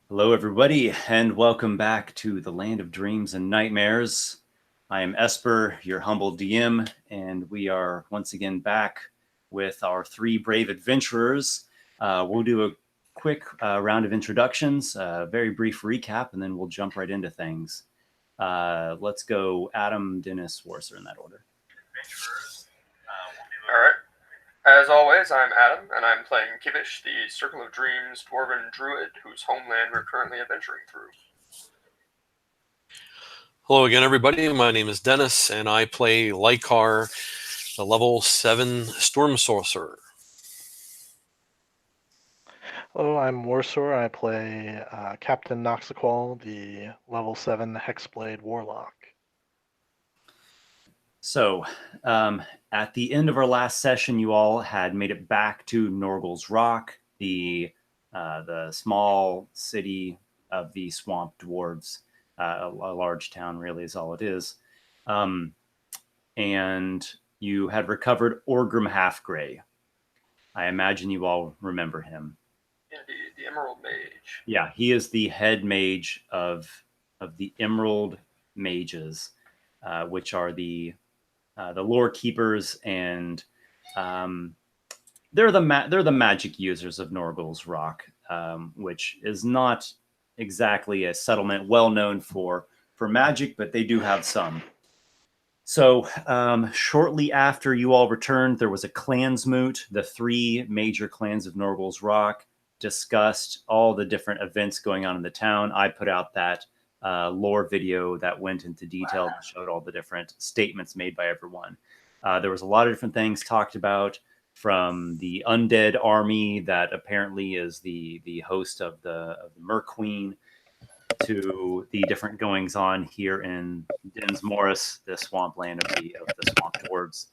Hello, everybody, and welcome back to the Land of Dreams and Nightmares. I am Esper, your humble DM, and we are once again back with our three brave adventurers. We'll do a quick round of introductions, a very brief recap, and then we'll jump right into things. Let's go Adam, Dennis, Warsor in that order. All right. As always, I'm Adam, and I'm playing Kivish, the Circle of Dreams Dwarven Druid, whose homeland we're currently adventuring through. Hello again, everybody. My name is Dennis, and I play Lykar, the level 7 Storm Sorcerer. Hello, I'm Warsor. I play Captain Noxiqual, the level 7 hexblade Warlock. So, at the end of our last session, you all had made it back to Norgal's Rock, the small city of the swamp dwarves. A large town, really, is all it is. And you had recovered Orgrim Halfgrey. I imagine you all remember him. Indeed, the Emerald Mage. Yeah, he is the head mage of the Emerald Mages, which are the lore keepers, and they're the magic users of Norgal's Rock, which is not exactly a settlement well known for magic, but they do have some. So shortly after you all returned, there was a clans moot. The three major clans of Norgal's Rock discussed all the different events going on in the town. I put out that lore video that went into detail and showed all the different statements made by everyone. There was a lot of different things talked about, from the undead army that apparently is the host of the Mer Queen, to the different goings on here in Dens Morris, the swampland of the swamp dwarves.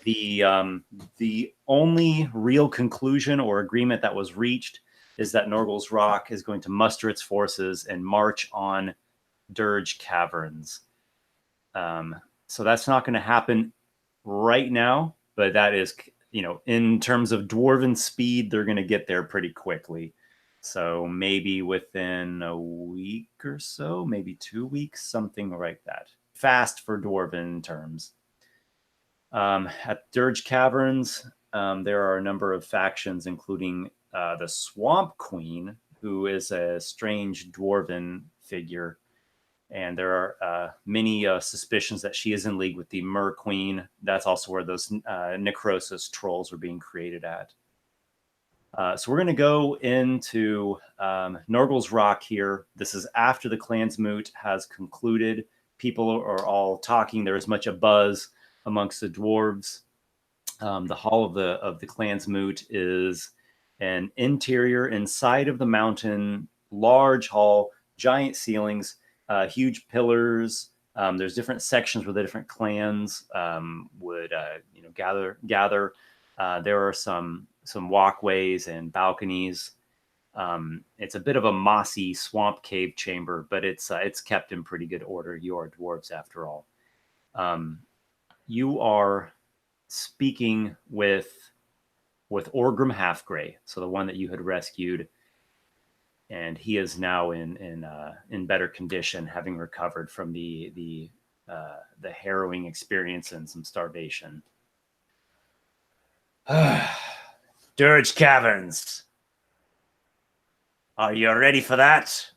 The only real conclusion or agreement that was reached is that Norgal's Rock is going to muster its forces and march on Dirge Caverns. So that's not going to happen right now, but that is, in terms of dwarven speed, they're going to get there pretty quickly. So maybe within a week or so, maybe 2 weeks, something like that. Fast for dwarven terms. At Dirge Caverns, there are a number of factions, including the Swamp Queen, who is a strange dwarven figure. And there are many suspicions that she is in league with the Mer Queen. That's also where those necrosis trolls were being created at. So we're going to go into Norgal's Rock here. This is after the clans moot has concluded. People are all talking. There is much a buzz amongst the dwarves. The hall of the clans moot is an interior inside of the mountain, large hall, giant ceilings, huge pillars. There's different sections where the different clans would gather. There are some walkways and balconies. It's a bit of a mossy swamp cave chamber, but it's kept in pretty good order. You are dwarves after all. You are speaking with Orgrim Halfgrey, so the one that you had rescued, and he is now in better condition, having recovered from the harrowing experience and some starvation. Dirge Caverns. Are you ready for that?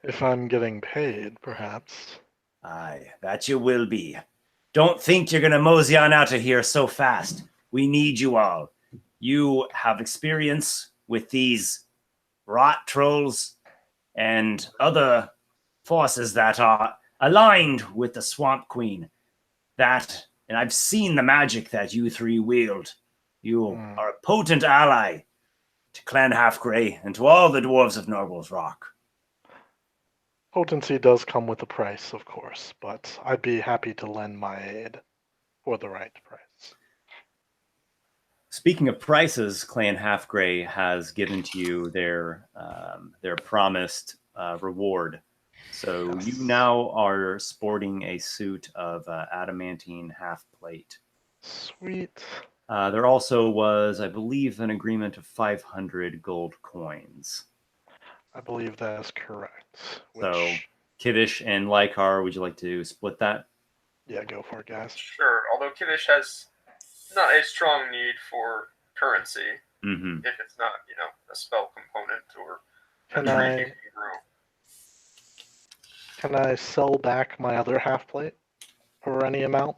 If I'm getting paid, perhaps. Aye, that you will be. Don't think you're going to mosey on out of here so fast. We need you all. You have experience with these rot trolls and other forces that are aligned with the Swamp Queen. And I've seen the magic that you three wield. You are a potent ally to Clan Halfgrey and to all the dwarves of Norgal's Rock. Potency does come with a price, of course, but I'd be happy to lend my aid for the right price. Speaking of prices, Clan Halfgrey has given to you their promised reward. So you now are sporting a suit of adamantine half plate. Sweet. There also was, I believe, an agreement of 500 gold coins. I believe that is correct. So, Which, Kivish and Lykar, would you like to split that? yeah, go for it, guys. Sure, although Kivish has not a strong need for currency Mm-hmm. if it's not, a spell component or a Can tree I he can grow. can I sell back my other half plate for any amount?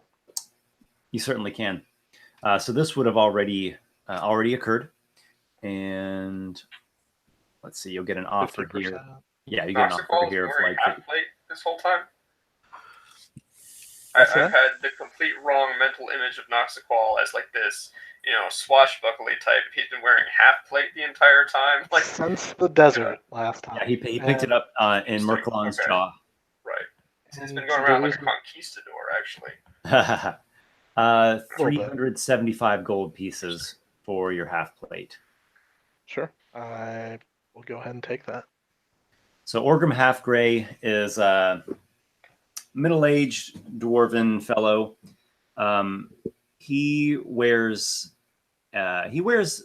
You certainly can. So this would have already occurred, and let's see, you'll get an offer 50%. here. Yeah, you get an offer Noxiqual's here of wearing like half plate this whole time. What's I've that? had the complete wrong mental image of Noxiqual as like this, swashbuckly type. He's been wearing half plate the entire time. Like, Since the desert last time. yeah, he picked it up in Interesting. Merklon's Okay. jaw. right. He's been And going the around like a reason- conquistador, actually. 375 gold pieces for your half plate. Sure, I will go ahead and take that. So Orgrim Halfgrey is a middle-aged dwarven fellow. He wears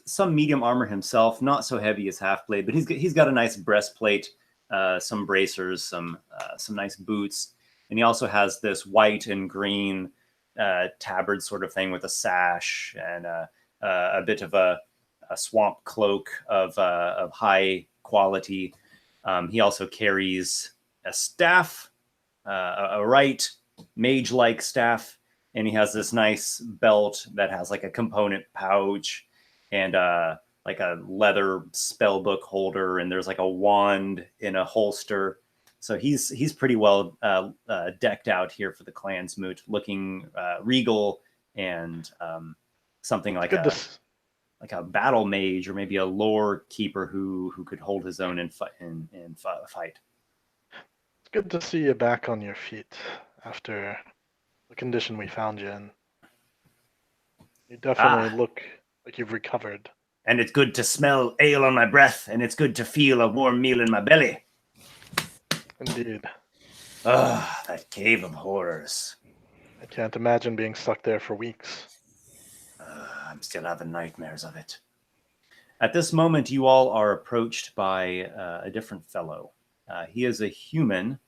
some medium armor himself, not so heavy as Halfblade, but he's got a nice breastplate, some bracers, some nice boots, and he also has this white and green tabard sort of thing with a sash and a bit of a swamp cloak of high quality. He also carries a staff, a right mage-like staff, and he has this nice belt that has like a component pouch and like a leather spell book holder, and there's like a wand in a holster. So he's pretty well decked out here for the clan's moot, looking regal and something like Good to like a battle mage or maybe a lore keeper who could hold his own in fight. It's good to see you back on your feet after the condition we found you in. You definitely look like you've recovered. And it's good to smell ale on my breath, and it's good to feel a warm meal in my belly. Indeed. Ah, that cave of horrors. I can't imagine being stuck there for weeks. I'm still having nightmares of it. At this moment, you all are approached by a different fellow. He is a human.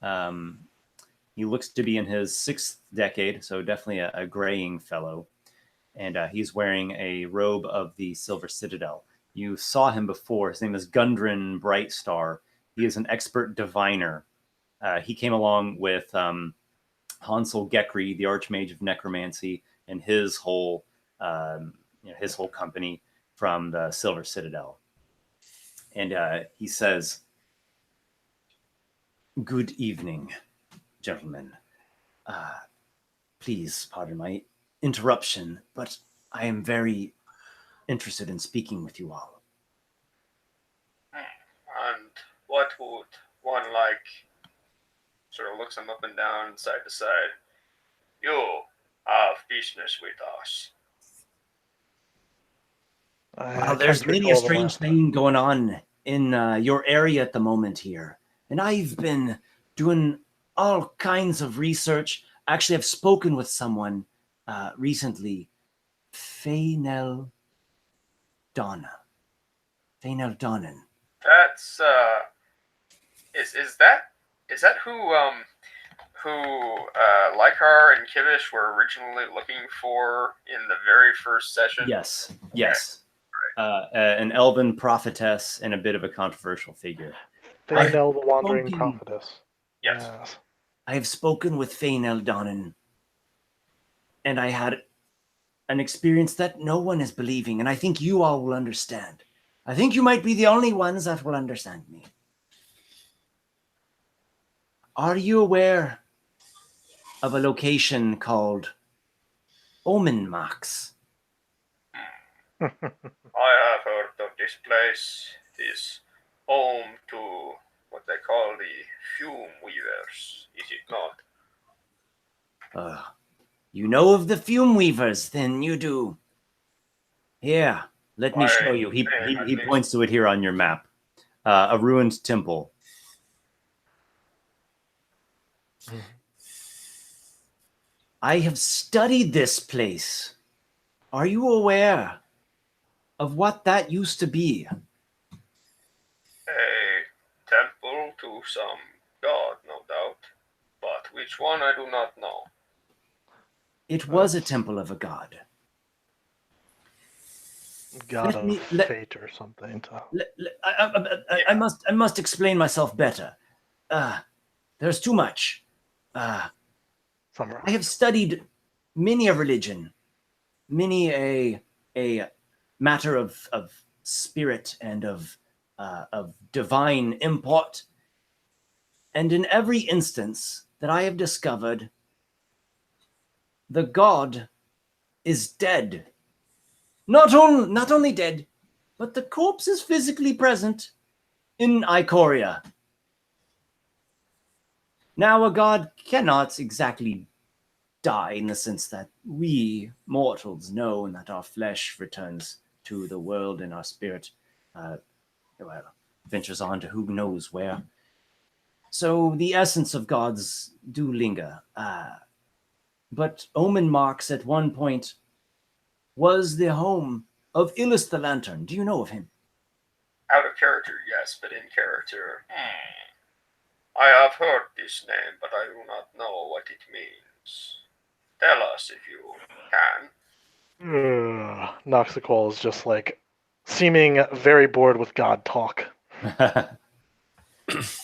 He looks to be in his 6th decade, so definitely a graying fellow. And he's wearing a robe of the Silver Citadel. You saw him before. His name is Gundren Brightstar. He is an expert diviner. He came along with Hansel Gekri, the Archmage of Necromancy, and his whole company from the Silver Citadel. And he says, "Good evening, gentlemen. Please pardon my interruption, but I am very interested in speaking with you all." And what would one like? Sort of looks him up and down, side to side. You have business with us. Well, there's really a strange thing going on in your area at the moment here. And I've been doing all kinds of research. Actually, I've spoken with someone recently, Fainel Donnan. That's is that who Lykar and Kivish were originally looking for in the very first session? Yes. An elven prophetess and a bit of a controversial figure. Fainel, the Wandering Prophetess. Yes. I have spoken with Fainel Donnan, and I had an experience that no one is believing, and I think you all will understand. I think you might be the only ones that will understand me. Are you aware of a location called Omen, Max? I have heard of this place. It is home to what they call the Fumeweavers, is it not? You know of the Fumeweavers, then you do. Here, let me show you. He points to it here on your map. A ruined temple. I have studied this place. Are you aware of what that used to be? A temple to some god, no doubt. But which one I do not know. It was a temple of a god. God Let of me- fate or something. I must explain myself better. There's too much. Summarize. I have studied many a religion, many a matter of spirit and of divine import, and in every instance that I have discovered, the god is dead. Not only dead, but the corpse is physically present in Ikoria. Now, a god cannot exactly die in the sense that we mortals know, and that our flesh returns to the world and our spirit, ventures on to who knows where. So the essence of gods do linger. But Omen Marks at one point was the home of Illus the Lantern. Do you know of him? Out of character, yes, but in character, I have heard this name, but I do not know what it means. Tell us if you can. Noxiqual is just like seeming very bored with God talk.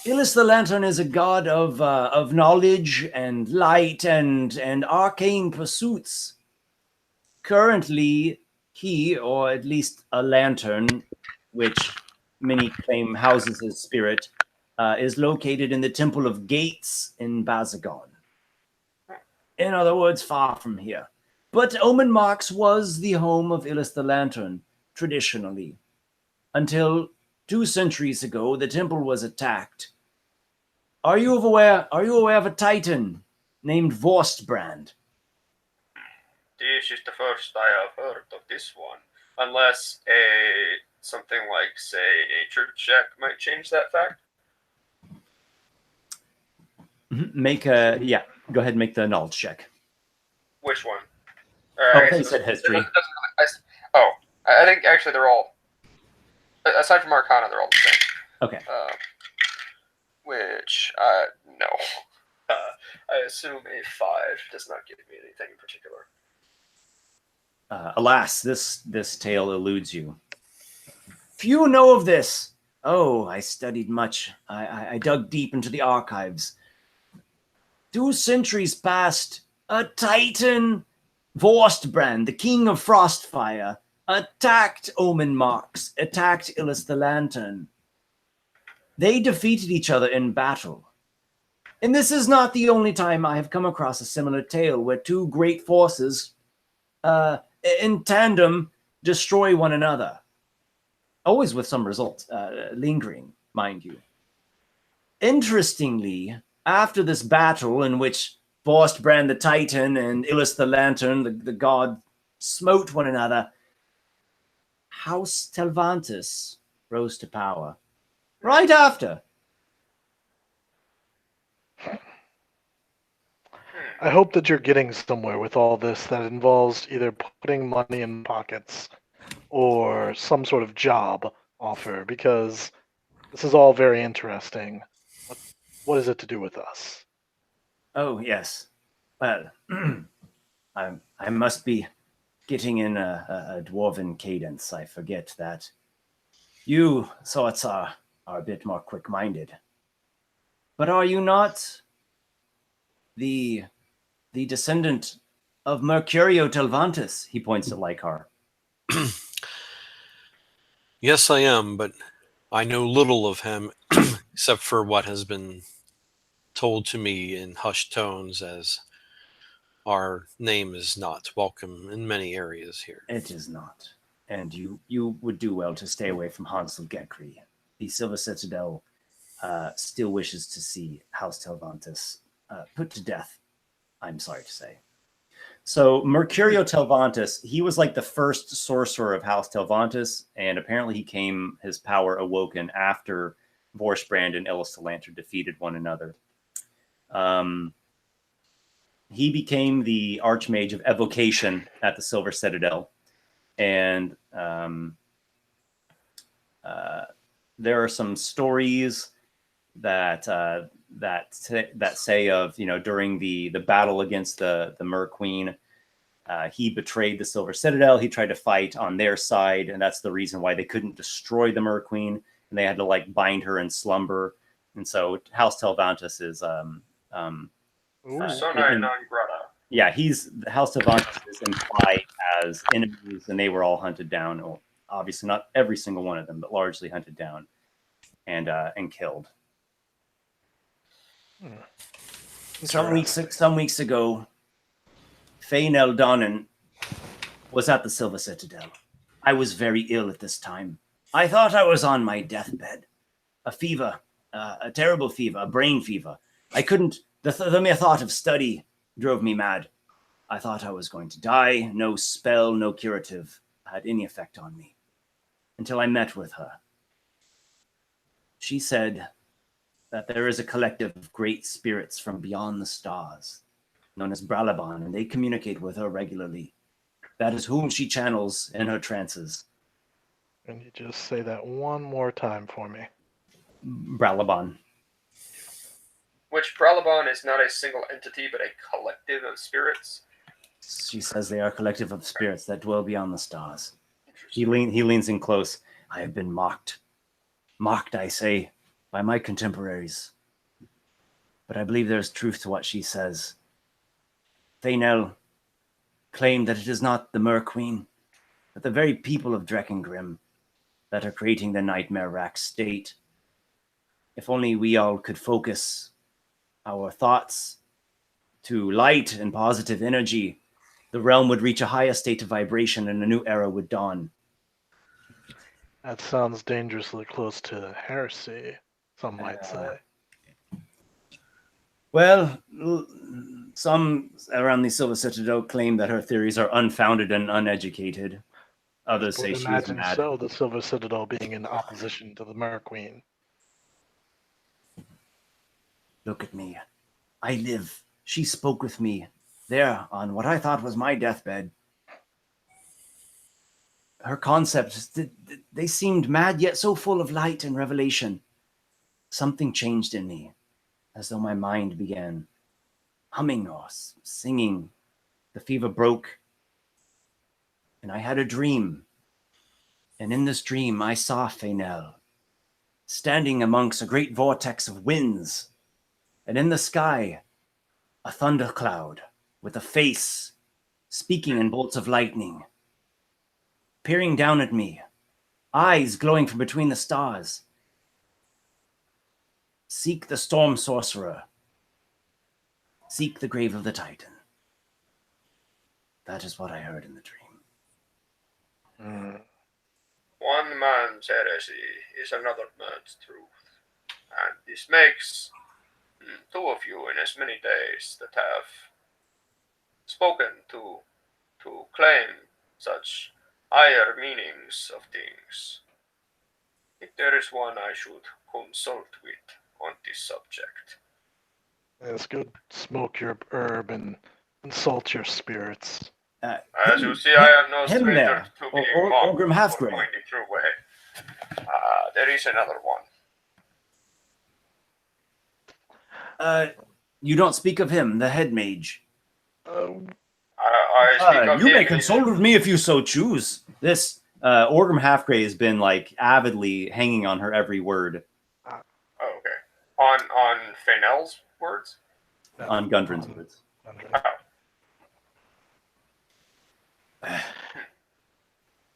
Illus the Lantern is a god of knowledge and light and arcane pursuits. Currently, he, or at least a lantern, which many claim houses his spirit, is located in the Temple of Gates in Bazagon. In other words, far from here. But Omen Marks was the home of Illus the Lantern, traditionally. Until 2 centuries ago, the temple was attacked. Are you aware of a titan named Vorstbrand? This is the first I have heard of this one. Unless something like, say, nature check might change that fact. Go ahead and make the knowledge check. Which one? I think you said history. I think actually they're all, aside from Arcana, they're all the same. Okay. Which, no. I assume a 5 does not give me anything in particular. Alas, this tale eludes you. Few know of this. Oh, I studied much. I dug deep into the archives. 2 centuries past, a titan, Vorstbrand, the king of Frostfire, attacked Omen Marks, attacked Illus the Lantern. They defeated each other in battle. And this is not the only time I have come across a similar tale where 2 great forces in tandem destroy one another. Always with some result, lingering, mind you. Interestingly, after this battle in which Vorstbrand the Titan and Illus the Lantern, the god, smote one another, House Telvantis rose to power. Right after. I hope that you're getting somewhere with all this that involves either putting money in pockets or some sort of job offer, because this is all very interesting. What is it to do with us? Oh, yes. Well, I must be getting in a dwarven cadence. I forget that you sorts are a bit more quick-minded. But are you not the descendant of Mercurio Telvantis? He points at Lykar. Yes, I am, but I know little of him except for what has been told to me in hushed tones, as our name is not welcome in many areas here. It is not. And you would do well to stay away from Hansel Gekri. The Silver Citadel still wishes to see House Telvantis put to death, I'm sorry to say. So Mercurio Telvantis, he was like the first sorcerer of House Telvantis, and apparently his power awoken after Vorstbrand and Illus the Lantern defeated one another. He became the Archmage of Evocation at the Silver Citadel, and there are some stories that say of, during the battle against the Mer Queen, he betrayed the Silver Citadel. He tried to fight on their side, and that's the reason why they couldn't destroy the Mer Queen, and they had to like bind her in slumber. And so House Telvantis is persona non grata. yeah, the House Telvantis is implied as enemies, and they were all hunted down. Well, obviously not every single one of them, but largely hunted down and killed. Some weeks ago, Fainel Donnan was at the Silver Citadel. I was very ill at this time. I thought I was on my deathbed. A fever, a terrible fever, a brain fever. I couldn't, the mere thought of study drove me mad. I thought I was going to die. No spell, no curative had any effect on me. Until I met with her. She said that there is a collective of great spirits from beyond the stars, known as Bralaban, and they communicate with her regularly. That is whom she channels in her trances. Can you just say that one more time for me? Bralaban. Which Bralaban is not a single entity, but a collective of spirits. She says they are a collective of spirits that dwell beyond the stars. He leans in close. I have been mocked. Mocked, I say, by my contemporaries. But I believe there is truth to what she says. Fainel claimed that it is not the Mer Queen, but the very people of Dreckengrim that are creating the nightmare rack state. If only we all could focus our thoughts to light and positive energy, the realm would reach a higher state of vibration and a new era would dawn. That sounds dangerously close to heresy, some might say. Well, some around the Silver Citadel claim that her theories are unfounded and uneducated. Others say she's imagine mad. So, the Silver Citadel being in opposition to the Mer Queen. Look at me. I live. She spoke with me there on what I thought was my deathbed. Her concepts, they seemed mad yet so full of light and revelation. Something changed in me, as though my mind began humming or singing. The fever broke, and I had a dream. And in this dream, I saw Fainel, standing amongst a great vortex of winds, and in the sky, a thundercloud with a face speaking in bolts of lightning, peering down at me, eyes glowing from between the stars. Seek the storm sorcerer. Seek the grave of the Titan. That is what I heard in the dream. One man's heresy is another man's truth. And this makes two of you in as many days that have spoken to claim such higher meanings of things. If there is one I should consult with on this subject. It's good. Smoke your herb and consult your spirits. As you see, I am no stranger to being mocked Orgrim for pointing through way. There is another one. You don't speak of him, the head mage. I speak of you him. may consult with me if you so choose. This Orgrim Halfgrey has been like avidly hanging on her every word. Oh, okay. On Fainel's words? On Gundren's words.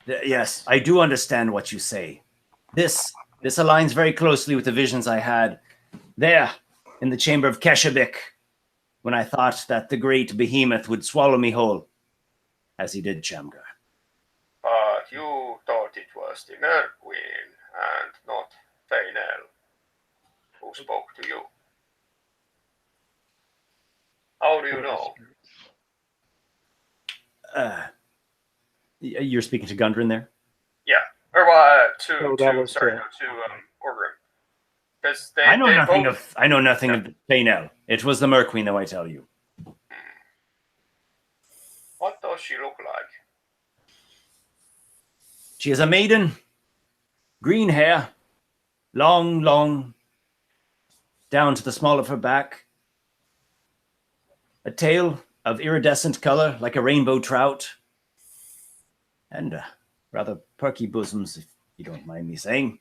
Yes, I do understand what you say. This aligns very closely with the visions I had there in the chamber of Keshabik when I thought that the great behemoth would swallow me whole, as he did Shamgar. But you thought it was the Mer Queen and not Fainel who spoke to you. How do you know? You're speaking to Gundren there? Yeah. Or to Orgrim. Because I know nothing of Fainel. It was the Mer Queen, though, I tell you. What does she look like? She is a maiden, green hair, long, down to the small of her back. A tail of iridescent color like a rainbow trout. And rather perky bosoms, if you don't mind me saying.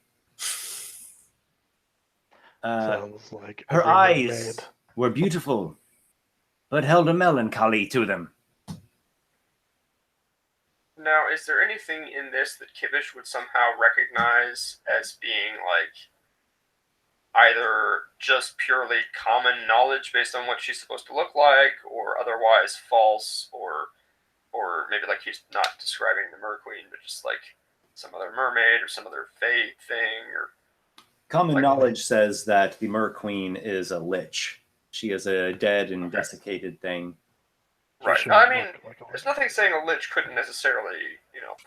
Sounds like Her every eyes mermaid. were beautiful, but held a melancholy to them. Now, is there anything in this that Kivish would somehow recognize as being like either just purely common knowledge based on what she's supposed to look like, or otherwise false, or maybe like he's not describing the Mer Queen, but just like some other mermaid or some other fate thing, or Common Like- knowledge says that the Mer Queen is a lich. She is a dead and Okay. desiccated thing. right? She I shouldn't mean, look like a there's lady. nothing saying a lich couldn't necessarily,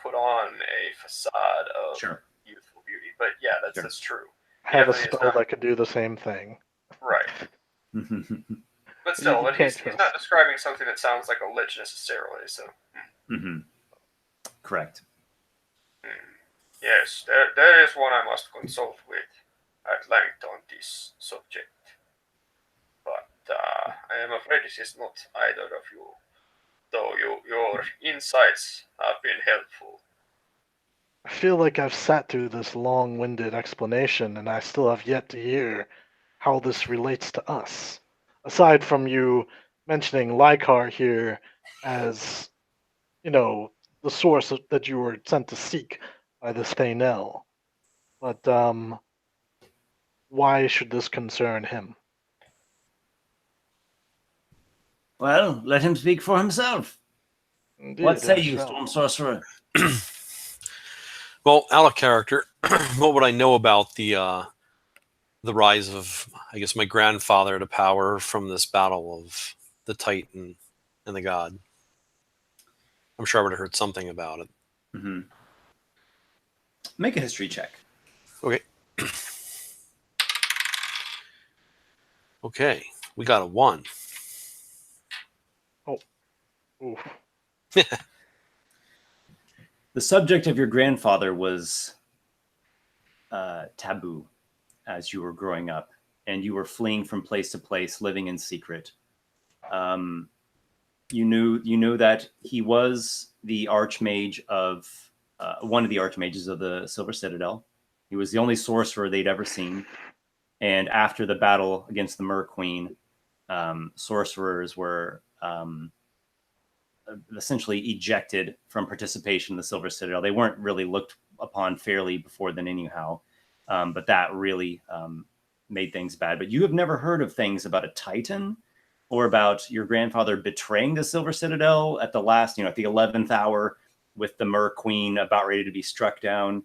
put on a facade of Sure. youthful beauty, but yeah, that's Sure. that's true. Have a definitely is spell not- that could do the same thing. Right. But You still, but can't he's not trust. describing something that sounds like a lich necessarily. So Correct. yes, there is one I must consult with at length on this subject. But I am afraid this is not either of you, though your insights have been helpful. I feel like I've sat through this long-winded explanation and I still have yet to hear how this relates to us. Aside from you mentioning Lykar here as, the source that you were sent to seek by the Stainell. But why should this concern him? Well, let him speak for himself. Indeed, What say I you, shall. Storm Sorcerer? Well, out of character, what would I know about the rise of, I guess, my grandfather to power from this battle of the Titan and the God? I'm sure I would have heard something about it. Make a history check. Okay. Okay, we got a 1. Oof. The subject of your grandfather was taboo as you were growing up, and you were fleeing from place to place, living in secret. You knew that he was the archmage of one of the archmages of the Silver Citadel. He was the only sorcerer they'd ever seen. And after the battle against the Mer Queen, sorcerers were essentially ejected from participation in the Silver Citadel. They weren't really looked upon fairly before then anyhow, but that really made things bad. But you have never heard of things about a Titan or about your grandfather betraying the Silver Citadel at the last, at the 11th hour with the Mer Queen about ready to be struck down.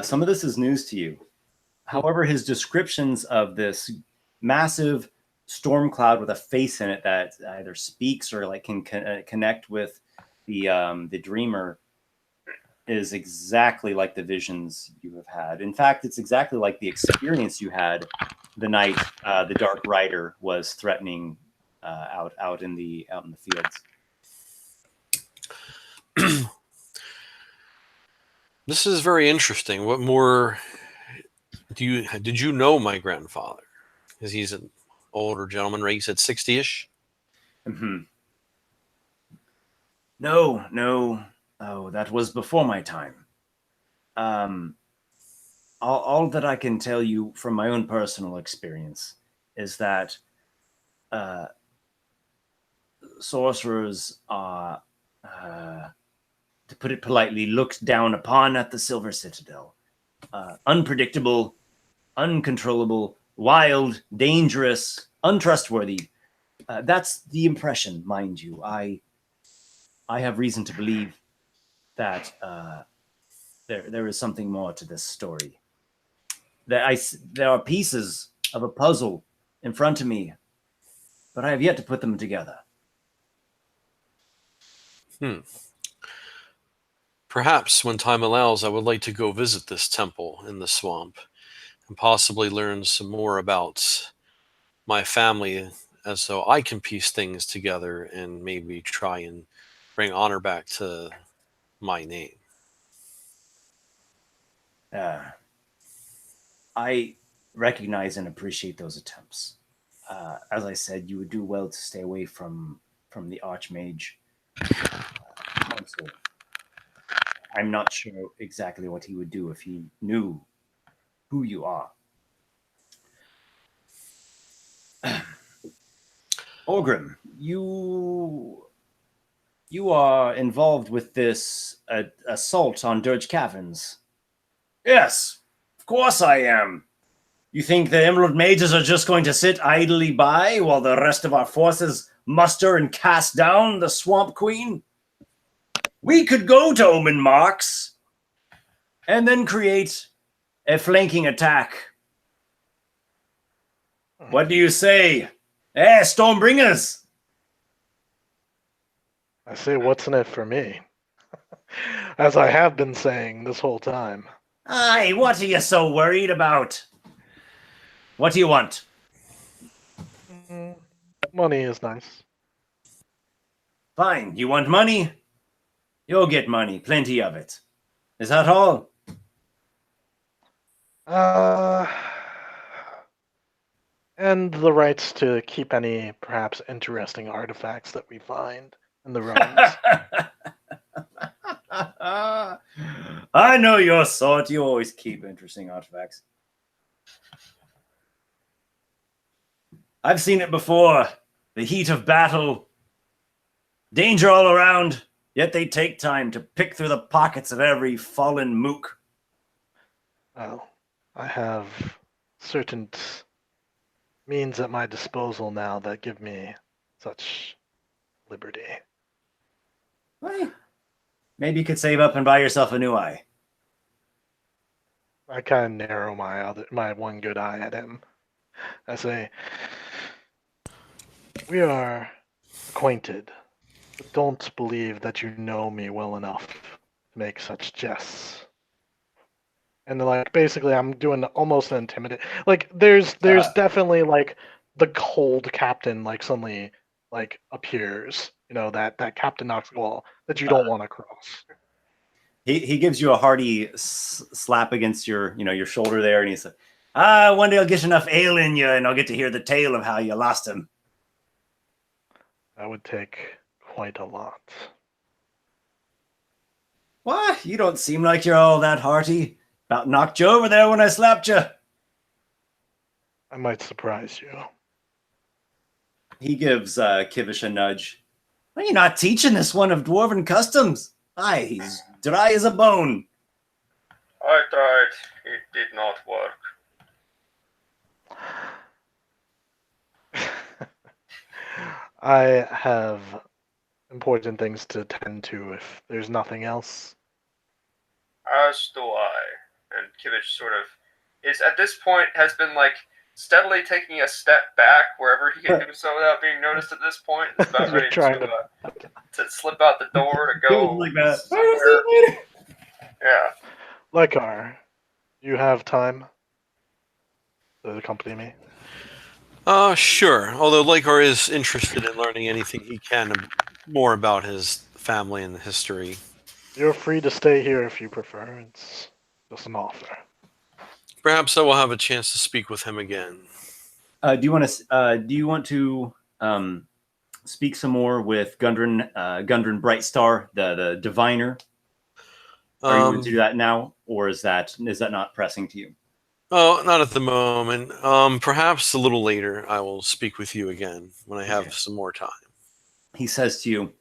Some of this is news to you. However, his descriptions of this massive storm cloud with a face in it that either speaks or like can connect with the dreamer is exactly like the visions you have had. In fact, it's exactly like the experience you had the night the Dark Rider was threatening out in the fields. This is very interesting. What more did you know my grandfather? Because he's an older gentleman, right? He said 60-ish. No. Oh, that was before my time. All that I can tell you from my own personal experience is that sorcerers are, to put it politely, looked down upon at the Silver Citadel. Unpredictable, uncontrollable, wild, dangerous, untrustworthy. That's the impression, mind you. I have reason to believe that there is something more to this story. There are pieces of a puzzle in front of me, but I have yet to put them together. Perhaps when time allows, I would like to go visit this temple in the swamp and possibly learn some more about my family, as so I can piece things together and maybe try and bring honor back to my name. I recognize and appreciate those attempts. As I said, you would do well to stay away from the Archmage Council. I'm not sure exactly what he would do if he knew who you are. Orgrim, you are involved with this assault on Dirge Caverns. Yes, of course I am. You think the Emerald Mages are just going to sit idly by while the rest of our forces muster and cast down the Swamp Queen? We could go to Omen Marks and then create a flanking attack. What do you say? Stormbringers! I say, what's in it for me? As I have been saying this whole time. Aye, what are you so worried about? What do you want? Money is nice. Fine, you want money? You'll get money, plenty of it. Is that all? And the rights to keep any perhaps interesting artifacts that we find in the ruins. I know your sort. You always keep interesting artifacts. I've seen it before. The heat of battle. Danger all around. Yet they take time to pick through the pockets of every fallen mook. Well, I have certain means at my disposal now that give me such liberty. Well, maybe you could save up and buy yourself a new eye. I kind of narrow my one good eye at him. I say, we are acquainted, but don't believe that you know me well enough to make such jests. And like basically I'm doing almost an intimidate. Like there's definitely like the cold captain like suddenly like appears, you know, that Captain Noxiqual that you don't want to cross. He gives you a hearty slap against your shoulder there, and he says, one day I'll get enough ale in you and I'll get to hear the tale of how you lost him. That would take quite a lot. What? You don't seem like you're all that hearty. About knocked you over there when I slapped you. I might surprise you. He gives Kivish a nudge. Are you not teaching this one of dwarven customs? Aye, he's dry as a bone. I tried. It did not work. I have important things to tend to if there's nothing else. As do I. And Kivish sort of is at this point has been like steadily taking a step back wherever he can do so without being noticed at this point. It's about ready to slip out the door to go like that. somewhere. Yeah. Lykar, you have time to accompany me? Sure. Although Lykar is interested in learning anything he can more about his family and history. You're free to stay here if you prefer. It's just an offer. Perhaps I will have a chance to speak with him again. Do you want to speak some more with Gundren Brightstar, the diviner? Are you going to do that now, or is that not pressing to you? Oh, not at the moment. Perhaps a little later I will speak with you again when I have some more time. He says to you,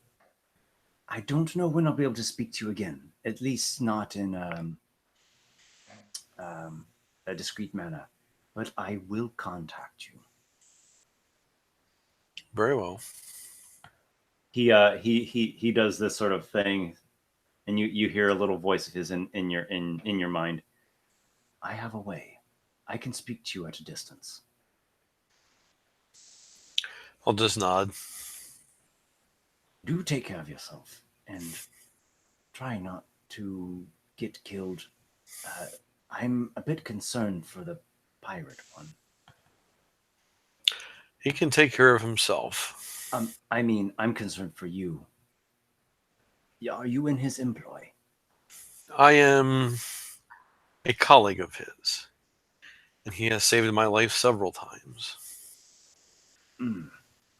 I don't know when I'll be able to speak to you again, at least not in a discreet manner, but I will contact you. Very well. He does this sort of thing, and you hear a little voice of his in your mind. I have a way. I can speak to you at a distance. I'll just nod. Do take care of yourself and try not to get killed. I'm a bit concerned for the pirate one. He can take care of himself. I mean, I'm concerned for you. Are you in his employ? I am a colleague of his, and he has saved my life several times.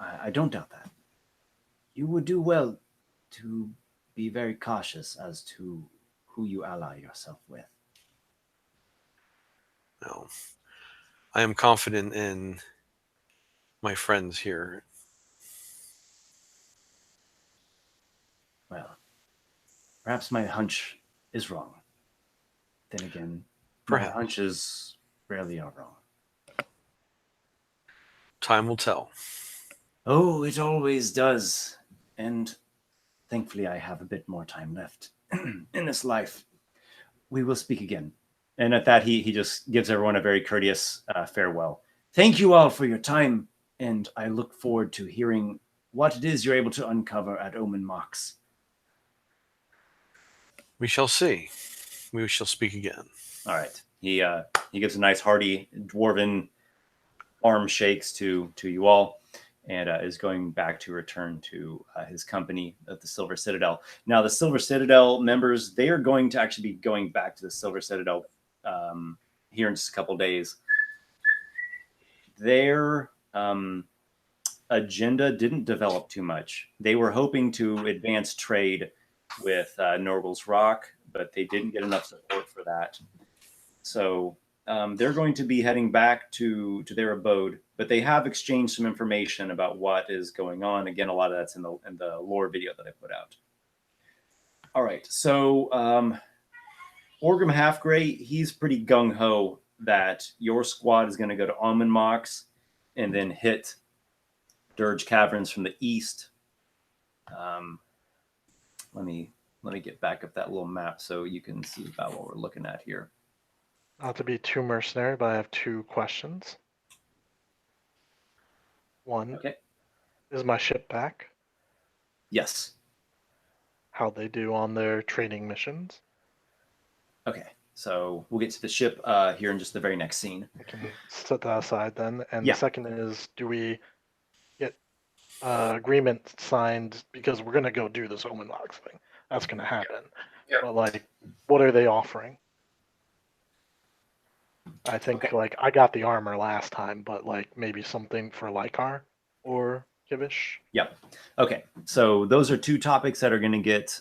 I don't doubt that. You would do well to be very cautious as to who you ally yourself with. Now, I am confident in my friends here. Well, perhaps my hunch is wrong. Then again, my Perhaps. hunches rarely are wrong. Time will tell. Oh, it always does. And thankfully, I have a bit more time left in this life. We will speak again. And at that, he just gives everyone a very courteous farewell. Thank you all for your time, and I look forward to hearing what it is you're able to uncover at Omen Mox. We shall see. We shall speak again. All right. He gives a nice hearty dwarven arm shakes to you all, and is going back to return to his company at the Silver Citadel. Now, the Silver Citadel members, they are going to actually be going back to the Silver Citadel here in just a couple days. Their agenda didn't develop too much. They were hoping to advance trade with Norgal's Rock, but they didn't get enough support for that. So they're going to be heading back to their abode, but they have exchanged some information about what is going on. Again, a lot of that's in the lore video that I put out. All right, so Orgrim Halfgrey, he's pretty gung-ho that your squad is going to go to Omen Mox and then hit Dirge Caverns from the east. Let me get back up that little map so you can see about what we're looking at here. Not to be too mercenary, but I have 2 questions. One, Okay. is my ship back? Yes. How'd they do on their trading missions? Okay. So we'll get to the ship here in just the very next scene. I can set that aside then. And Yeah. the second is, do we get agreement signed, because we're going to go do this Omen Logs thing. That's going to happen. Yeah. But, like, what are they offering? I think, Okay. like, I got the armor last time, but, like, maybe something for Lykar or Kivish. Yep. Okay. So those are 2 topics that are going to get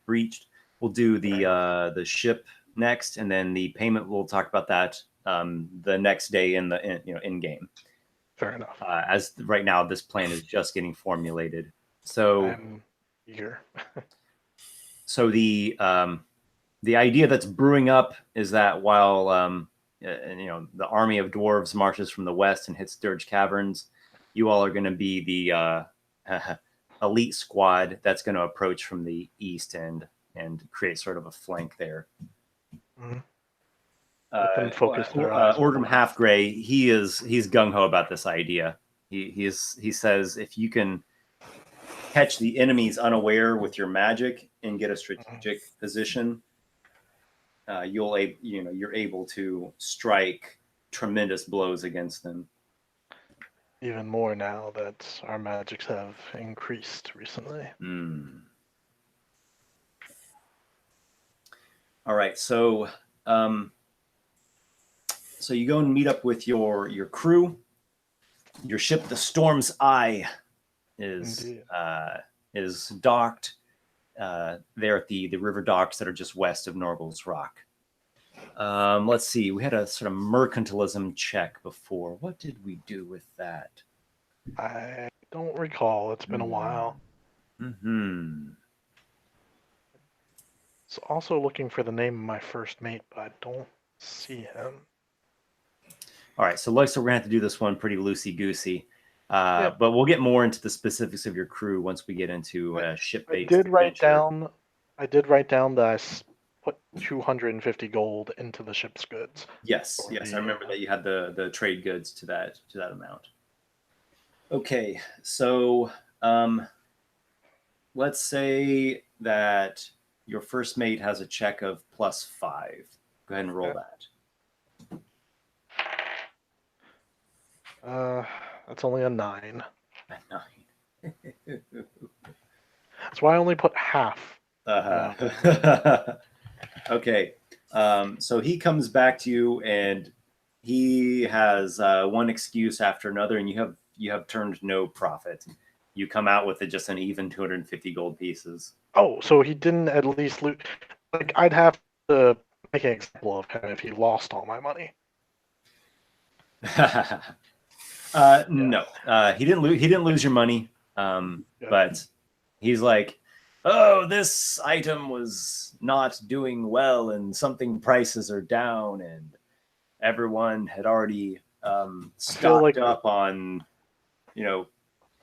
breached. We'll do the ship next, and then the payment. We'll talk about that the next day in game. Fair enough. As right now, this plan is just getting formulated. So I'm eager. so the idea that's brewing up is that while the army of dwarves marches from the west and hits Dirge Caverns, you all are going to be the elite squad that's going to approach from the east and create sort of a flank there. Mhm. Let them focus their eyes. Orgrim Halfgrey, he's gung-ho about this idea. He says if you can catch the enemies unaware with your magic and get a strategic position, you're able to strike tremendous blows against them. Even more now that our magics have increased recently. All right, so so you go and meet up with your crew. Your ship, the Storm's Eye, is docked there at the river docks that are just west of Norgal's Rock. Let's see. We had a sort of mercantilism check before. What did we do with that? I don't recall. It's been a while. It's also looking for the name of my first mate, but I don't see him. All right, so looks like we're gonna have to do this one pretty loosey-goosey. But we'll get more into the specifics of your crew once we get into ship-based. I did write down that I put 250 gold into the ship's goods. Yes, I remember that you had the trade goods to that amount. Okay, so let's say that your first mate has a check of +5. Go ahead and roll that. That's only a 9. A 9. That's why I only put half Okay. So he comes back to you, and he has one excuse after another, and you have turned no profit. You come out with just an even 250 gold pieces. Oh, so he didn't at least lose. Like, I'd have to make an example of him if he lost all my money. No, he didn't lose. He didn't lose your money. Yeah. But he's like, "Oh, this item was not doing well, and something prices are down, and everyone had already stocked up on,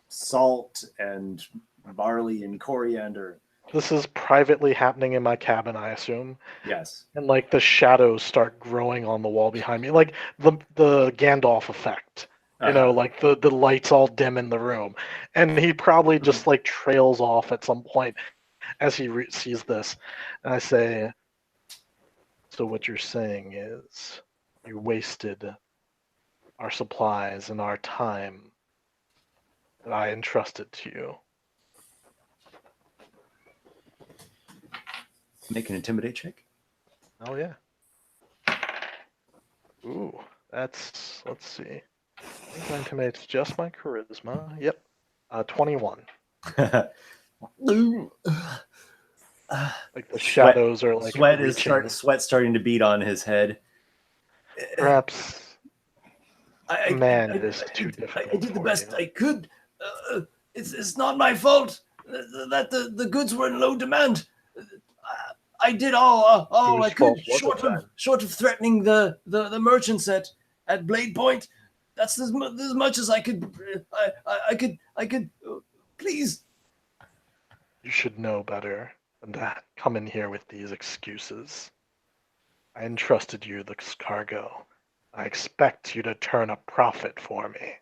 salt and barley and coriander." This is privately happening in my cabin, I assume. Yes. And like the shadows start growing on the wall behind me, like the Gandalf effect. Like the lights all dim in the room, and he probably just like trails off at some point as he sees this. And I say, "So what you're saying is, you wasted our supplies and our time that I entrusted to you." Make an intimidate check. Oh yeah. Ooh, let's see. I think my intimidate's just my charisma. Yep. 21. Like the shadows are like sweat starting to beat on his head. Perhaps command is too difficult. I did the best I could. It's not my fault that the goods were in low demand. I did all I could, short of threatening the merchants at Blade Point. That's as much as I could. I could. Please. You should know better than to come in here with these excuses. I entrusted you this cargo. I expect you to turn a profit for me.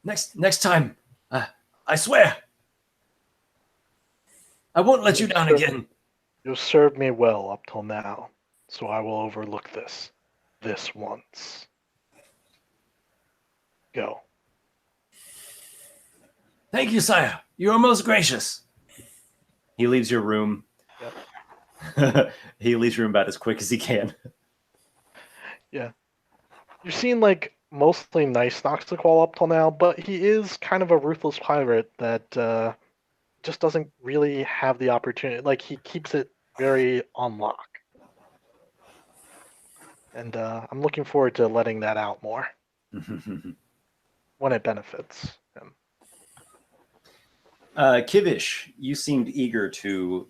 Next time, I swear, I won't let you down again. You've served me well up till now, so I will overlook this once. Go. Thank you, sire. You are most gracious. He leaves your room. Yep. He leaves your room about as quick as he can. Yeah. You've seen like mostly nice Noxiqual up till now, but he is kind of a ruthless pirate that just doesn't really have the opportunity. Like, he keeps it very on lock. And I'm looking forward to letting that out more when it benefits him. Kivish, you seemed eager to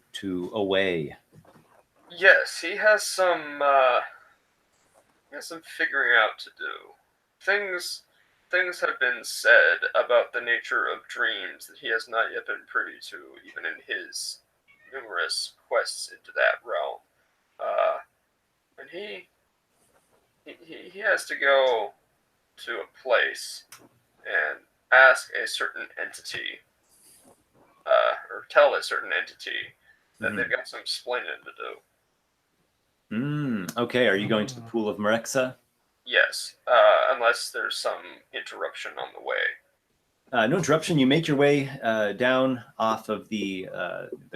away. Yes, he has some figuring out to do. Things have been said about the nature of dreams that he has not yet been privy to, even in his numerous quests into that realm. And he has to go to a place and ask a certain entity, or tell a certain entity that they've got some explaining to do. Okay, are you going to the Pool of Merexa? Yes, unless there's some interruption on the way. No interruption. You make your way down off of the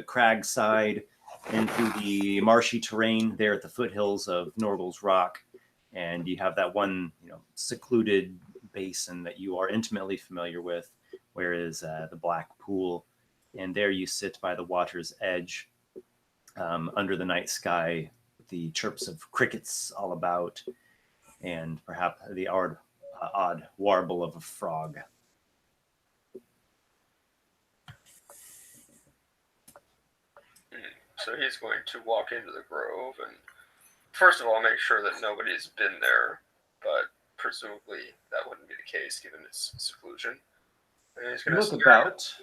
crag side into the marshy terrain there at the foothills of Norgal's Rock, and you have that one secluded basin that you are intimately familiar with, where is the Black Pool, and there you sit by the water's edge, under the night sky, with the chirps of crickets all about, and perhaps the odd warble of a frog. So he's going to walk into the grove and, first of all, make sure that nobody's been there, but presumably that wouldn't be the case given its seclusion. And he's going to look about.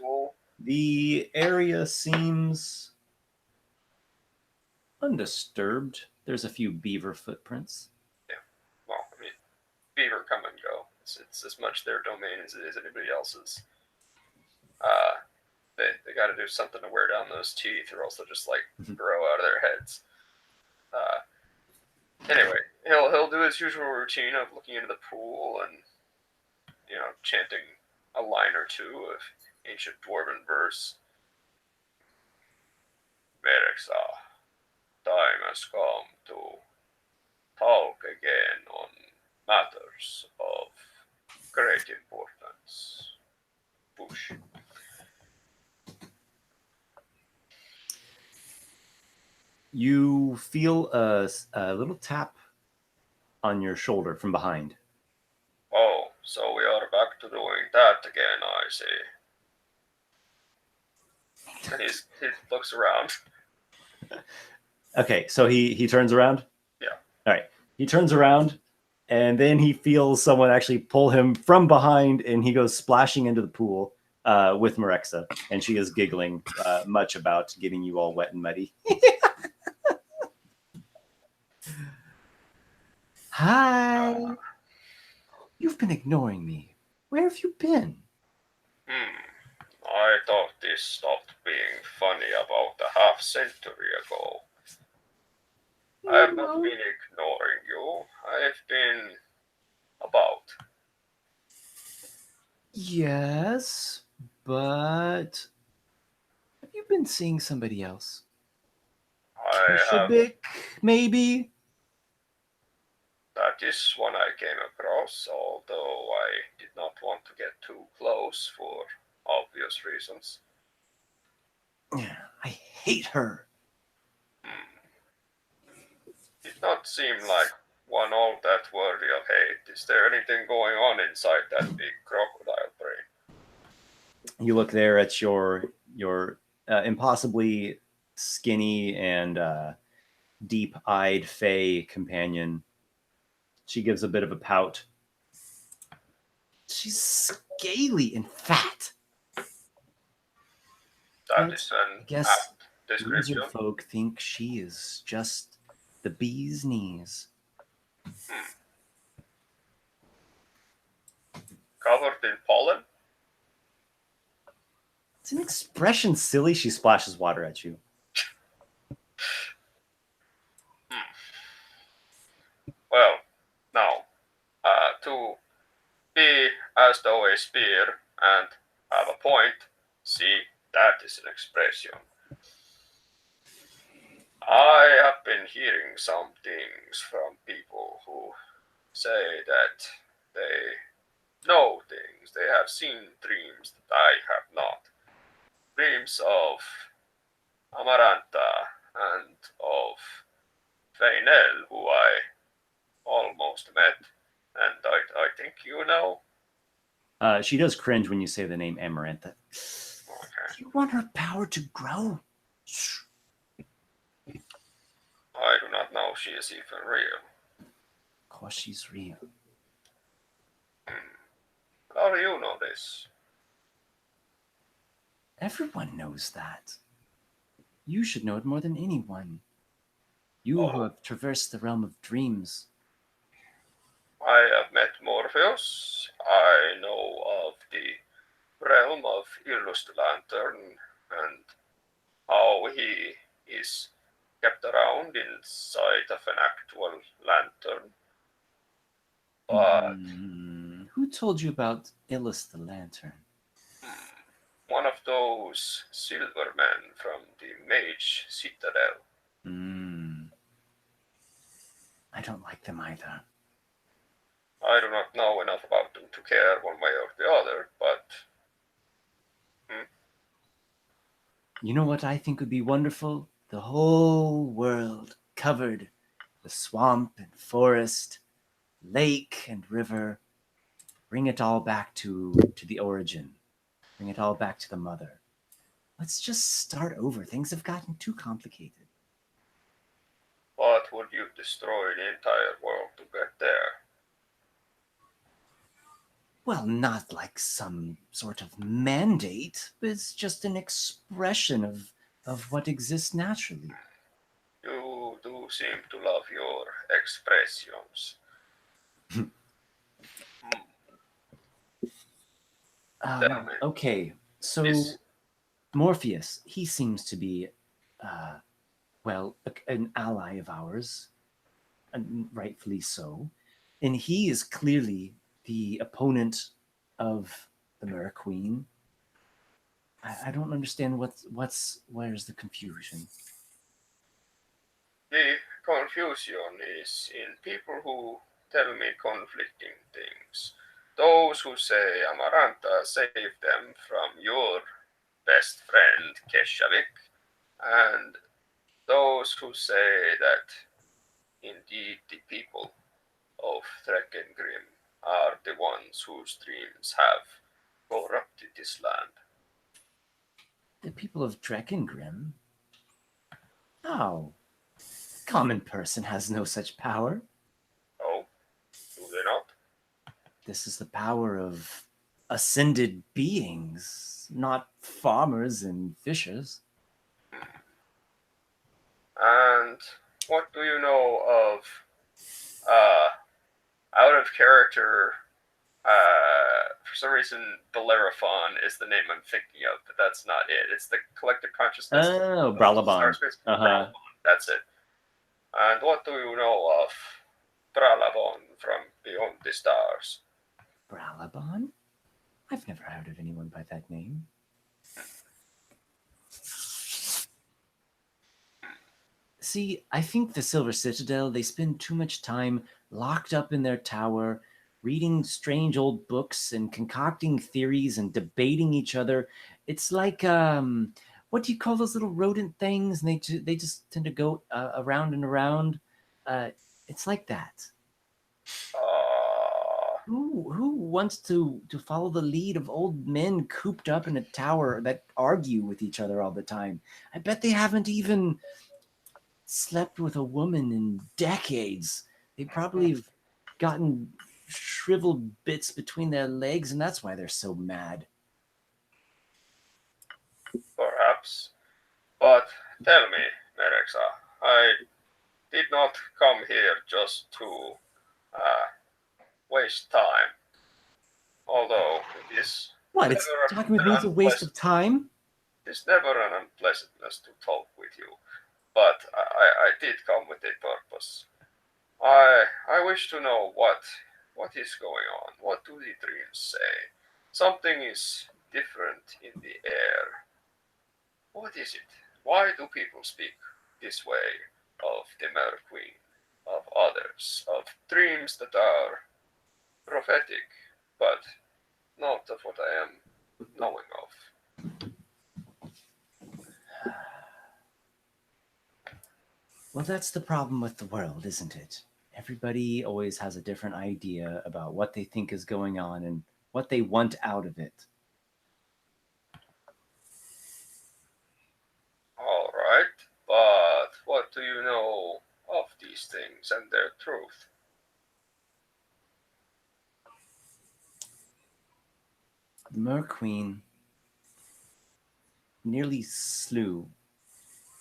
The area seems undisturbed. There's a few beaver footprints. Yeah, well, I mean, beaver come and go. It's as much their domain as it is anybody else's. They got to do something to wear down those teeth, or else they'll just like grow out of their heads. Anyway, he'll do his usual routine of looking into the pool and chanting a line or two of ancient dwarven verse. Myrexa, time has come to talk again on matters of great importance. Push. You feel a little tap on your shoulder from behind. Oh, so we are back to doing that again, I see. And he looks around. Okay, so he turns around? Yeah. All right. He turns around, and then he feels someone actually pull him from behind, and he goes splashing into the pool with Myrexa, and she is giggling much about getting you all wet and muddy. Hi. You've been ignoring me. Where have you been? I thought this stopped being funny about a half century ago. I have not been ignoring you. I've been about. Yes, but have you been seeing somebody else? I have. Shabik, maybe? That is one I came across, although I did not want to get too close for obvious reasons. I hate her. Did not seem like one all that worthy of hate. Is there anything going on inside that big crocodile brain? You look there at your impossibly skinny and deep-eyed Fey companion. She gives a bit of a pout. She's scaly and fat. That is an I guess apt description. lizard folk think she is just the bee's knees. Covered in pollen? It's an expression, silly. She splashes water at you. Well, now, to be as though a spear and have a point, see, that is an expression. I have been hearing some things from people who say that they know things. They have seen dreams that I have not. Dreams of Amaranta and of Fainel, who I almost met. And I think you know. She does cringe when you say the name Amarantha. Okay. You want her power to grow? I do not know she is even real. Of course she's real. How do you know this? Everyone knows that. You should know it more than anyone. You who have traversed the realm of dreams. I have met Morpheus. I know of the realm of Illust Lantern and how he is kept around inside of an actual lantern. But Who told you about Illus the Lantern? one of those silver men from the Mage Citadel. I don't like them either. I do not know enough about them to care one way or the other, but... You know what I think would be wonderful? The whole world covered with swamp and forest, lake and river. Bring it all back to the origin. Bring it all back to the mother. Let's just start over. Things have gotten too complicated. But would you destroy the entire world to get there? Well, not like some sort of mandate, but it's just an expression of what exists naturally. You do seem to love your expressions. Okay, so Morpheus, he seems to be, an ally of ours, and rightfully so. And he is clearly the opponent of the Mirror Queen. I don't understand where's the confusion. The confusion is in people who tell me conflicting things. Those who say Amaranta saved them from your best friend Keshavik, and those who say that indeed the people of Threckengrim are the ones whose dreams have corrupted this land. The people of Drekengrim? How? Common person has no such power. Oh, do they not? This is the power of ascended beings, not farmers and fishers. And what do you know of out of character? For some reason, Bellerophon is the name I'm thinking of, but that's not it. It's the collective consciousness. Oh, of Bralaban. Starspace. Uh-huh. Bralaban, that's it. And what do you know of Bralabon from Beyond the Stars? Bralaban? I've never heard of anyone by that name. See, I think the Silver Citadel, they spend too much time locked up in their tower, reading strange old books and concocting theories and debating each other. It's like, what do you call those little rodent things? And they just tend to go around and around. It's like that. Who wants to follow the lead of old men cooped up in a tower that argue with each other all the time? I bet they haven't even slept with a woman in decades. They probably have gotten shriveled bits between their legs, and that's why they're so mad. Perhaps. But tell me, Merexa, I did not come here just to waste time. Although it is What? It's talking with me is a waste of time? It's never an unpleasantness to talk with you. But I did come with a purpose. I wish to know what is going on. What do the dreams say? Something is different in the air. What is it? Why do people speak this way of the Mer Queen, of others, of dreams that are prophetic, but not of what I am knowing of? Well, that's the problem with the world, isn't it? Everybody always has a different idea about what they think is going on and what they want out of it. All right, but what do you know of these things and their truth? The Mer Queen nearly slew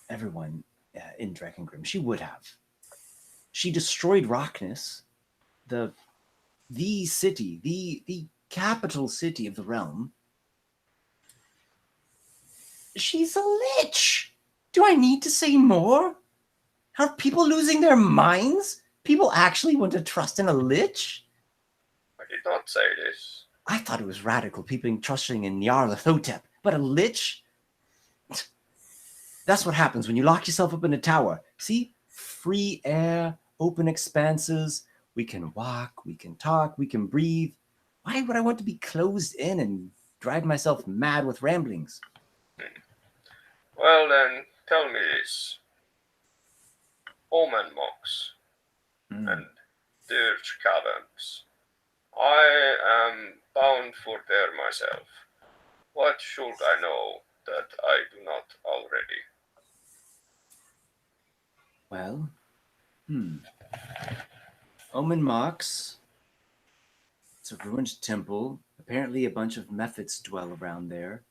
everyone in Drekengrim. She would have. She destroyed Rockness, the city, the capital city of the realm. She's a lich. Do I need to say more? Are people losing their minds? People actually want to trust in a lich? I did not say this. I thought it was radical, people trusting in Nyarlathotep, but a lich? That's what happens when you lock yourself up in a tower. See? Free air, open expanses. We can walk, we can talk, we can breathe. Why would I want to be closed in and drive myself mad with ramblings? Well then, tell me this. Omen mocks and dirge caverns. I am bound for there myself. What should I know that I do not already? Well, Omen mocks. It's a ruined temple. Apparently a bunch of mephits dwell around there.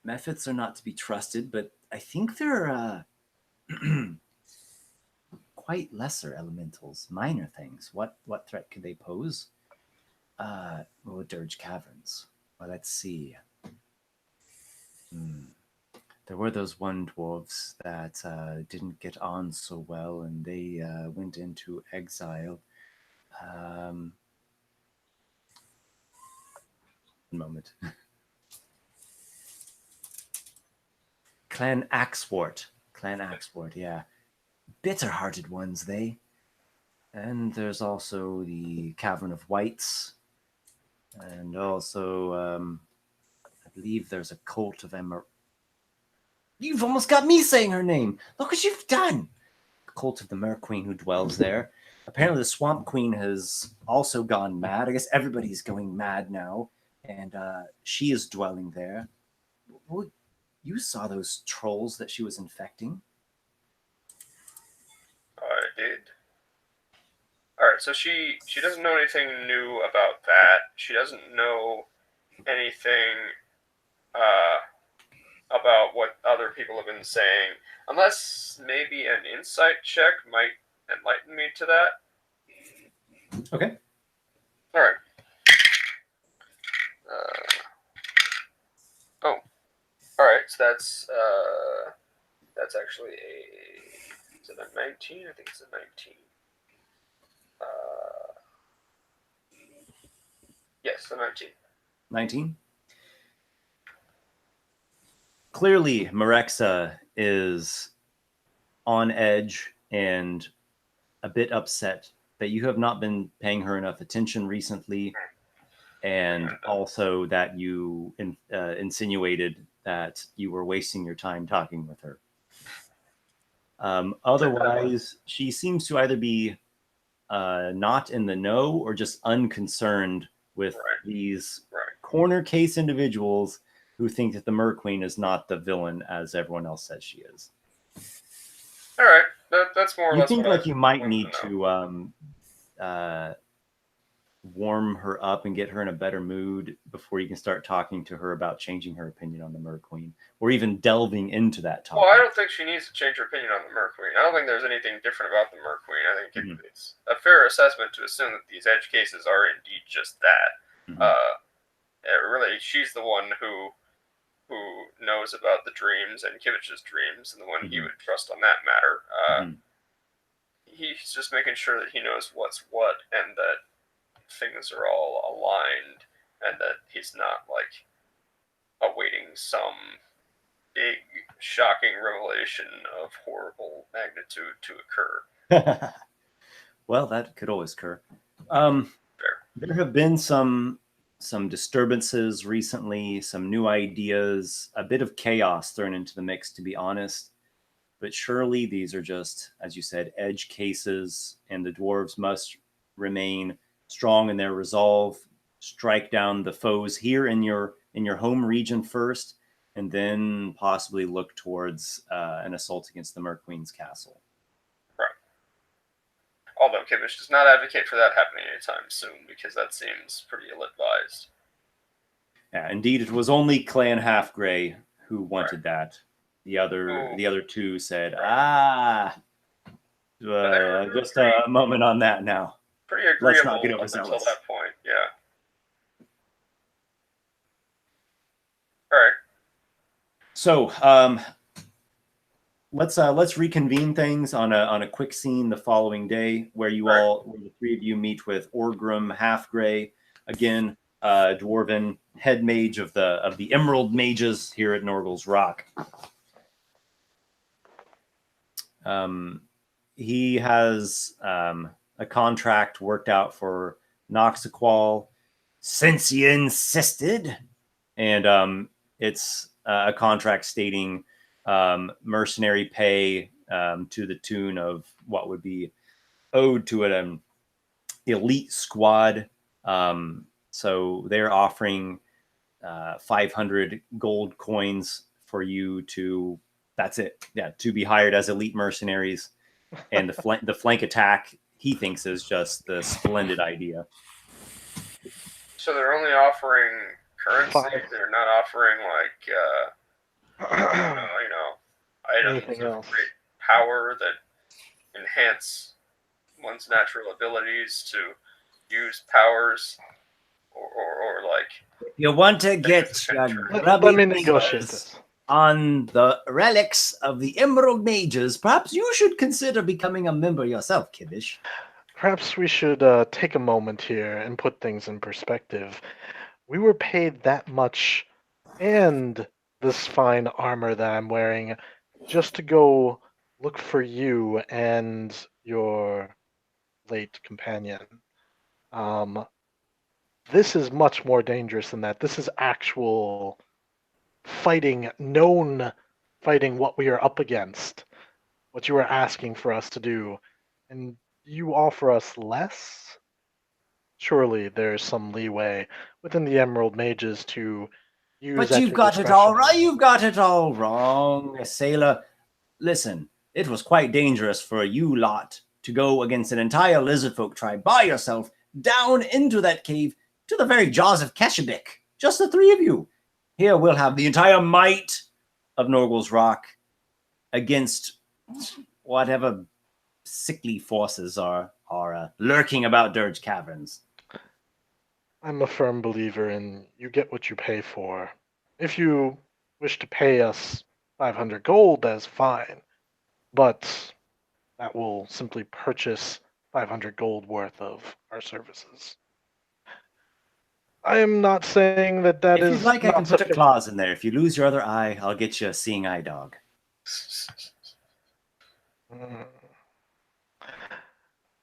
Mephits are not to be trusted, but I think they're quite lesser elementals, minor things. What threat could they pose? Dirge Caverns. Well, let's see. There were those one dwarves that didn't get on so well, and they went into exile. One moment. Clan Axwort. Clan Axwort, yeah. Bitter-hearted ones, they. And there's also the Cavern of Whites. And also, I believe there's a Cult of Emer... You've almost got me saying her name! Look what you've done! Cult of the Mer Queen who dwells there. Apparently the Swamp Queen has also gone mad. I guess everybody's going mad now. And she is dwelling there. Well, you saw those trolls that she was infecting? I did. Alright, so she doesn't know anything new about that. She doesn't know anything about what other people have been saying. Unless maybe an insight check might enlighten me to that. Okay. Alright. Alright, so that's actually is it a 19? I think it's a 19. Yes, a 19. 19. Clearly, Marexa is on edge and a bit upset that you have not been paying her enough attention recently, and also that you insinuated that you were wasting your time talking with her. Otherwise, she seems to either be not in the know or just unconcerned with these corner case individuals who think that the Mer Queen is not the villain as everyone else says she is. All right, that's more or You less. think what like you might need to to warm her up and get her in a better mood before you can start talking to her about changing her opinion on the Mer Queen, or even delving into that topic. Well, I don't think she needs to change her opinion on the Mer Queen. I don't think there's anything different about the Mer Queen. I think it's a fair assessment to assume that these edge cases are indeed just that. Really, she's the one who knows about the dreams and Kivish's dreams, and the one he would trust on that matter. He's just making sure that he knows what's what, and that things are all aligned, and that he's not like awaiting some big shocking revelation of horrible magnitude to occur. Well, that could always occur. There have been some disturbances recently, some new ideas, a bit of chaos thrown into the mix, to be honest. But surely these are just, as you said, edge cases, and the dwarves must remain strong in their resolve, strike down the foes here in your home region first, and then possibly look towards an assault against the Mer Queen's castle. Right. Although Kivish does not advocate for that happening anytime soon, because that seems pretty ill-advised. Yeah, indeed, it was only Clan Halfgrey who wanted that. The other two said, just a moment on that now. Pretty agreeable. Let's not get overzealous. Until that point, yeah. All right. So, let's reconvene things on a quick scene the following day, where where the three of you meet with Orgrim Halfgrey, again, dwarven head mage of the Emerald Mages here at Norgal's Rock. He has a contract worked out for Noxiqual, since you insisted, and it's a contract stating mercenary pay to the tune of what would be owed to an elite squad. So they're offering 500 gold coins for you to. That's it. Yeah, to be hired as elite mercenaries, and the flank attack he thinks is just the splendid idea. So they're only offering currency. They're not offering items of great power that enhance one's natural abilities to use powers, or like. You want to get let me negotiate this. On the relics of the Emerald Mages, perhaps you should consider becoming a member yourself, Kivish. Perhaps we should take a moment here and put things in perspective. We were paid that much, and this fine armor that I'm wearing just to go look for you and your late companion. This is much more dangerous than that. This is actual fighting, known fighting, what we are up against, what you are asking for us to do. And you offer us less? Surely there's some leeway within the Emerald Mages to use But at you've your got it all discretion. right. You've got it all wrong, sailor. Listen, it was quite dangerous for you lot to go against an entire lizardfolk tribe by yourself down into that cave to the very jaws of Keshabik. Just the three of you. Here we'll have the entire might of Norgal's Rock against whatever sickly forces are lurking about Dirge Caverns. I'm a firm believer in you get what you pay for. If you wish to pay us 500 gold, that's fine. But that will simply purchase 500 gold worth of our services. I am not saying that If you'd like, I not can put a sufficient. clause in there. If you lose your other eye, I'll get you a seeing eye dog. Mm.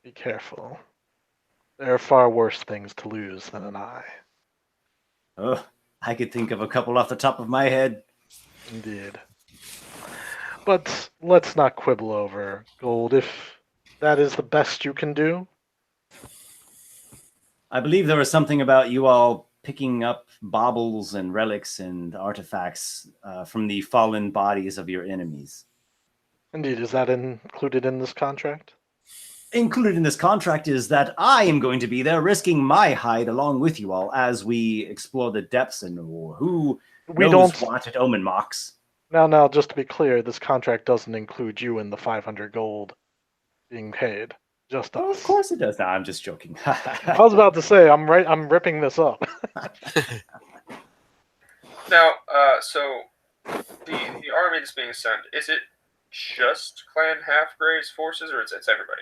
Be careful. There are far worse things to lose than an eye. Oh, I could think of a couple off the top of my head. Indeed. But let's not quibble over gold. If that is the best you can do, I believe there was something about you all picking up baubles and relics and artifacts from the fallen bodies of your enemies. indeed, is that included in this contract? Included in this contract is that I am going to be there risking my hide along with you all as we explore the depths and who We knows don't. what at Omen mocks. Now, just to be clear, this contract doesn't include you in the 500 gold being paid. Just us. Oh, of course it does. No, I'm just joking. I was about to say, I'm ripping this up. Now, so the army that's being sent, is it just Clan Halfgray's forces, or it's everybody?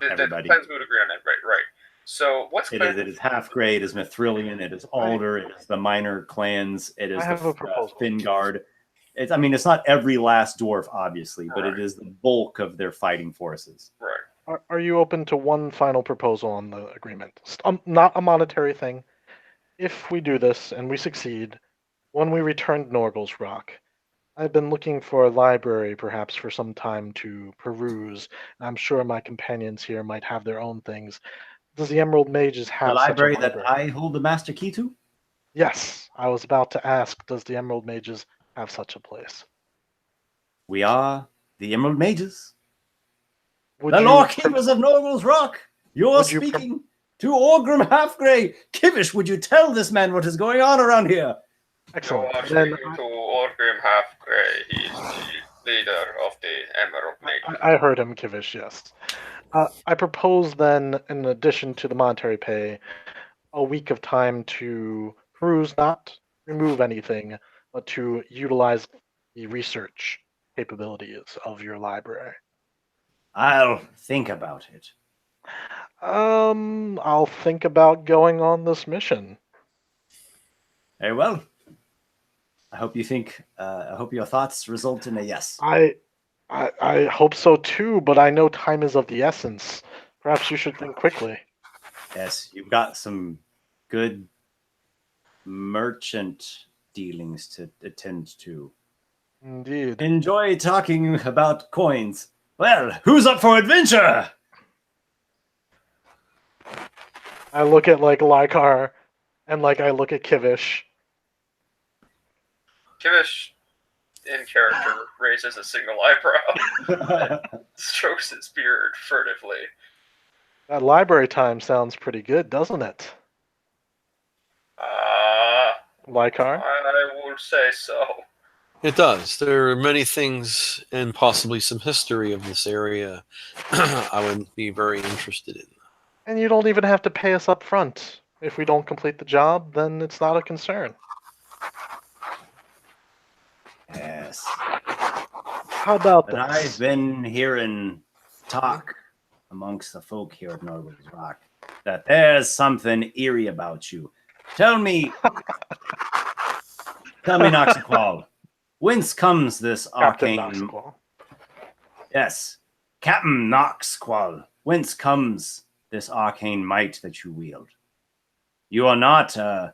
Everybody. The clans would agree on that, right? So what's It Clan? is half grey, it is Mithrillian, it is Alder, it is the minor clans, it is I have the a proposal. Fingard. It's not every last dwarf, obviously, but Right. it is the bulk of their fighting forces. Right. Are you open to one final proposal on the agreement? Not a monetary thing. If we do this and we succeed, when we return to Norgal's Rock, I've been looking for a library perhaps for some time to peruse. I'm sure my companions here might have their own things. Does the Emerald Mages have The library such a that library? I hold the master key to? Yes, I was about to ask, does the Emerald Mages have such a place? We are the Emerald Mages. Would The you Lord Keepers of Norgal's Rock. You're Would you speaking to Orgrim Halfgrey. Kivish, would you tell this man what is going on around here? Excellent. You are Then speaking to Orgrim Halfgrey. He's the leader of the Emerald Mages. I heard him, Kivish, yes. I propose then, in addition to the monetary pay, a week of time to peruse, not remove anything, but to utilize the research capabilities of your library. I'll think about it. I'll think about going on this mission. Very well. I hope you think. I hope your thoughts result in a yes. I hope so too, but I know time is of the essence. Perhaps you should think quickly. Yes, you've got some good merchant dealings to attend to. Indeed. Enjoy talking about coins. Well, who's up for adventure? I look at Lykar, and I look at Kivish. Kivish, in character, raises a single eyebrow, strokes his beard furtively. That library time sounds pretty good, doesn't it? Lykar? I would say so. It does. There are many things and possibly some history of this area I would be very interested in. And you don't even have to pay us up front. If we don't complete the job, then it's not a concern. Yes. How about But this? I've been hearing talk amongst the folk here at Norwood's Rock that there's something eerie about you. Tell me, Noxiqual, Whence comes this Captain arcane? Noxiqual. Yes, Captain Noxiqual. Whence comes this arcane might that you wield? You are not an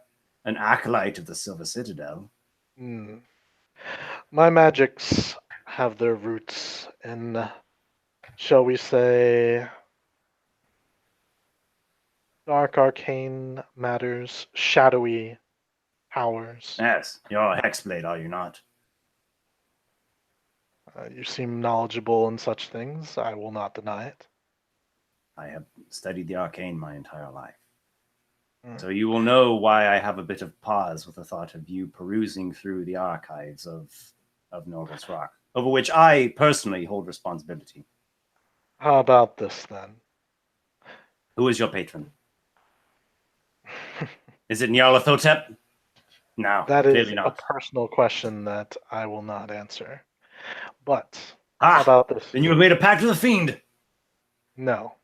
acolyte of the Silver Citadel. Hmm. My magics have their roots in, shall we say, dark arcane matters, shadowy powers. Yes, you're a hexblade, are you not? You seem knowledgeable in such things. I will not deny it. I have studied the arcane my entire life. Mm. So you will know why I have a bit of pause with the thought of you perusing through the archives of Norgal's Rock, over which I personally hold responsibility. How about this then? Who is your patron? Is it Nyarlathotep? No, That is clearly a not. personal question that I will not answer. But Ah, how about this? then you have made a pact with the fiend. No.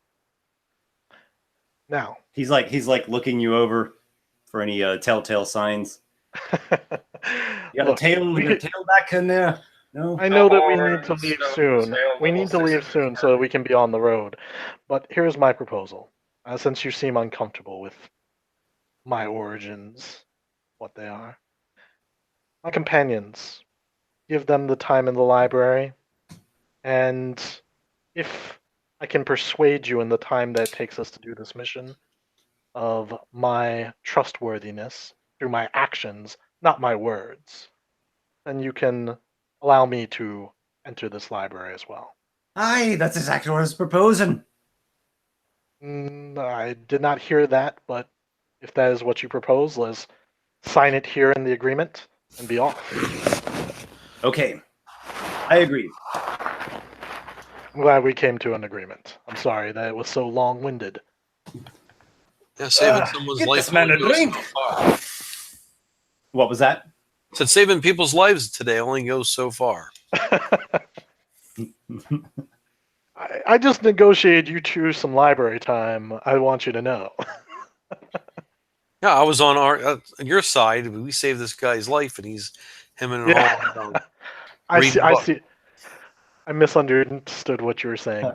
Now. He's like looking you over for any telltale signs. You got Look, a tail, we you got a could- tail back in there? No. I know that we No need to horns, leave no soon. tail, We no need to leave scissors. soon so that we can be on the road. But here's my proposal. Since you seem uncomfortable with my origins, what they are. My companions, give them the time in the library, and if I can persuade you in the time that it takes us to do this mission of my trustworthiness through my actions, not my words, then you can allow me to enter this library as well. Aye, that's exactly what I was proposing. I did not hear that, but if that is what you propose, let's sign it here in the agreement and be off. Okay, I agree. I'm glad we came to an agreement. I'm sorry that it was so long-winded. Yeah, saving someone's get life this man only a goes drink. so far. What was that? Said saving people's lives today only goes so far. I just negotiated you two some library time. I want you to know. Yeah, I was on your side. We saved this guy's life, and he's him and Yeah. I read see. the I book. see. I misunderstood what you were saying.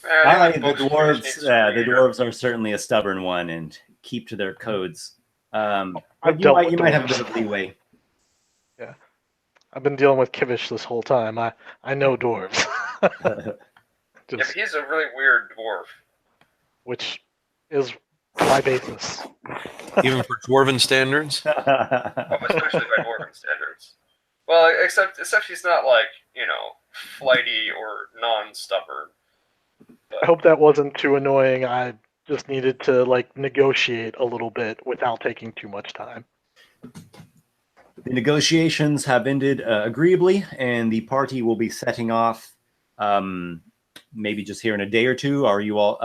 Aye, Even the books needs to read. dwarves are certainly a stubborn one and keep to their codes. I've But you dealt might with you might have a dwarves. bit of leeway. I've been dealing with Kivish this whole time. I know dwarves. Yeah, but Just, he's a really weird dwarf. which is my basis. Even for dwarven standards. Especially by dwarven standards. Well, except he's not like, flighty or non-stubborn. I hope that wasn't too annoying. I just needed to negotiate a little bit without taking too much time. The negotiations have ended agreeably, and the party will be setting off. Maybe just here in a day or two. Are you all?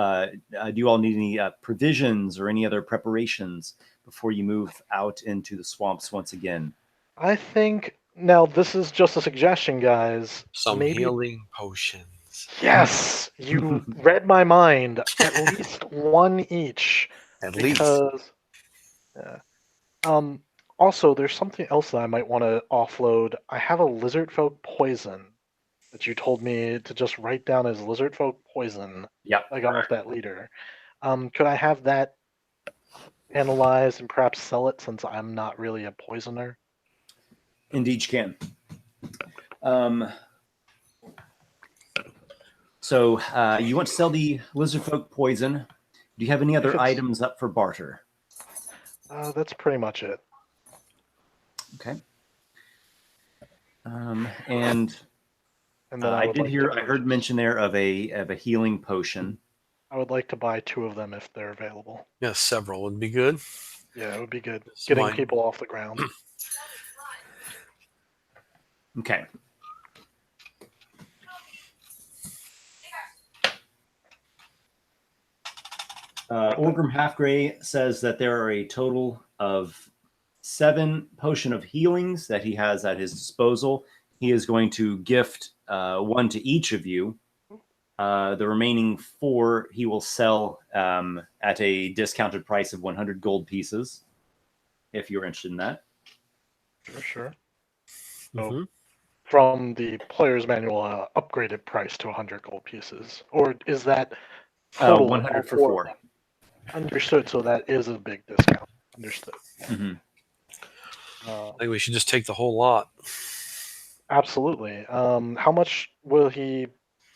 Do you all need any provisions or any other preparations before you move out into the swamps once again? I think now this is just a suggestion, guys. Some Maybe healing potions. yes, you read my mind. At least one each, At least. because also there's something else that I might want to offload. I have a lizard folk poison that you told me to just write down as lizard folk poison. Yep. I got off that leader. Could I have that analyzed and perhaps sell it, since I'm not really a poisoner? Indeed, you can. So you want to sell the lizard folk poison? Do you have any other items up for barter? That's pretty much it. Okay. And And then I would did like hear, to I heard mention there of a healing potion. I would like to buy 2 of them if they're available. Yes, several would be good. Yeah, it would be good. It's Getting mine. people off the ground. Okay. Orgrim Halfgrey says that there are a total of 7 potion of healings that he has at his disposal. He is going to gift 1 to each of you. The remaining 4 he will sell at a discounted price of 100 gold pieces, if you're interested in that. Sure. So Mhm. from the player's manual, upgraded price to 100 gold pieces, or is that total 100 all for four of 4. them? Understood. So that is a big discount. Understood. Hmm. Uh, I think we should just take the whole lot. absolutely. How much will he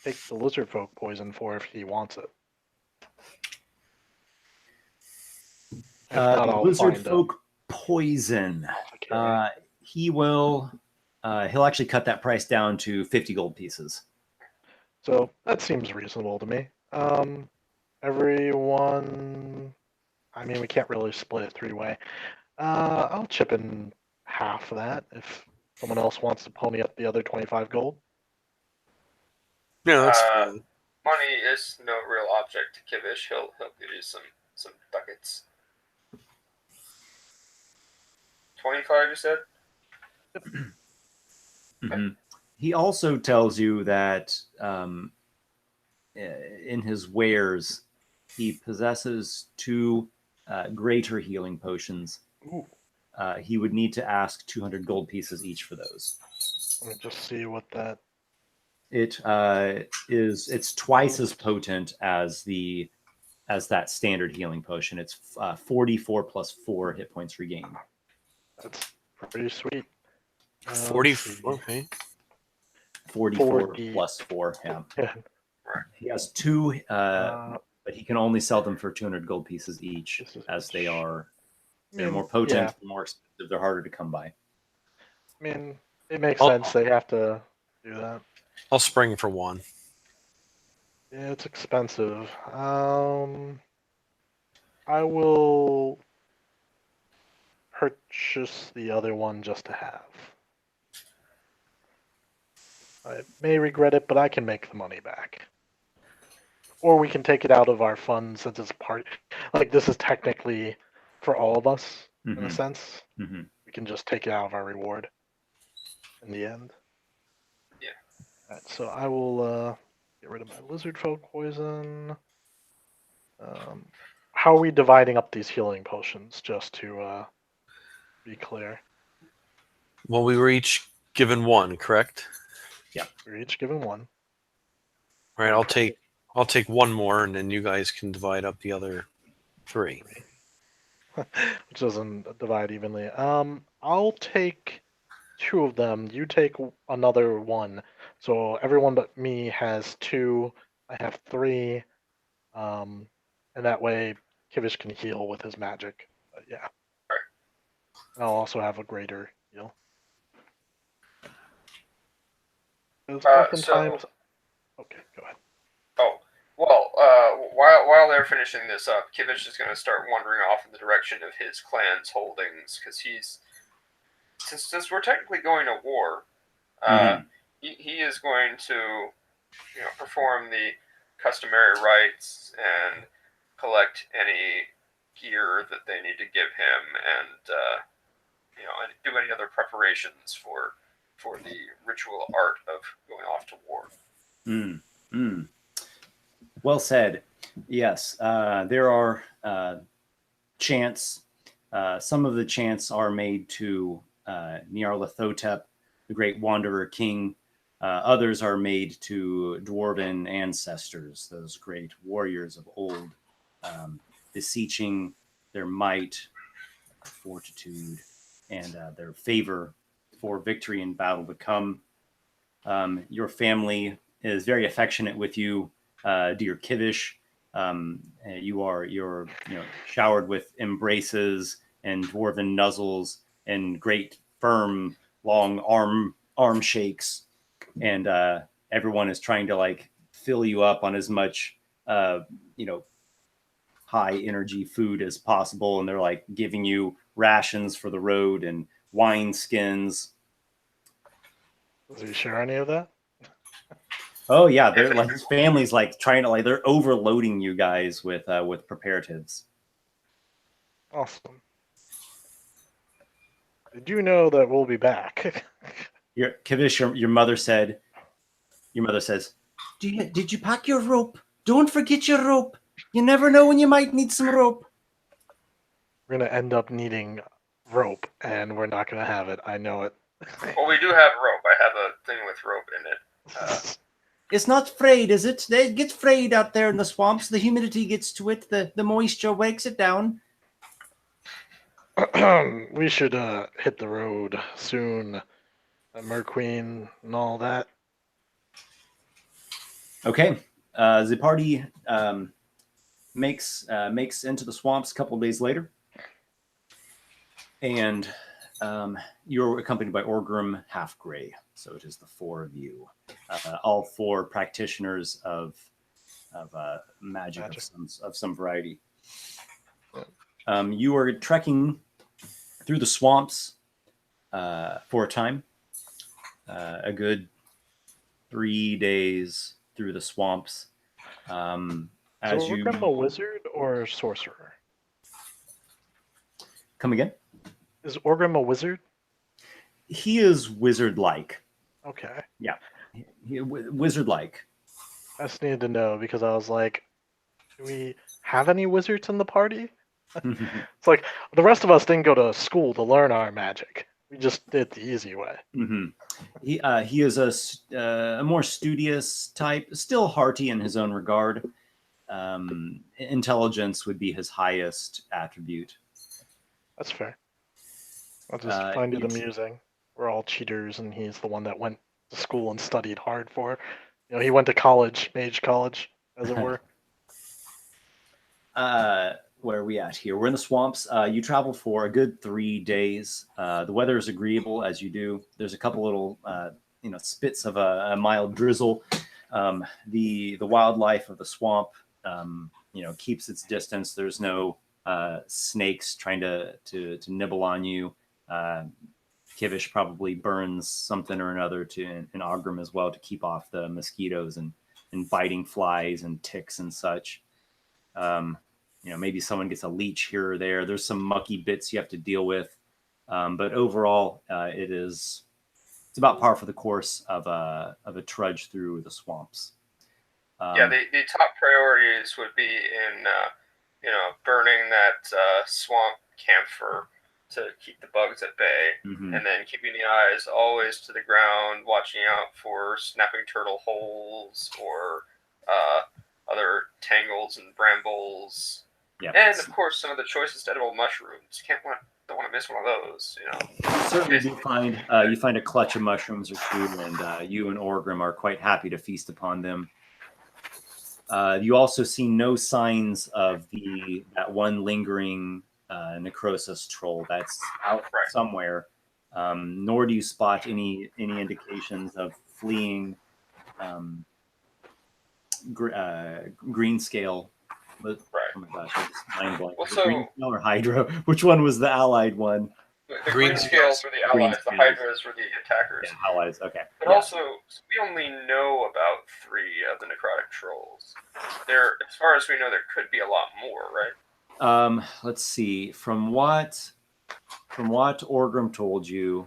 take the lizard folk poison for if he wants it? If not, The I'll lizard find folk poison. Okay. He will. He'll actually cut that price down to 50 gold pieces. So that seems reasonable to me. Everyone. I mean, we can't really split it three-way. I'll chip in half of that if someone else wants to pony up the other 25 gold. Yeah, that's Uh, fine. Money is no real object to Kivish. He'll give you some ducats. 25, you said? Hmm. He also tells you that in his wares, he possesses 2 greater healing potions. Ooh, He would need to ask 200 gold pieces each for those. let me just see what that It it's twice as potent as that standard healing potion. It's 44 plus 4 hit points regained. that's pretty sweet. 40. Let's see. Okay. 44 40. plus 4. Yeah. Yeah. He has 2, Uh, but he can only sell them for 200 gold pieces each, This is as they're I mean, more potent, yeah. more expensive, they're harder to come by. I mean, it makes I'll- sense. They have to do that. I'll spring for 1. Yeah, it's expensive. I will purchase the other one just to have. I may regret it, but I can make the money back. Or we can take it out of our funds since it's part. Like, this is technically for all of us, in a Mhm. sense. Mhm. We can just take it out of our reward in the end. Yeah. Alright, so I will get rid of my lizard folk poison. How are we dividing up these healing potions, just to be clear? Well, we were each given 1, correct? We're each given one. All right. I'll take 1 more, and then you guys can divide up the other 3. Which doesn't divide evenly. I'll take 2 of them. You take another 1. So everyone but me has 2. I have 3. And that way Kivish can heal with his magic. But yeah. And I'll also have a greater heal. Because So oftentimes. Okay, go ahead. Oh, well, while they're finishing this up, Kivish is going to start wandering off in the direction of his clan's holdings because since we're technically going to war, Mhm. he is going to perform the customary rites and collect any gear that they need to give him, and and do any other preparations for the ritual art of going off to war. Mm. Mm. Well said. Yes, there are chants. Some of the chants are made to Nyarlathotep, the great wanderer king. Others are made to dwarven ancestors, those great warriors of old, beseeching their might, fortitude, and their favor for victory in battle to come. Your family is very affectionate with you, dear Kivish. You're showered with embraces and dwarven nuzzles and great firm long arm shakes, and everyone is trying to like fill you up on as much uh, high energy food as possible, and they're like giving you rations for the road and wine skins. Does he share any of that? Oh yeah, they're like his family's like trying to like they're overloading you guys with preparatives. Awesome. I do know that we'll be back. Kivish, your mother said. Your mother says, "Did you pack your rope? Don't forget your rope. You never know when you might need some rope." We're gonna end up needing rope, and we're not going to have it. I know it. Well, we do have rope. I have a thing with rope in it. It's not frayed, is it? It gets frayed out there in the swamps. The humidity gets to it. The moisture wakes it down. We should hit the road soon. Merqueen and all that. Okay. The party makes into the swamps a couple of days later. And you're accompanied by Orgrim Halfgrey. So it is the four of you. All four practitioners of magic. Of some variety. You are trekking through the swamps for a time. A good 3 days through the swamps. As so Orgrim a wizard or sorcerer? Come again? Is Orgrim a wizard? He is wizard-like. Okay. Yeah, wizard-like. I just needed to know because I was like, do we have any wizards in the party? It's like the rest of us didn't go to school to learn our magic. We just did it the easy way. Mm-hmm. He is a more studious type, still hearty in his own regard. Intelligence would be his highest attribute. That's fair. I'll just find it amusing. We're all cheaters, and he's the one that went to school and studied hard for. You know, he went to college, mage college, as it were. Where are we at here? We're in the swamps. You travel for a good 3 days. The weather is agreeable as you do. There's a couple little, spits of a mild drizzle. The wildlife of the swamp, keeps its distance. There's no snakes trying to nibble on you. Kivish probably burns something or another in Ogrim as well to keep off the mosquitoes and biting flies and ticks and such. Maybe someone gets a leech here or there. There's some mucky bits you have to deal with. But overall, it's about par for the course of a trudge through the swamps. The top priorities would be in, burning that swamp camphor to keep the bugs at bay, Mm-hmm. and then keeping the eyes always to the ground, watching out for snapping turtle holes or other tangles and brambles. Yeah. And of course, some of the choicest edible mushrooms. Don't want to miss one of those. Certainly, you find a clutch of mushrooms or two, and you and Orgrim are quite happy to feast upon them. You also see no signs of that one lingering necrosis troll that's out somewhere. Nor do you spot any indications of fleeing greenscale. Oh my gosh, I just mind blank. Greenscale or Hydra? Which one was the allied one? The greenscales were the allies, the Hydras were the attackers. Yeah, allies, okay. But also, we only know about 3 of the necrotic trolls. As far as we know, there could be a lot more, right? Let's see. From what Orgrim told you,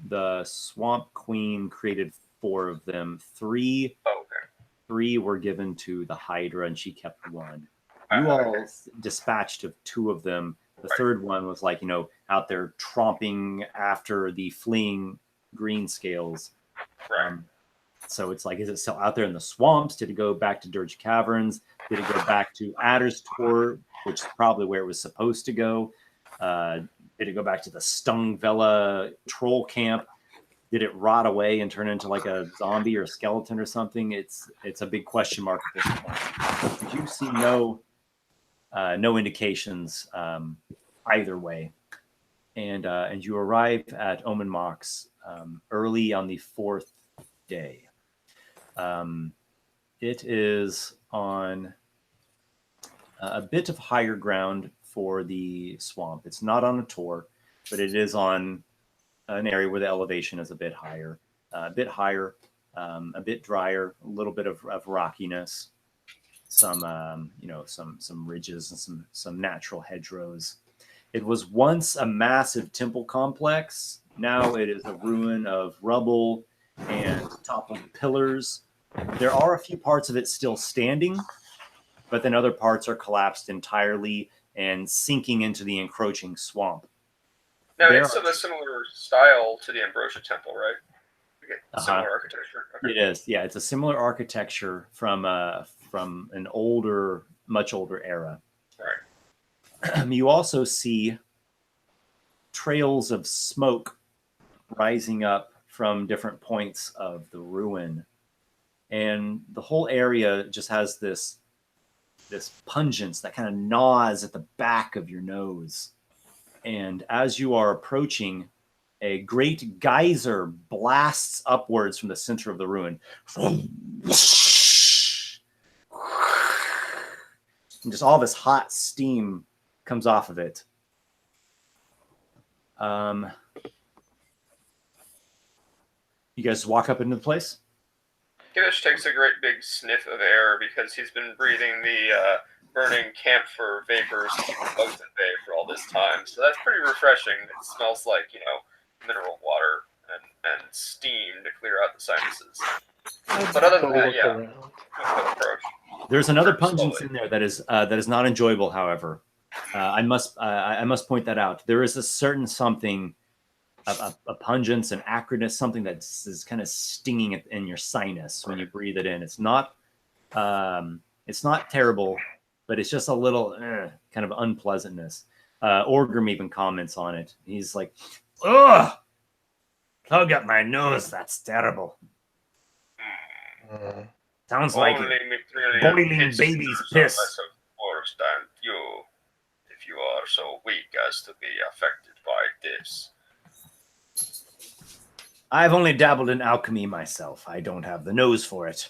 the Swamp Queen created 4 of them. 3 were given to the Hydra, and she kept 1. You all dispatched of 2 of them. The third one was out there tromping after the fleeing greenscales. So it's like, is it still out there in the swamps? Did it go back to Dirge Caverns? Did it go back to Adder's Tor, which is probably where it was supposed to go? Did it go back to the Stungvela troll camp? Did it rot away and turn into like a zombie or a skeleton or something? It's a big question mark at this point. But you see no indications either way. And you arrive at Omen Mox early on the 4th day. It is on a bit of higher ground for the swamp. It's not on a tor, but it is on an area where the elevation is a bit higher, a bit drier, a little bit of rockiness, some ridges and some natural hedgerows. It was once a massive temple complex. Now it is a ruin of rubble and toppled pillars. There are a few parts of it still standing, but then other parts are collapsed entirely and sinking into the encroaching swamp. Now, There it's are- of a similar style to the Ambrosia Temple, right? Similar Uh-huh. architecture. Okay. It is, yeah. It's a similar architecture from an older, much older era. Right. You also see trails of smoke rising up from different points of the ruin, and the whole area just has this pungence that kind of gnaws at the back of your nose. And as you are approaching, a great geyser blasts upwards from the center of the ruin. And just all this hot steam comes off of it. You guys walk up into the place? Kivish takes a great big sniff of air because he's been breathing the burning camphor vapors to keep the bugs at bay for all this time. So that's pretty refreshing. It smells like, mineral water and steam to clear out the sinuses. But other than that, yeah, quick approach. There's another pungence in there that is not enjoyable. However, I must point that out. There is a certain something, a pungence, an acridness, something that is kind of stinging in your sinus when you breathe it in. It's not terrible, but it's just a little kind of unpleasantness. Orgrim even comments on it. He's like, "Ugh, plug up my nose. That's terrible. Sounds like boiling baby's piss." Worse than you, if you are so weak as to be affected by this. I've only dabbled in alchemy myself. I don't have the nose for it.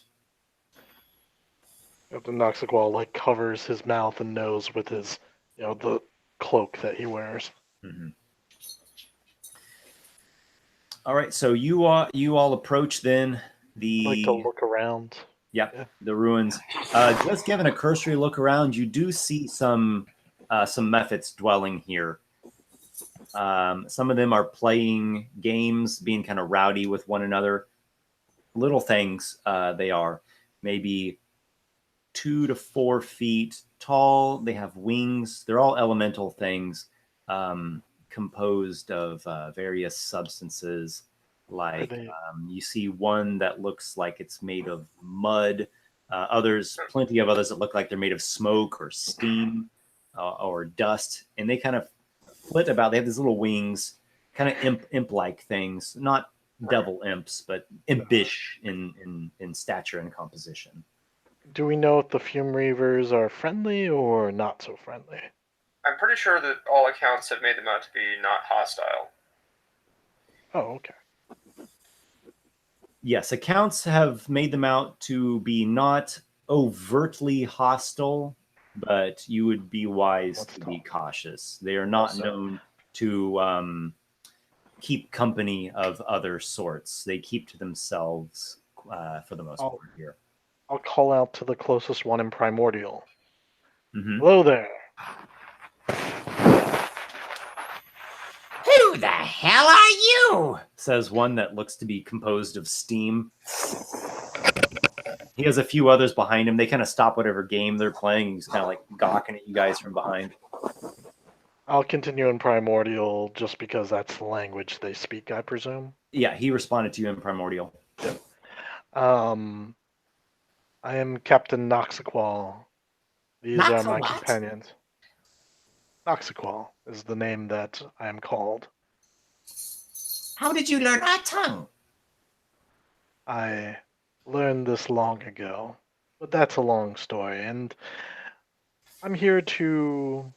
The Noxiqual covers his mouth and nose with his, the cloak that he wears. Mm-hmm. All right, so you all approach then the. I like to look around. Yeah, the ruins. Just giving a cursory look around, you do see some methods dwelling here. Some of them are playing games, being kind of rowdy with one another. Little things they are, maybe 2 to 4 feet tall. They have wings. They're all elemental things, composed of various substances. Like you see one that looks like it's made of mud. Plenty of others that look like they're made of smoke or steam or dust, and they kind of flit about. They have these little wings, kind of imp-like things, not devil imps, but impish in stature and composition. Do we know if the Fumeweavers are friendly or not so friendly? I'm pretty sure that all accounts have made them out to be not hostile. Oh, okay. Yes, accounts have made them out to be not overtly hostile, but you would be wise to be cautious. They are not known to keep company of other sorts. They keep to themselves for the most part here. I'll call out to the closest one in Primordial. Mm-hmm. Hello there. Who the hell are you? Says one that looks to be composed of steam. He has a few others behind him. They kind of stop whatever game they're playing. He's kind of like gawking at you guys from behind. I'll continue in Primordial just because that's the language they speak, I presume. Yeah, he responded to you in Primordial. I am Captain Noxiqual. These are my companions. Noxiqual is the name that I am called. How did you learn our tongue? I learned this long ago, but that's a long story, and I'm here to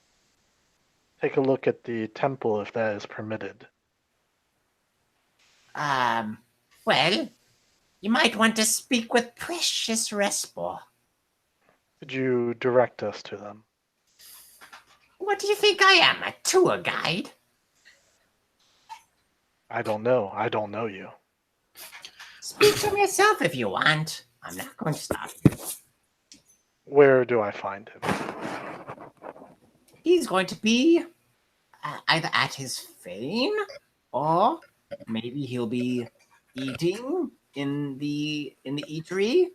take a look at the temple if that is permitted. Well, you might want to speak with Prezious Esper. Could you direct us to them? What do you think I am, a tour guide? I don't know. I don't know you. Speak for yourself if you want. I'm not going to stop you. Where do I find him? He's going to be either at his fane, or maybe he'll be eating in the eatery.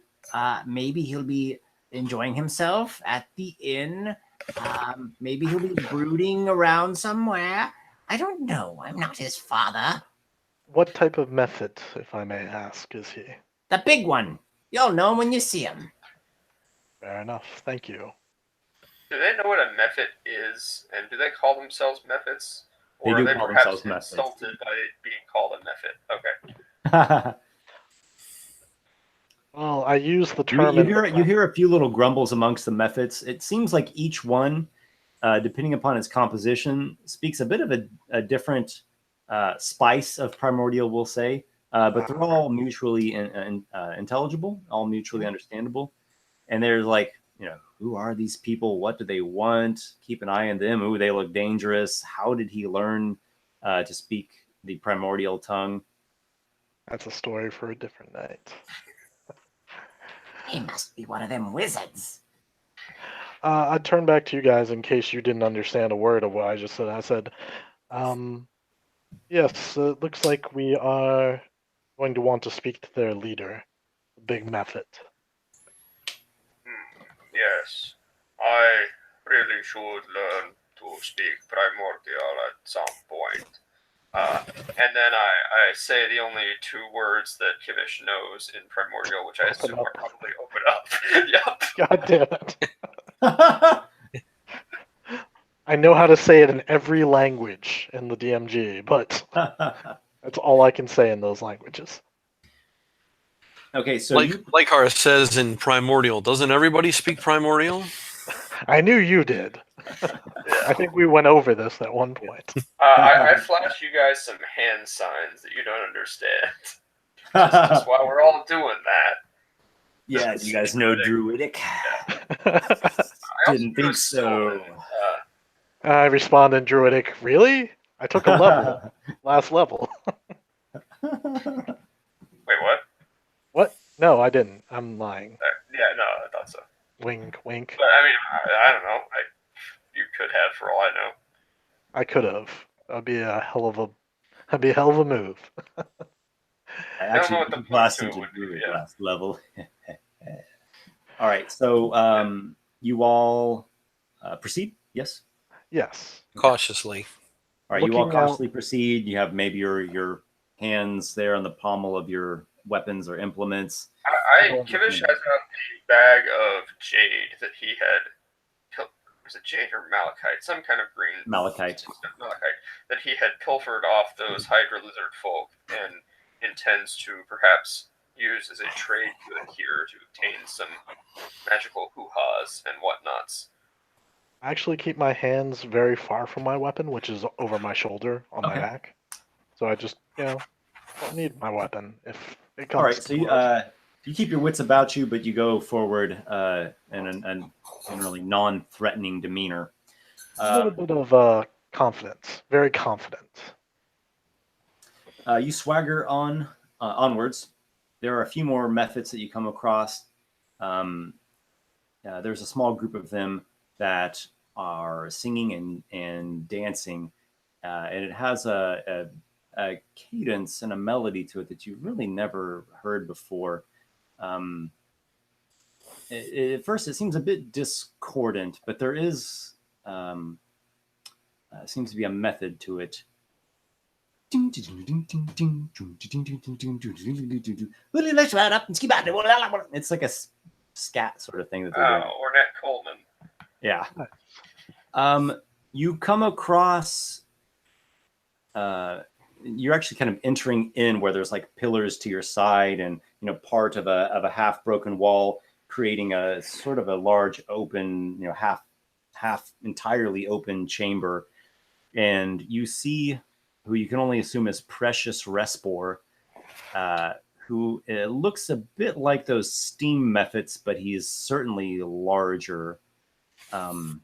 Maybe he'll be enjoying himself at the inn. Maybe he'll be brooding around somewhere. I don't know. I'm not his father. What type of method, if I may ask, is he? The big one. You'll know him when you see him. Fair enough. Thank you. Do they know what a method is, and do they call themselves methods? They Or do are they call perhaps themselves methods. insulted by it being called a method? Okay. Well, I use the you, term. you hear a few little grumbles amongst the methods. It seems like each one, depending upon its composition, speaks a bit of a different spice of primordial, we'll say. But they're all mutually intelligible, all mutually understandable. And there's like, who are these people? What do they want? Keep an eye on them. Ooh, they look dangerous. How did he learn to speak the primordial tongue? That's a story for a different night. He must be one of them wizards. I'd turn back to you guys in case you didn't understand a word of what I just said. I said, yes, it looks like we are going to want to speak to their leader, Big Method. Yes. I really should learn to speak primordial at some point. And then I say the only 2 words that Kivish knows in primordial, which I assume are probably open up. Yep. God damn it. I know how to say it in every language in the DMG, but that's all I can say in those languages. Okay, so Like Lykar says in Primordial, doesn't everybody speak Primordial? I knew you did. I think we went over this at one point. I flash you guys some hand signs that you don't understand. That's why we're all doing that. Yeah, do you guys know Druidic? Didn't think so. I respond in Druidic. Really? I took a level. Last level. Wait, what? What? No, I didn't. I'm lying. Yeah, no, I thought so. Wink, wink. But I mean, I don't know. You could have, for all I know. I could have. That'd be a hell of a move. I actually what the classed point to into it would be, Druid yeah. last level. All right, so you all proceed? Yes? Yes. Cautiously. All right, you all Looking out- cautiously proceed. You have maybe your hands there on the pommel of your weapons or implements. Kivish has a bag of jade that he had. Was it jade or malachite? Some kind of green Malachite. Malachite that he had pilfered off those Hydra lizard folk and intends to perhaps use as a trade good here to obtain some magical hoo-has and whatnots. I actually keep my hands very far from my weapon, which is over my shoulder on my Okay. back. So I just, don't need my weapon if it comes. All right, so you keep your wits about you, but you go forward in a generally non-threatening demeanor. A little bit of confidence. Very confident. You swagger onwards. There are a few more methods that you come across. There's a small group of them that are singing and dancing, and it has a cadence and a melody to it that you've really never heard before. At first, it seems a bit discordant, but there is seems to be a method to it. It's like a scat sort of thing that they're doing. Ornette Coleman. Yeah. You come across. You're actually kind of entering in where there's like pillars to your side, and part of a half broken wall, creating a sort of a large open, half entirely open chamber, and you see who you can only assume is Prezious Respor, who looks a bit like those steam methods, but he's certainly larger. And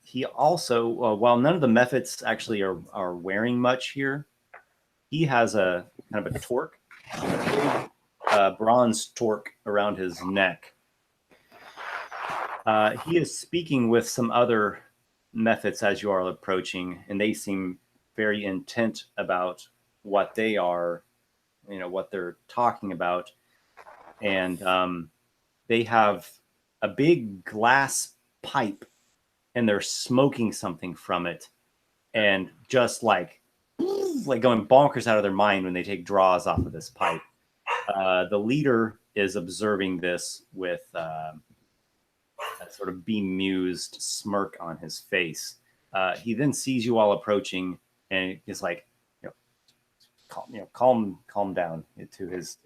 he also, while none of the methods actually are wearing much here, he has a kind of a torque, a big bronze torque around his neck. He is speaking with some other methods as you are approaching, and they seem very intent about what they are, what they're talking about. And they have a big glass pipe and they're smoking something from it, and just like going bonkers out of their mind when they take draws off of this pipe. The leader is observing this with a sort of bemused smirk on his face. He then sees you all approaching and is like, calm down to his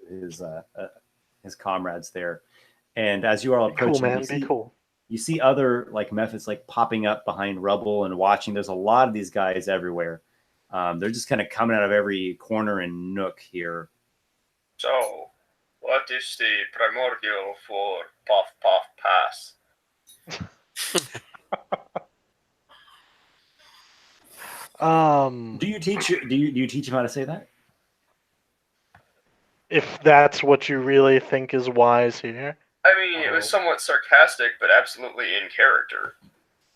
comrades there. And as you are all approaching, Cool, man. Be cool. You see other like methods like popping up behind rubble and watching. There's a lot of these guys everywhere. They're just kind of coming out of every corner and nook here. So, what is the primordial for Puff Puff Pass? Do you teach him how to say that? If that's what you really think is wise here. I mean, it was somewhat sarcastic, but absolutely in character.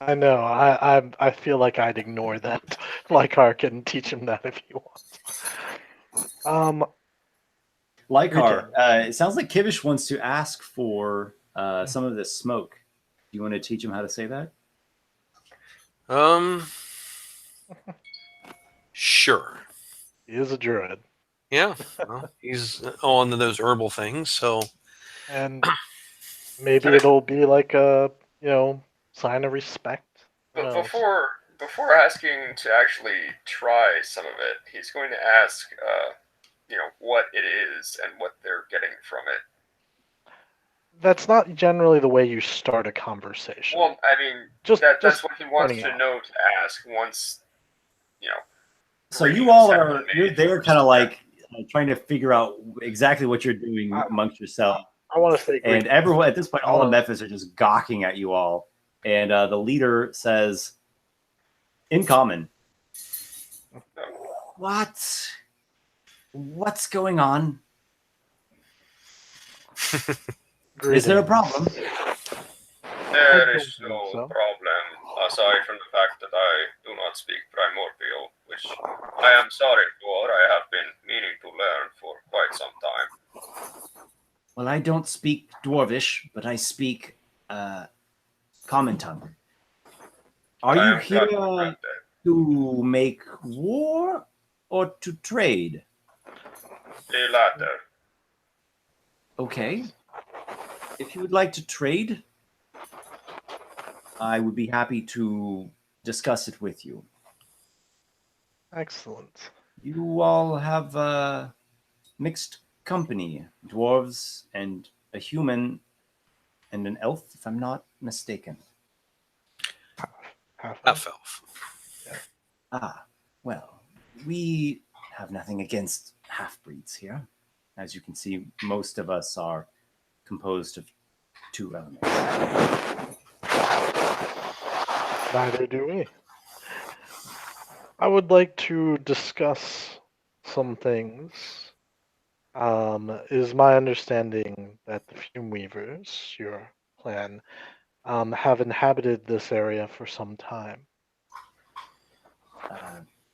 I know. I feel like I'd ignore that. Lykar can teach him that if he wants. Lykar, it sounds like Kivish wants to ask for some of this smoke. Do you want to teach him how to say that? Sure. He is a druid. Yeah, well, he's on to those herbal things, so. And maybe it'll be like a, sign of respect. But before asking to actually try some of it, he's going to ask, what it is and what they're getting from it. That's not generally the way you start a conversation. Well, I mean, that's what he wants to know to ask once, So you're there kind of like trying to figure out exactly what you're doing amongst yourself. I want to say, and everyone at this point, all the methods are just gawking at you all. And the leader says, in common, What's going on? Is there a problem? There is no problem, aside from the fact that I do not speak primordial, which I am sorry for. I have been meaning to learn for quite some time. Well, I don't speak Dwarvish, but I speak Common Tongue. Are you here to make war or to trade? The latter. Okay. If you would like to trade, I would be happy to discuss it with you. Excellent. You all have a mixed company, dwarves and a human and an elf, if I'm not mistaken. Half elf. Yeah. Ah, well, we have nothing against half-breeds here. As you can see, most of us are composed of two elements. Neither do we. I would like to discuss some things. It is my understanding that the Fumeweavers, your clan, have inhabited this area for some time.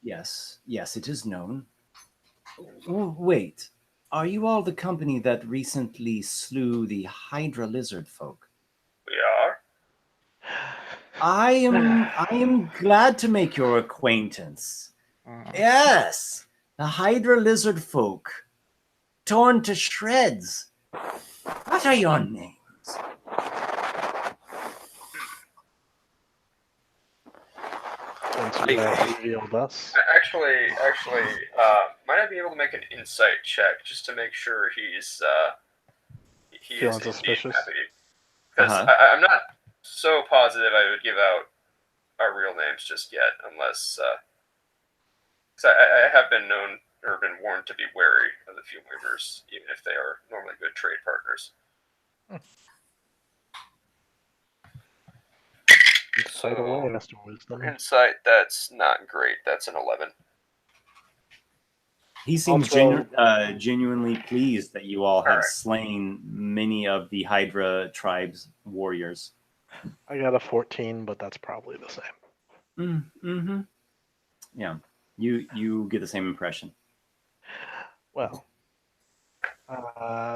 Yes, it is known. Wait, are you all the company that recently slew the Hydra lizard folk? We are. I am glad to make your acquaintance. Yes, the Hydra lizard folk, torn to shreds. What are your names? Since you have revealed us. Actually, might I be able to make an insight check just to make sure he is Feeling suspicious? happy? Because I'm not so positive I would give out our real names just yet, unless because I have been known or been warned to be wary of the Fumeweavers, even if they are normally good trade partners. Insight away, Mr. Wisdom. Insight, that's not great. That's an 11. He seems genuinely pleased that you all have slain many of the Hydra tribe's warriors. I got a 14, but that's probably the same. Mm-hmm. Yeah, you get the same impression. Well,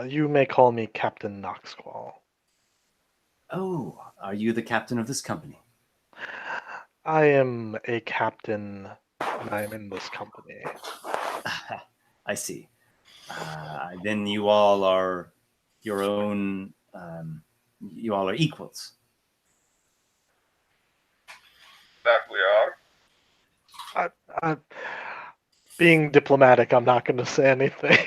you may call me Captain Noxiqual. Oh, are you the captain of this company? I am a captain, and I am in this company. I see. Then you all are your own. You all are equals. That we are. Being diplomatic, I'm not going to say anything.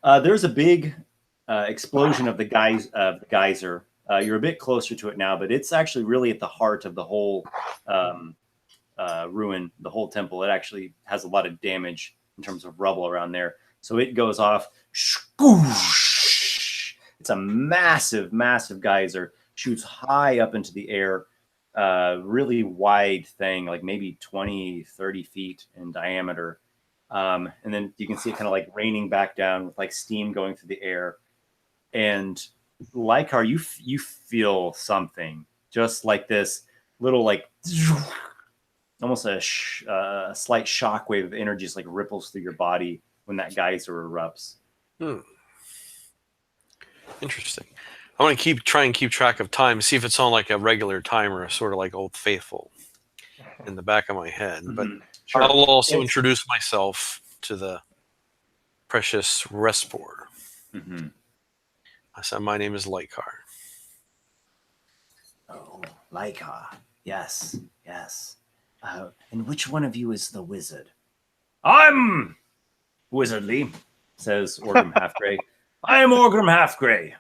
There's a big explosion of the geyser. You're a bit closer to it now, but it's actually really at the heart of the whole ruin, the whole temple. It actually has a lot of damage in terms of rubble around there. So it goes off. It's a massive, massive geyser. Shoots high up into the air. Really wide thing, like maybe 20, 30 feet in diameter. And then you can see it kind of like raining back down with like steam going through the air. And Lykar, you feel something just like this little like almost a slight shockwave of energy just like ripples through your body when that geyser erupts. Interesting. I want to try and keep track of time, see if it's on like a regular timer, sort of like Old Faithful in the back of my head. But Sure. I'll also introduce myself to the precious Esper. Mm-hmm. I said, my name is Lykar. Oh, Lykar. Yes, yes. And which one of you is the wizard? I'm wizardly, says Orgrim Halfgrey. I am Orgrim Halfgrey,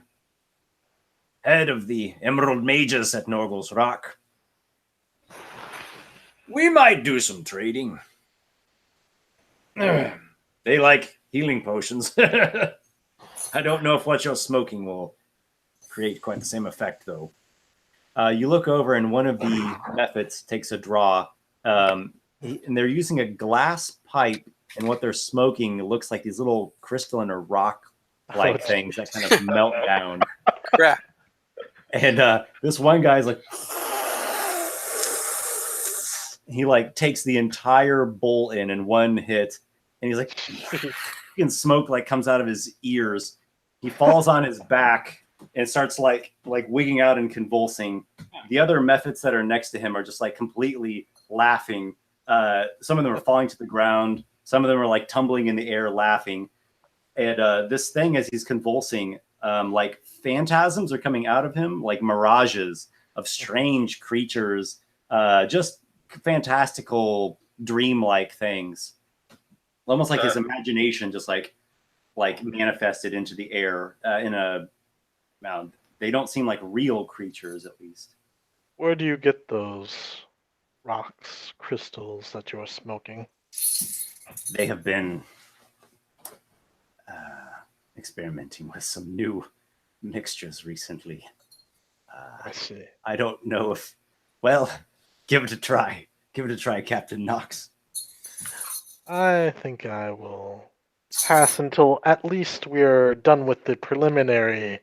head of the Emerald Mages at Norgal's Rock. We might do some trading. They like healing potions. I don't know if what you're smoking will create quite the same effect, though. You look over, and one of the methods takes a draw, and they're using a glass pipe, and what they're smoking looks like these little crystalline or rock-like things that kind of melt down. Crap. And this one guy's like, he like takes the entire bowl in one hit, and he's like, and smoke like comes out of his ears. He falls on his back and starts like wigging out and convulsing. The other methods that are next to him are just like completely laughing. Some of them are falling to the ground. Some of them are like tumbling in the air laughing. And this thing, as he's convulsing, like phantasms are coming out of him, like mirages of strange creatures, just fantastical, dreamlike things. Almost like his imagination just like manifested into the air in a. Now, they don't seem like real creatures, at least. Where do you get those rocks, crystals that you are smoking? They have been experimenting with some new mixtures recently. I see. I don't know if. Well, give it a try. Give it a try, Captain Knox. I think I will pass until at least we're done with the preliminary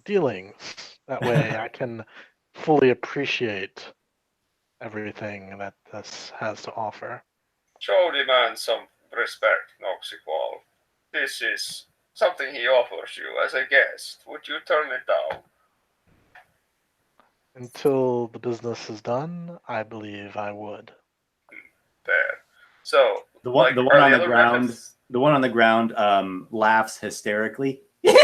dealings. That way I can fully appreciate everything that this has to offer. Show the man some respect, Noxiqual. This is something he offers you as a guest. Would you turn it down? Until the business is done, I believe I would. There. So The one are on the other ground. methods- The one on the ground laughs hysterically. There's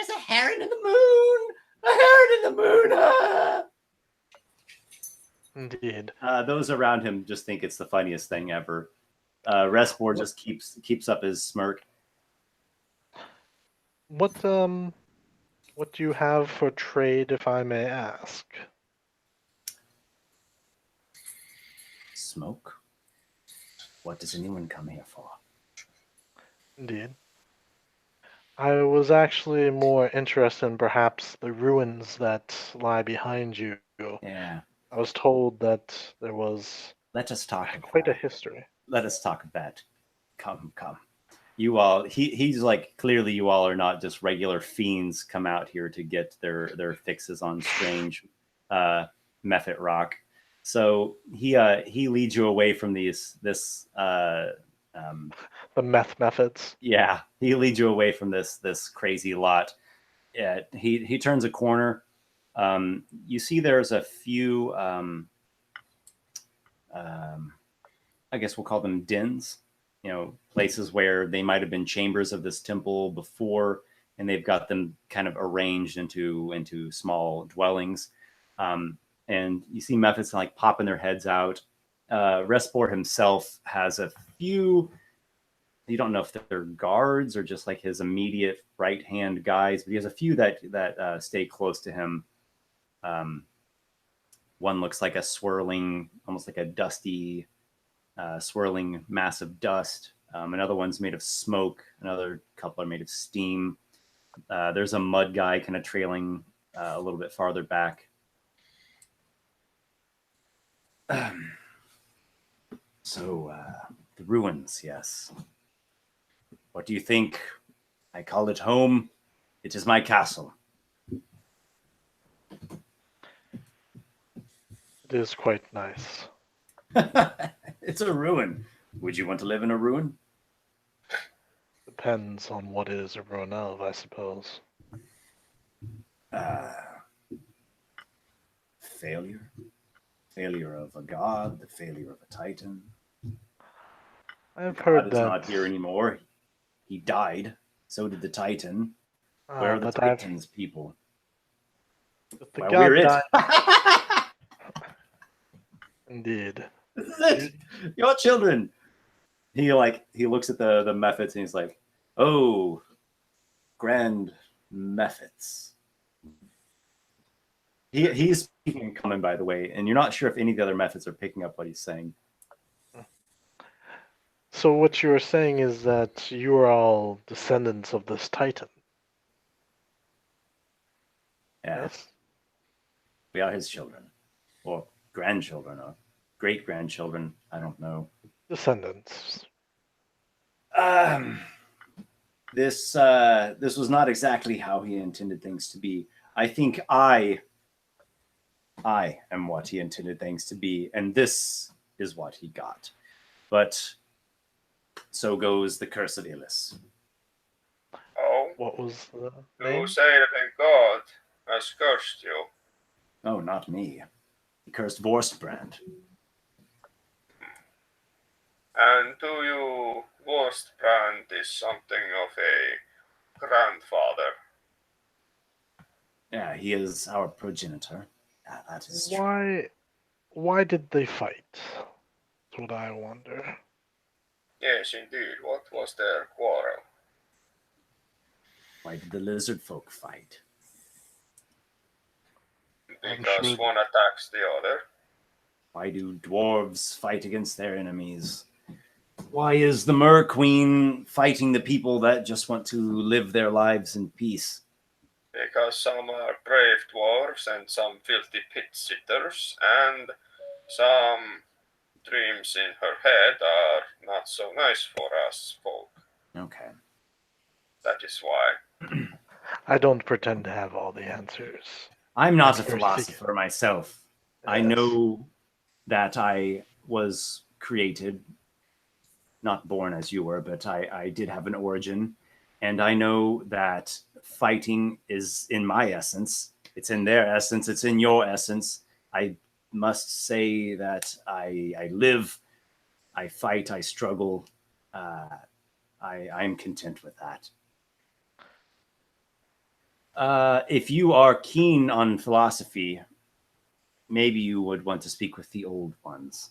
a heron in the moon! A heron in the moon! Ah! Indeed. Those around him just think it's the funniest thing ever. Respor just keeps up his smirk. What do you have for trade, if I may ask? Smoke? What does anyone come here for? Indeed. I was actually more interested in perhaps the ruins that lie behind you. Yeah. I was told that there was Let us talk. quite a history. Let us talk of that. Come. You all, he's like, clearly you all are not just regular fiends come out here to get their fixes on strange method rock. So he leads you away from the meth methods. Yeah, he leads you away from this crazy lot. He turns a corner You see there's a few, I guess we'll call them dens, places where they might have been chambers of this temple before, and they've got them kind of arranged into small dwellings. And you see methods like popping their heads out. Respor himself has a few, you don't know if they're guards or just like his immediate right hand guys, but he has a few that stay close to him. One looks like a swirling, almost like a dusty, swirling mass of dust. Another one's made of smoke. Another couple are made of steam. There's a mud guy kind of trailing a little bit farther back. So, the ruins, yes. What do you think? I call it home. It is my castle. It is quite nice. It's a ruin. Would you want to live in a ruin? Depends on what it is a ruin of, I suppose. Failure. Failure of a god, the failure of a titan. I've God heard is that. not here anymore. He died. So did the titan. Where are the but titans, people? but the Well, god we're it. died. Indeed. This is it. Your children. He looks at the methods and he's like, oh, grand methods. He's speaking in common, by the way, and you're not sure if any of the other methods are picking up what he's saying. So what you are saying is that you are all descendants of this titan. Yeah, Yes? we are his children, or grandchildren, or great grandchildren. I don't know. Descendants. This was not exactly how he intended things to be. I think I am what he intended things to be, and this is what he got. But so goes the curse of Illis. Oh, What was the you name? say that a god has cursed you. Oh, not me. He cursed Vorstbrand. And to you, Warstrand is something of a grandfather. Yeah, he is our progenitor. Yeah, that is true. Why did they fight? That's what I wonder. Yes, indeed. What was their quarrel? Why did the lizard folk fight? I'm Because sure- one attacks the other. Why do dwarves fight against their enemies? Why is the Mer Queen fighting the people that just want to live their lives in peace? Because some are brave dwarves and some filthy pit sitters, and some dreams in her head are not so nice for us folk. Okay. That is why. I don't pretend to have all the answers. I'm not a That's very philosopher myself. I Yes. know that I was created, not born as you were, but I did have an origin. And I know that fighting is in my essence. It's in their essence. It's in your essence. I must say that I live, I fight, I struggle. I'm content with that. If you are keen on philosophy, maybe you would want to speak with the old ones.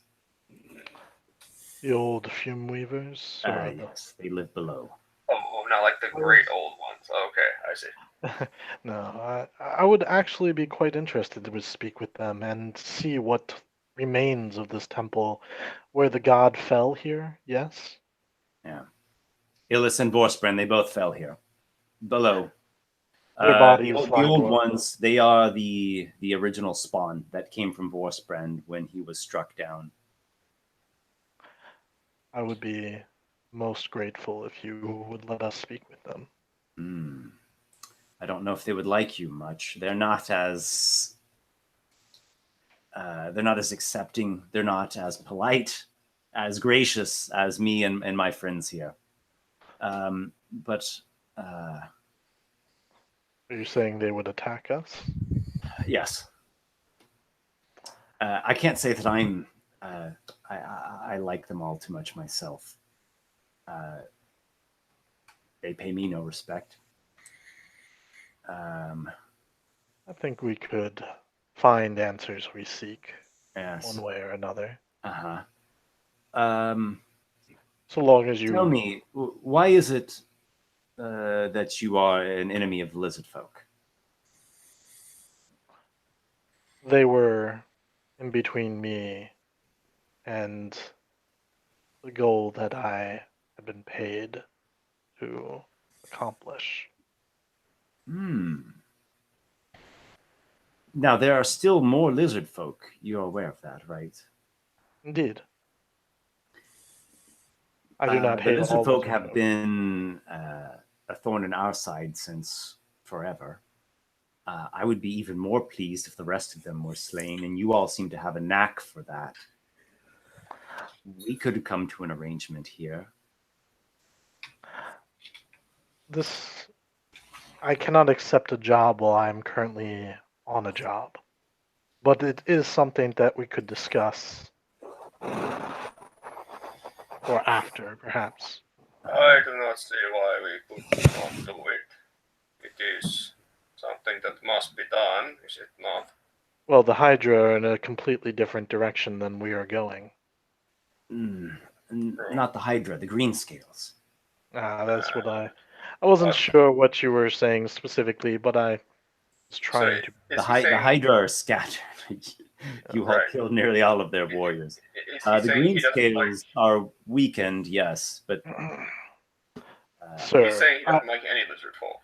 The old Fumeweavers? Or Yes, they live below. Oh, not like the great old ones. Okay, I see. No, I would actually be quite interested to speak with them and see what remains of this temple where the god fell here, yes? Yeah. Illis and Vorspren, they both fell here. Below. Their bodies The lie old below. ones, they are the original spawn that came from Vorspren when he was struck down. I would be most grateful if you would let us speak with them. I don't know if they would like you much. They're not as accepting. They're not as polite, as gracious as me and my friends here. But Are you saying they would attack us? Yes. I can't say that I'm. I like them all too much myself. They pay me no respect. I think we could find answers we seek Yes. one way or another. Uh-huh. So long as you Tell me, why is it that you are an enemy of the lizard folk? they were in between me and the goal that I had been paid to accomplish. Now, there are still more lizard folk. You're aware of that, right? Indeed. I do not The hate lizard all folk lizard have folk. been a thorn in our side since forever. I would be even more pleased if the rest of them were slain, and you all seem to have a knack for that. We could come to an arrangement here. I cannot accept a job while I'm currently on a job. But it is something that we could discuss. Or after, perhaps. I do not see why we could not do it. It is something that must be done, is it not? Well, the Hydra are in a completely different direction than we are going. Not the Hydra, the Greenscales. That's what I wasn't sure what you were saying specifically, but I was trying to. The Hydra are scattered. You all killed nearly all of their warriors. The Greenscales are weakened, yes, but Sir, he's saying he doesn't like any lizard folk.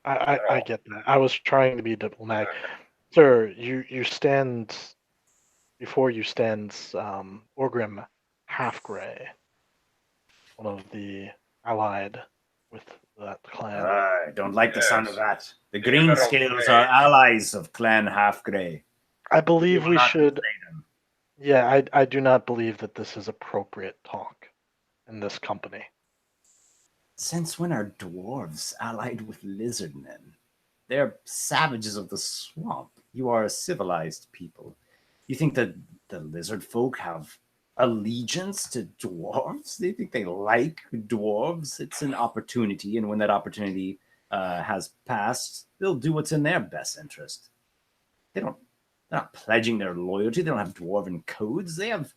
I get that. I was trying to be diplomatic. Sir, you stand before you stands Orgrim Halfgrey, one of the allied with that clan. I don't like the sound of that. The Greenscales are allies of Clan Halfgrey. I believe we should. Yeah, I do not believe that this is appropriate talk in this company. Since when are dwarves allied with lizard men? They're savages of the swamp. You are a civilized people. You think that the lizard folk have allegiance to dwarves? They think they like dwarves. It's an opportunity, and when that opportunity has passed, they'll do what's in their best interest. They're not pledging their loyalty. They don't have dwarven codes. They have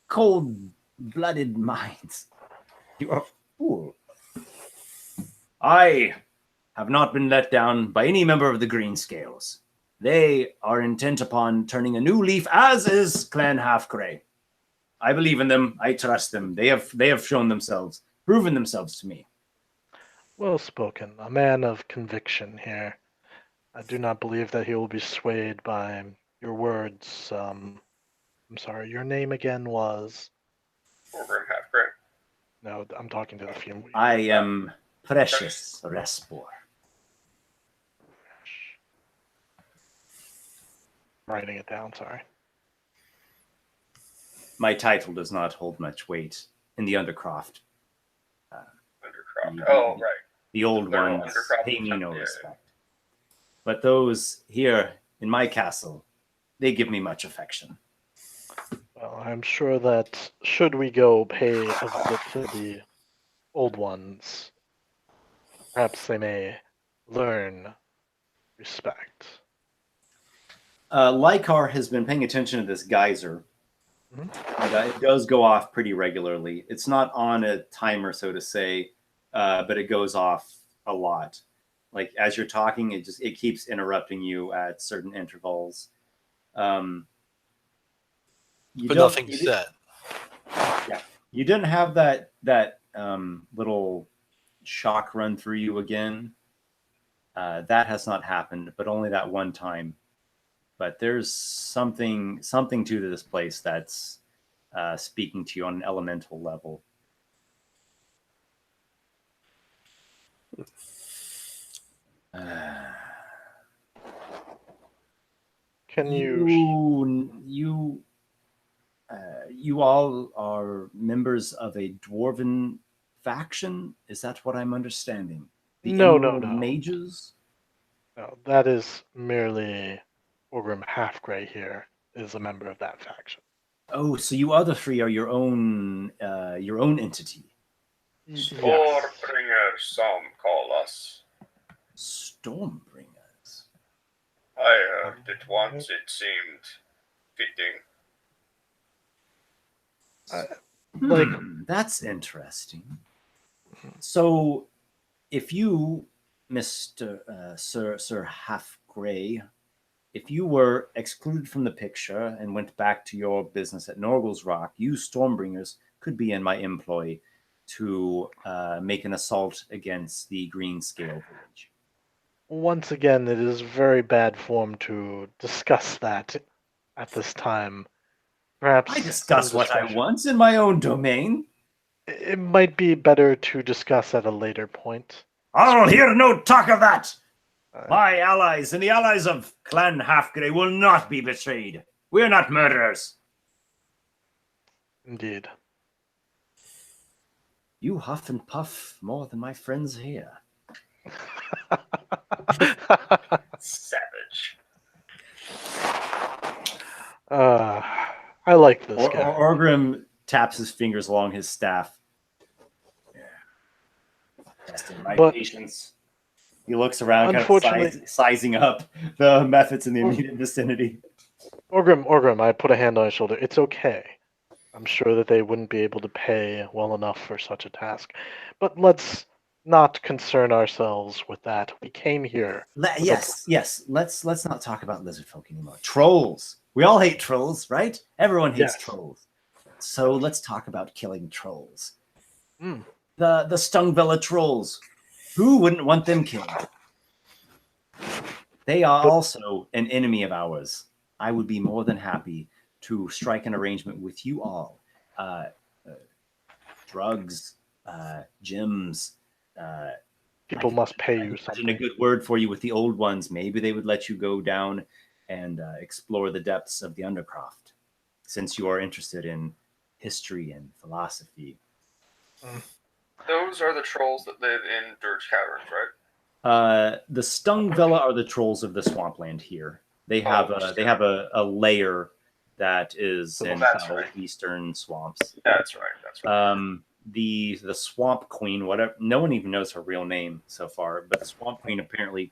cold-blooded minds. You are a fool. I have not been let down by any member of the Greenscales. They are intent upon turning a new leaf, as is Clan Halfgrey. I believe in them. I trust them. They have shown themselves, proven themselves to me. Well spoken. A man of conviction here. I do not believe that he will be swayed by your words. I'm sorry, your name again was? Orgrim Halfgrey. No, I'm talking to the Fumeweavers. I am Prezious Respor. Writing it down, sorry. My title does not hold much weight in the Undercroft. Undercroft. Oh, right. The old ones pay me no respect. But those here in my castle, they give me much affection. Well, I'm sure that should we go pay a visit to the old ones, perhaps they may learn respect. Lykar has been paying attention to this geyser. And, it does go off pretty regularly. It's not on a timer, so to say, but it goes off a lot. Like as you're talking, it keeps interrupting you at certain intervals. But nothing's said. Yeah, you didn't have that little shock run through you again. That has not happened, but only that one time. But there's something to this place that's speaking to you on an elemental level. Can you all are members of a dwarven faction? Is that what I'm understanding? The No. Mages? No, that is merely Orgrim Halfgrey here is a member of that faction. Oh, so you other three are your own entity. Yes. Stormbringers, some call us. Stormbringers. I heard it once, it seemed fitting. Like, That's interesting. So, if you, Mister Sir Halfgrey, if you were excluded from the picture and went back to your business at Norgle's Rock, you Stormbringers could be in my employ to make an assault against the Green Scale Village. once again, it is very bad form to discuss that at this time. Perhaps I discuss some what I discretion. want in my own domain. It might be better to discuss at a later point. I'll hear no talk of that. Uh, My allies and the allies of Clan Halfgrey will not be betrayed. We're not murderers. Indeed. You huff and puff more than my friends here. Savage. I like this guy. Orgrim taps his fingers along his staff. Testing my But- patience. He looks around, kind of Unfortunately- sizing up the methods in the immediate vicinity. Orgrim, I put a hand on his shoulder. It's okay. I'm sure that they wouldn't be able to pay well enough for such a task. But let's not concern ourselves with that. We came here. Yes. Let's not talk about lizard folk anymore. Trolls. We all hate trolls, right? Everyone hates Yes. trolls. So let's talk about killing trolls. Mm. The Stungvilla trolls. Who wouldn't want them killed? They are also an enemy of ours. I would be more than happy to strike an arrangement with you all. Drugs, gyms. People must pay you In a something. good word for you with the old ones. Maybe they would let you go down and explore the depths of the Undercroft, since you are interested in history and philosophy. Those are the trolls that live in Dirge Caverns, right? The Stungvilla are the trolls of the swampland here. They have a lair that is in that's foul right. eastern swamps. That's right. The Swamp Queen, whatever, no one even knows her real name so far, but the Swamp Queen apparently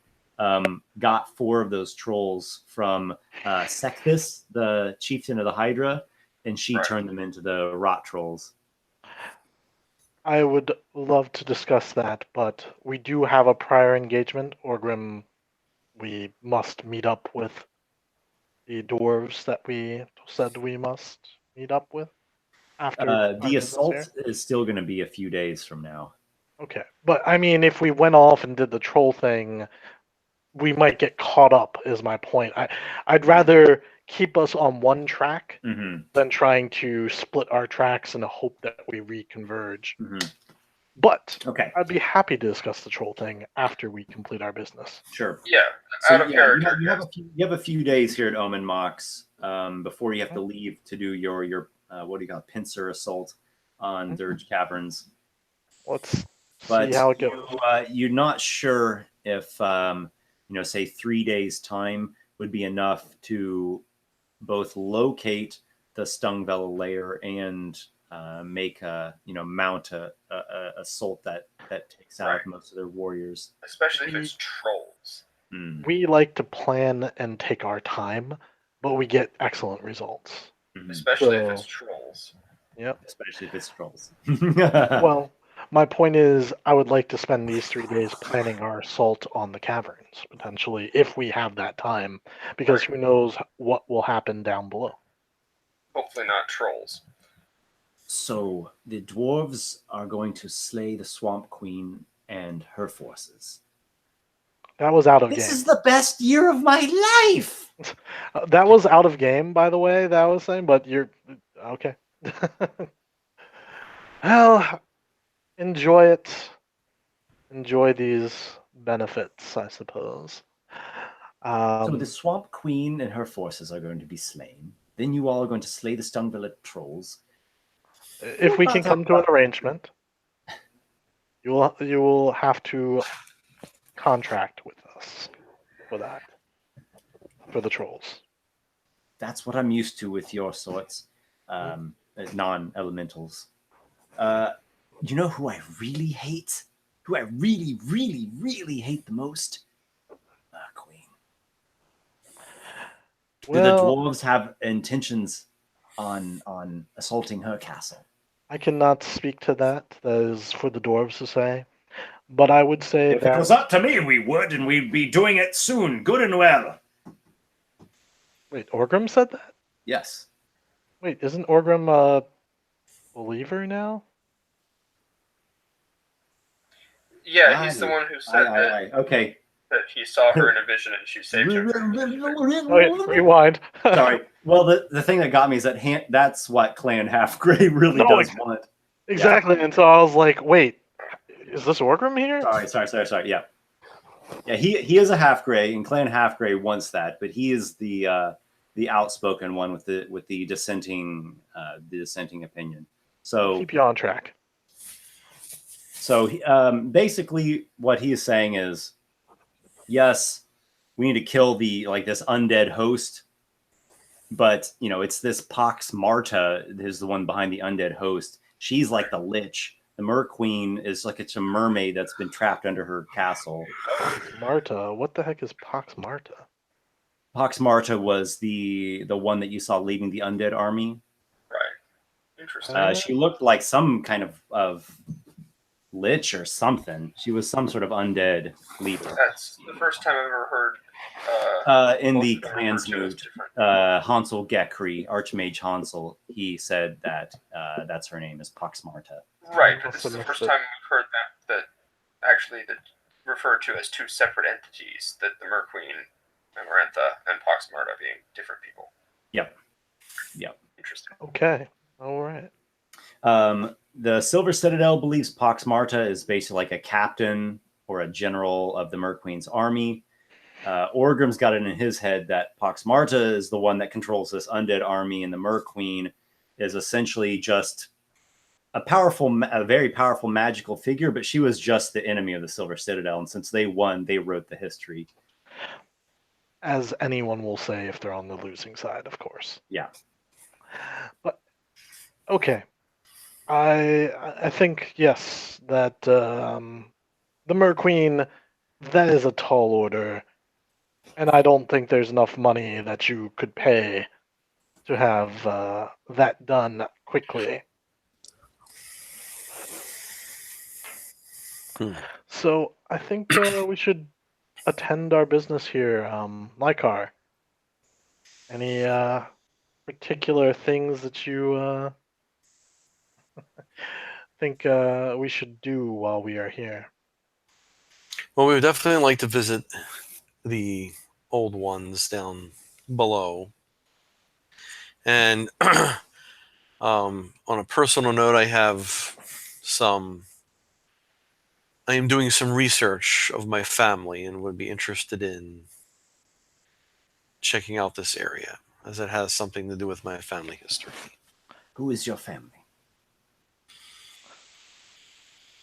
got 4 of those trolls from Sekthis, the chieftain of the Hydra, and she Right. turned them into the rot trolls. I would love to discuss that, but we do have a prior engagement. Orgrim, we must meet up with the dwarves that we said we must meet up with after our The business assault here. is still going to be a few days from now. Okay, but I mean, if we went off and did the troll thing, we might get caught up. Is my point. I'd rather keep us on one track Mm-hmm. than trying to split our tracks in the hope that we reconverge. Mm-hmm. But Okay, I'd be happy to discuss the troll thing after we complete our business. sure. Yeah, So out of yeah, character. you have a few days here at Omen Mox before you have to leave to do your what do you call it, pincer assault on Dirge Caverns. Let's But see how it goes. you're not sure if say 3 days time would be enough to both locate the Stungvella lair and make mount a assault that takes out Right. most of their warriors. Especially if it's trolls. Mm. We like to plan and take our time, but we get excellent results. Mhm. Especially if So- it's trolls. Yep. Especially if it's trolls. Well, my point is, I would like to spend these 3 days planning our assault on the caverns, potentially, if we have that time, because Right. who knows what will happen down below. Hopefully not trolls. So the dwarves are going to slay the Swamp Queen and her forces. That was out of This game. is the best year of my life. That was out of game, by the way, that I was saying, but you're okay. Well, enjoy it. Enjoy these benefits, I suppose. So the Swamp Queen and her forces are going to be slain. Then you all are going to slay the Stungvilla trolls. If we can come to an arrangement, you will have to contract with us. for that. For the trolls. That's what I'm used to with your sorts, non-elementals. You know who I really hate? Who I really, really, really hate the most? Queen. Do the Well, dwarves have intentions on assaulting her castle? I cannot speak to that. That is for the dwarves to say. But I would say If it that. was up to me, we would, and we'd be doing it soon, good and well. Wait, Orgrim said that? Yes. Wait, isn't Orgrim a believer now? Yeah, he's the one who said Okay. that he saw her in a vision and she saved him from Oh, wait, rewind. Sorry. Well, the thing that got me is that that's what Clan Half Grey really No, does want. Exactly, and so I was like, wait, is this Orgrim here? Sorry. Yeah. Yeah, he is a Half Grey, and Clan Half Grey wants that, but he is the outspoken one with the dissenting opinion. So Keep you on track. So basically, what he is saying is, yes, we need to kill this undead host, but it's this Pax Marta is the one behind the undead host. She's like the lich. The Mer Queen is like it's a mermaid that's been trapped under her castle. Marta, what the heck is Pax Marta? Pax Marta was the one that you saw leading the undead army. Right. Interesting. She looked like some kind of lich or something. She was some sort of undead leader. That's the first time I've ever heard. In the clans moved, Hansel Gekri, Archmage Hansel, he said that that's her name is Pax Marta. Right, but this is the first time we've heard that actually that referred to as two separate entities, that the Mer Queen, Amarantha, and Pax Marta being different people. Yep. Interesting. Okay, all right. The Silver Citadel believes Pax Marta is basically like a captain or a general of the Mer Queen's army. Orgrim's got it in his head that Pax Marta is the one that controls this undead army, and the Mer Queen is essentially just a very powerful magical figure, but she was just the enemy of the Silver Citadel, and since they won, they wrote the history. As anyone will say if they're on the losing side, of course. Yeah. But okay, I think yes that the Mer Queen, that is a tall order, and I don't think there's enough money that you could pay to have that done quickly. So I think we should attend our business here. Lykar, any particular things that you think we should do while we are here? Well, we would definitely like to visit the old ones down below. And on a personal note, I am doing some research of my family and would be interested in checking out this area, as it has something to do with my family history. Who is your family?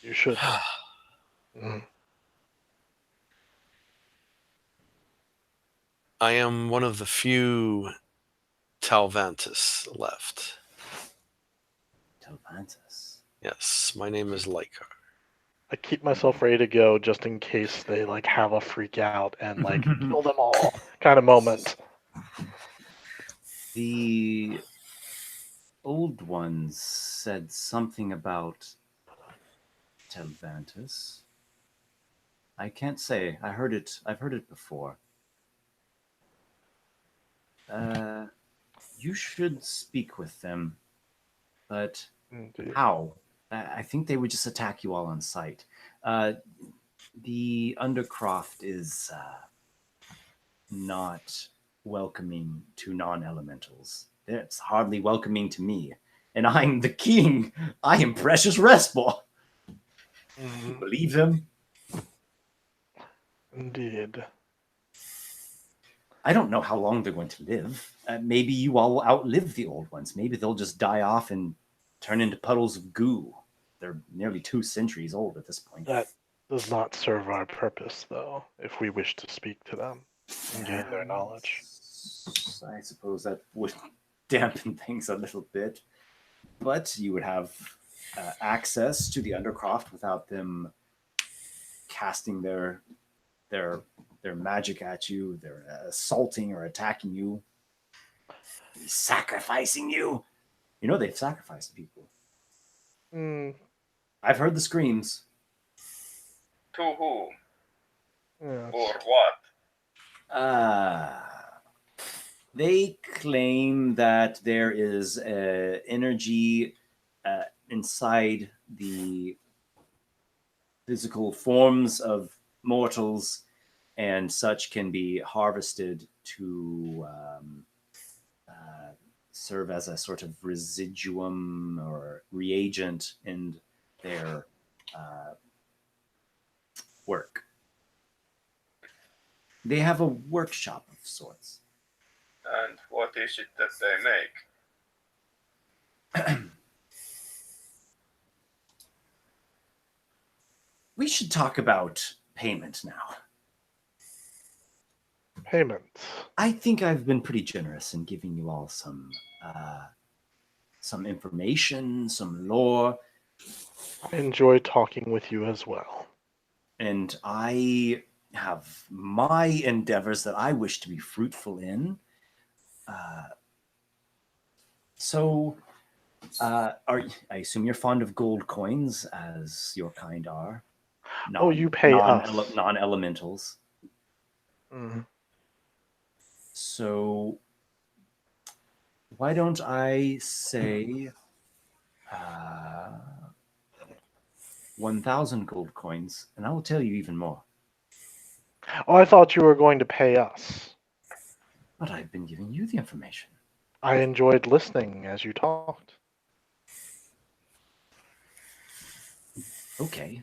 You should. Mm. I am one of the few Telvantis left. Telvantis. Yes, my name is Lykar. I keep myself ready to go just in case they have a freak out and kill them all kind of moment. The old ones said something about Telvantis. I can't say. I've heard it before. You should speak with them, but how? I think they would just attack you all on sight. The Undercroft is not welcoming to non-elementals. It's hardly welcoming to me. And I'm the king. I am Precious Respor. Believe them? Indeed. I don't know how long they're going to live. Maybe you all will outlive the old ones. Maybe they'll just die off and turn into puddles of goo. They're nearly 2 centuries old at this point. That does not serve our purpose, though, if we wish to speak to them. and gain their knowledge. I suppose that would dampen things a little bit, but you would have access to the Undercroft without them casting their magic at you. They're assaulting or attacking you, sacrificing you. You know they've sacrificed people. Mm, I've heard the screams. To whom? yes. Or what? They claim that there is energy inside the physical forms of mortals, and such can be harvested to serve as a sort of residuum or reagent in their work. They have a workshop of sorts. And what is it that they make? We should talk about payment now. Payment. I think I've been pretty generous in giving you all some information, some lore, I enjoy talking with you as well. and I have my endeavors that I wish to be fruitful in. I assume you're fond of gold coins, as your kind are. You pay us. Non-elementals. Mm. So why don't I say 1,000 gold coins, and I will tell you even more. Oh, I thought you were going to pay us. But I've been giving you the information. I enjoyed listening as you talked. Okay.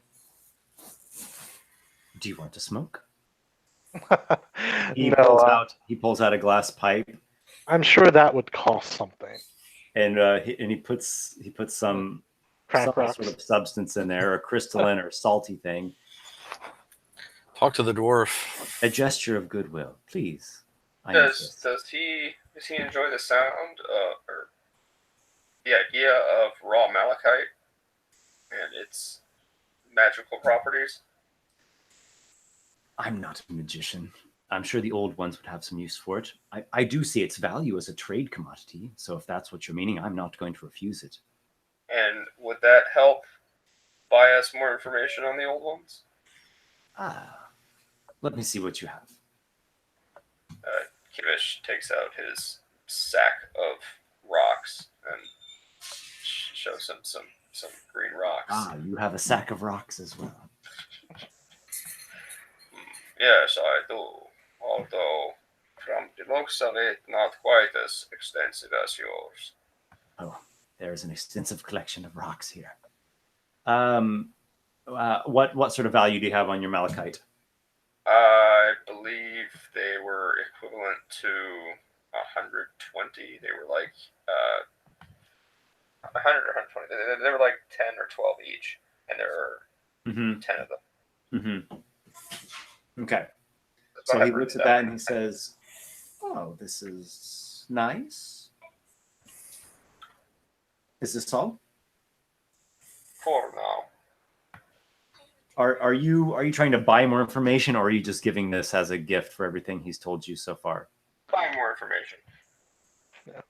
Do you want to smoke? He pulls out a glass pipe, I'm sure that would cost something. and he puts some Crack rocks. sort of substance in there, a crystalline or salty thing. Talk to the dwarf. A gesture of goodwill, please. Does he enjoy the sound or the idea of raw malachite and its magical properties? I'm not a magician. I'm sure the old ones would have some use for it. I do see its value as a trade commodity, so if that's what you're meaning, I'm not going to refuse it. And would that help buy us more information on the old ones? Let me see what you have. Kivish takes out his sack of rocks and shows him some green rocks. You have a sack of rocks as well. Yes, I do. Although, from the looks of it, not quite as extensive as yours. Oh, there's an extensive collection of rocks here. What sort of value do you have on your malachite? I believe they were equivalent to 120. They were like 100 or 120. They were like 10 or 12 each, and there are 10 of them. Okay. So he looks at that and he says, "Oh, this is nice. Is this all? For now. Are you trying to buy more information, or are you just giving this as a gift for everything he's told you so far?" Buy more information. Yeah.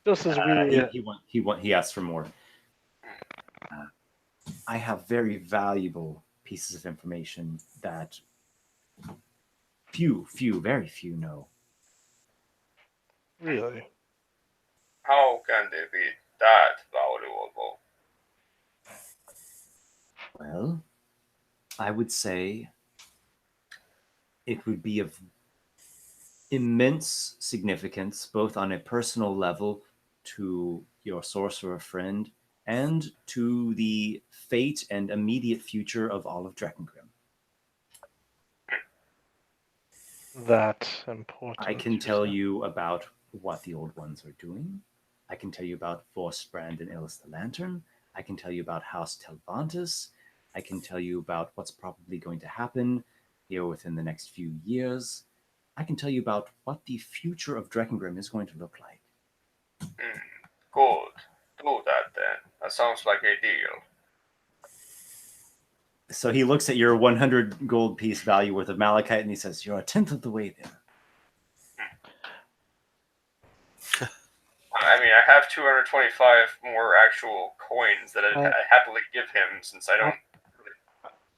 Just as he asks for more. I have very valuable pieces of information that very few know. Really? How can they be that valuable? Well, I would say it would be of immense significance, both on a personal level to your sorcerer friend and to the fate and immediate future of all of Drakengrim. That important. I can tell you about what the old ones are doing. I can tell you about Vorsbrand and Illis the Lantern. I can tell you about House Telvantis. I can tell you about what's probably going to happen here within the next few years, I can tell you about what the future of Drekengrim is going to look like. Good. Do that then. That sounds like a deal. So he looks at your 100 gold piece value worth of malachite and he says, "You're a tenth of the way there." I mean, I have 225 more actual coins that I happily give him since I don't.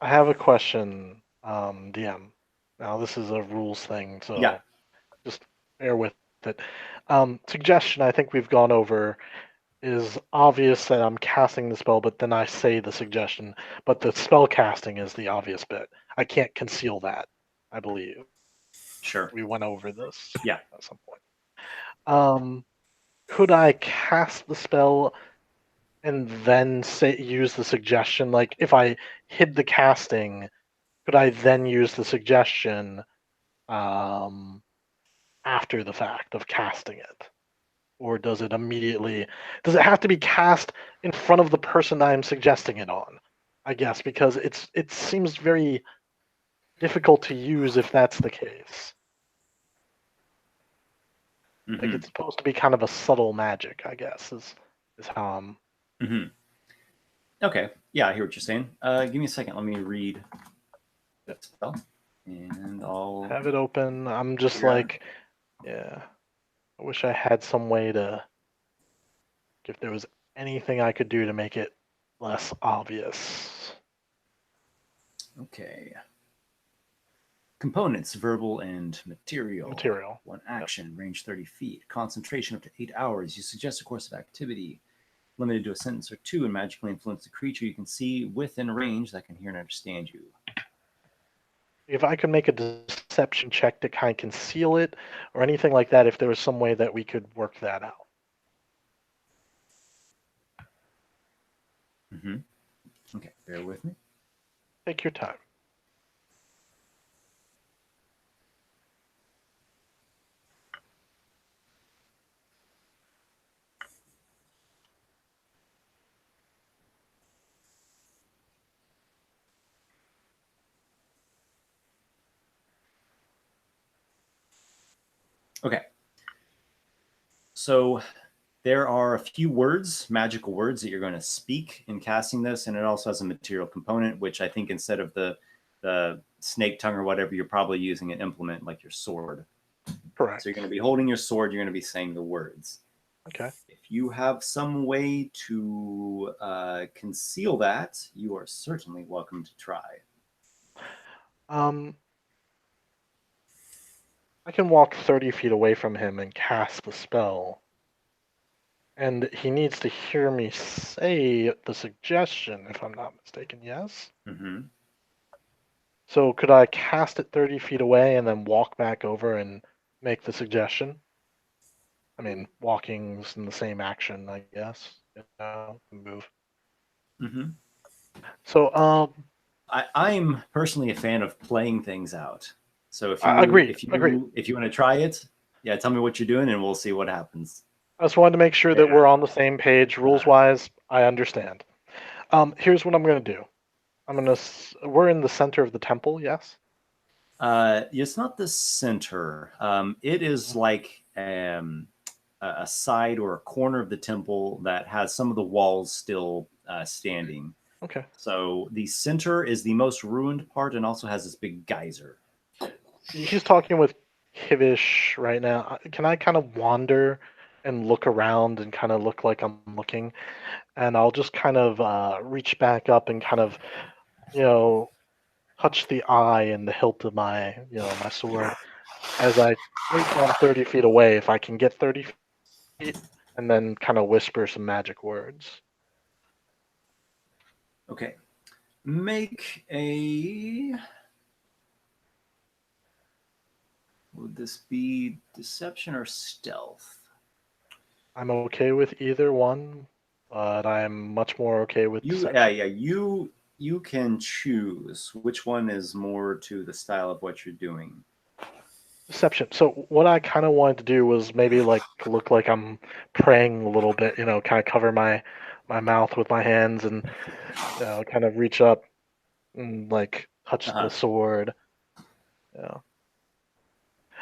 I have a question, DM. Now this is a rules thing, so Yeah. just bear with it. Suggestion I think we've gone over is obvious that I'm casting the spell, but then I say the suggestion, but the spell casting is the obvious bit. I can't conceal that, I believe. Sure. We went over this Yeah. at some point. Could I cast the spell and then use the suggestion? Like if I hid the casting, could I then use the suggestion after the fact of casting it? Or does it have to be cast in front of the person I'm suggesting it on? I guess, because it seems very difficult to use if that's the case. Like Mhm. it's supposed to be kind of a subtle magic, I guess, is how I'm. Mhm. Okay. Yeah, I hear what you're saying. Give me a second. Let me read that spell, and I'll Have it open. I'm just figure out- like, yeah. I wish I had some way to, if there was anything I could do to make it less obvious. Okay. Components: verbal and material. Material. One action, range 30 feet. Concentration up to 8 hours. You suggest a course of activity limited to a sentence or two and magically influence the creature you can see within range that can hear and understand you. If I could make a deception check to kind of conceal it or anything like that, if there was some way that we could work that out. Mm-hmm. Okay, bear with me. Take your time. Okay. So there are a few words, magical words, that you're going to speak in casting this, and it also has a material component, which I think instead of the snake tongue or whatever, you're probably using an implement like your sword. Correct. So you're going to be holding your sword, you're going to be saying the words. Okay. If you have some way to conceal that, you are certainly welcome to try. I can walk 30 feet away from him and cast the spell. And he needs to hear me say the suggestion, if I'm not mistaken, yes? Mm-hmm. So could I cast it 30 feet away and then walk back over and make the suggestion? I mean, walking's in the same action, I guess. Move. Mm-hmm. So, I'm personally a fan of playing things out. So if you agreed. if you want to try it, yeah, tell me what you're doing and we'll see what happens. I just wanted to make sure that we're on the same page, rules-wise. I understand. Here's what I'm going to do. We're in the center of the temple, yes? It's not the center. It is like a side or a corner of the temple that has some of the walls still standing. Okay. So the center is the most ruined part and also has this big geyser. He's talking with Kivish right now. Can I kind of wander and look around and kind of look like I'm looking? And I'll just kind of reach back up and kind of, touch the eye and the hilt of my, my sword as I wait till I'm 30 feet away, if I can get 30 feet, and then kind of whisper some magic words. Okay. Make a... Would this be deception or stealth? I'm okay with either one, but I'm much more okay with deception. You can choose which one is more to the style of what you're doing. Deception. So what I kind of wanted to do was maybe like look like I'm praying a little bit, kind of cover my mouth with my hands and kind of reach up and like touch the sword Yeah.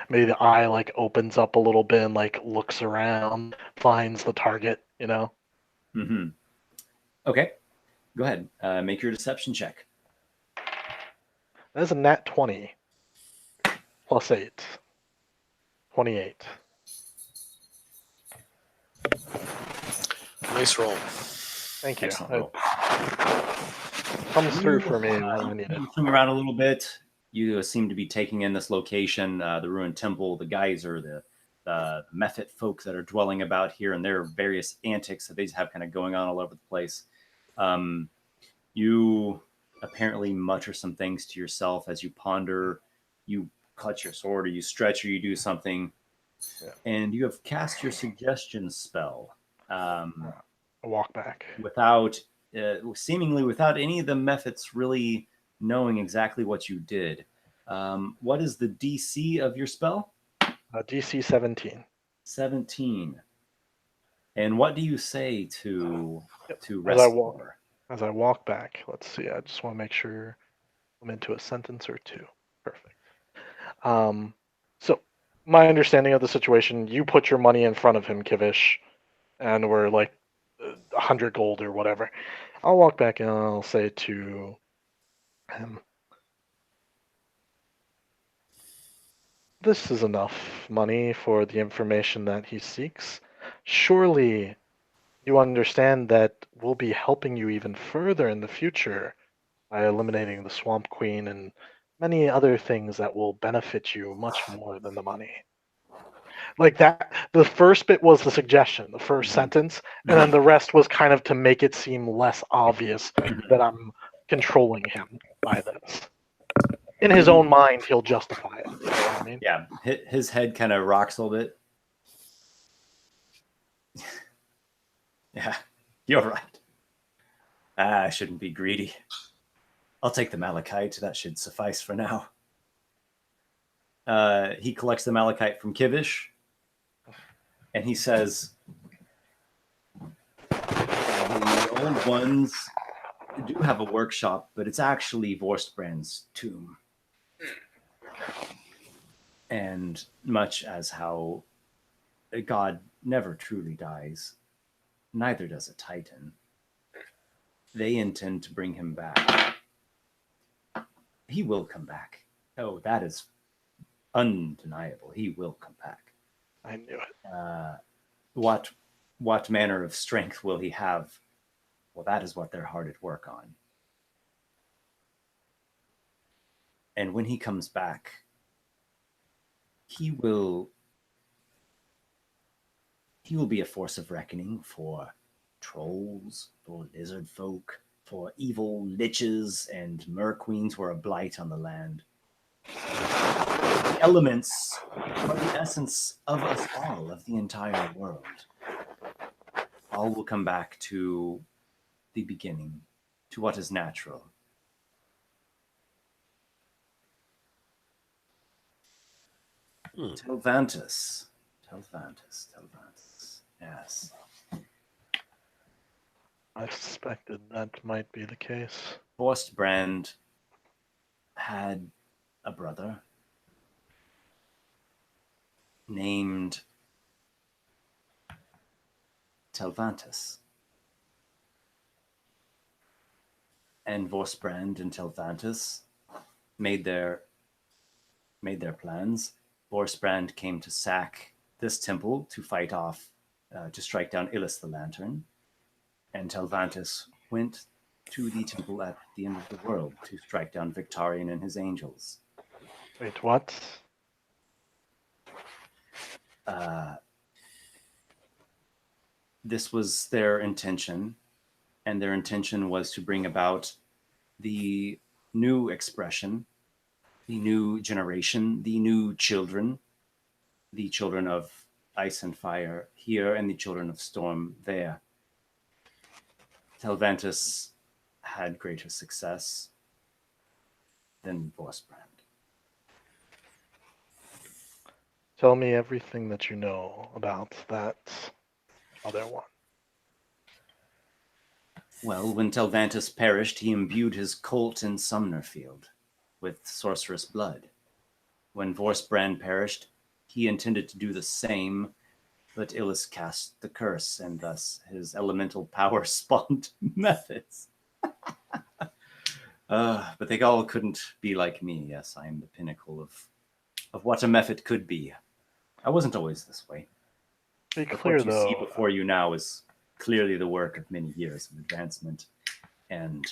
Maybe the eye like opens up a little bit and like looks around, finds the target, you know? Mm-hmm. Okay. Go ahead. Make your deception check. That is a nat 20 plus 8. 28. Nice roll. Thank you. Excellent It roll. comes through for me when I need it. You swing around a little bit. You seem to be taking in this location, the ruined temple, the geyser, the Mephit folk that are dwelling about here, and their various antics that they have kind of going on all over the place. You apparently mutter some things to yourself as you ponder. You clutch your sword, or you stretch, or you do something, Yeah. and you have cast your suggestion spell. A walk back. Without seemingly without any of the methods really knowing exactly what you did. What is the DC of your spell? DC 17. 17. And what do you say to Yep. to As I walk. Restore? As I walk back, let's see. I just want to make sure I'm into a sentence or two. Perfect. So my understanding of the situation, you put your money in front of him, Kivish, and we're like 100 gold or whatever. I'll walk back and I'll say to him, this is enough money for the information that he seeks. Surely you understand that we'll be helping you even further in the future by eliminating the Swamp Queen and many other things that will benefit you much more than the money. Like that, the first bit was the suggestion, the 1st sentence, and then the rest was kind of to make it seem less obvious that I'm controlling him by this. In his own mind, he'll justify it. You know what I mean? Yeah, his head kind of rocks a little bit. Yeah, you're right. I shouldn't be greedy. I'll take the malachite. That should suffice for now. He collects the malachite from Kivish, and he says, the old ones do have a workshop, but it's actually Vorstbrand's tomb. And much as how a god never truly dies, neither does a titan. They intend to bring him back. He will come back. Oh, that is undeniable. He will come back. I knew it. What manner of strength will he have? Well, that is what they're hard at work on. And when he comes back, he will be a force of reckoning for trolls, for lizard folk, for evil liches and merqueens who are a blight on the land. The elements are the essence of us all, of the entire world. All will come back to the beginning, to what is natural. Telvantis. Yes. I suspected that might be the case. Vorstbrand had a brother named Telvantis. And Vorstbrand and Telvantis made their plans. Vorstbrand came to sack this temple to fight off, to strike down Illis the Lantern. And Telvantis went to the temple at the end of the world to strike down Victarion and his angels. Wait, what? This was their intention, and their intention was to bring about the new expression, the new generation, the new children, the children of ice and fire here, and the children of storm there. Telvantis had greater success than Vorstbrand. Tell me everything that you know about that other one. Well, when Telvantis perished, he imbued his cult in Sumnerfield with sorceress blood. When Vorstbrand perished, he intended to do the same, but Illus cast the curse, and thus his elemental power spawned methods. But they all couldn't be like me. Yes, I am the pinnacle of what a method could be. I wasn't always this way. Be But clear what you see though. before you now is clearly the work of many years of advancement and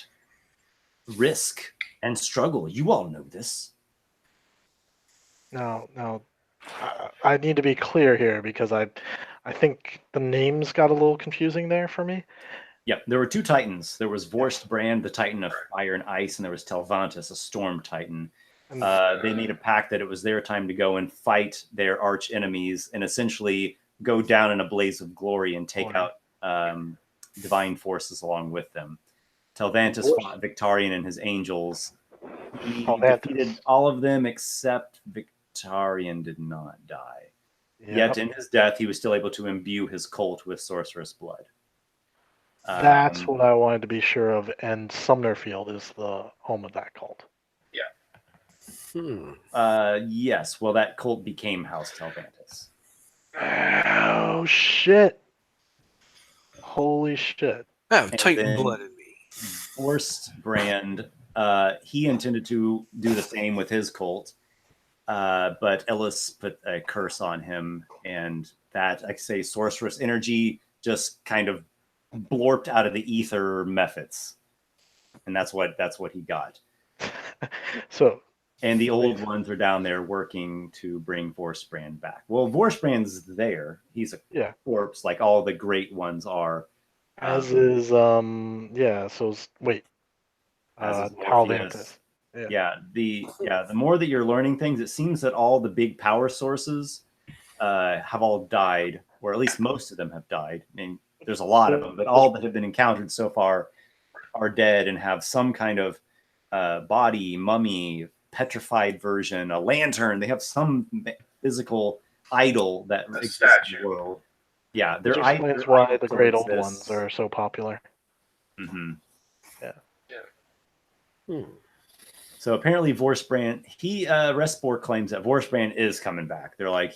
risk and struggle. You all know this. Now, I need to be clear here because I think the names got a little confusing there for me. Yep, there were two titans. There was Vorstbrand, the titan of fire and ice, and there was Telvantis, a storm titan. And They made a pact that it was their time to go and fight their arch enemies and essentially go down in a blaze of glory and take out divine forces along with them. Telvantis fought Victarion and his angels. He defeated all of them except Victarion did not die. Yet in his death, he was still able to imbue his cult with sorceress blood. That's what I wanted to be sure of, and Sumnerfield is the home of that cult. Yes, well, that cult became House Telvantis. Oh, shit. Holy shit. I have And Titan then blood in me. Vorstbrand, he intended to do the same with his cult, but Ellis put a curse on him, and that, like I say, sorceress energy just kind of blorped out of the ether methods, and that's what he got. So, and the old ones are down there working to bring Vorstbrand back. Well, Vorstbrand's there; he's a corpse, like all the great ones are. As is So wait, Telvantis. The more that you're learning things, it seems that all the big power sources have all died, or at least most of them have died. I mean, there's a lot of them, but all that have been encountered so far are dead and have some kind of body, mummy, petrified version, a lantern. They have some physical idol that exists in the world. Yeah, which explains why the great old ones are so popular. Mm-hmm. Yeah. So apparently Vorstbrand, Respor claims that Vorstbrand is coming back. They're like,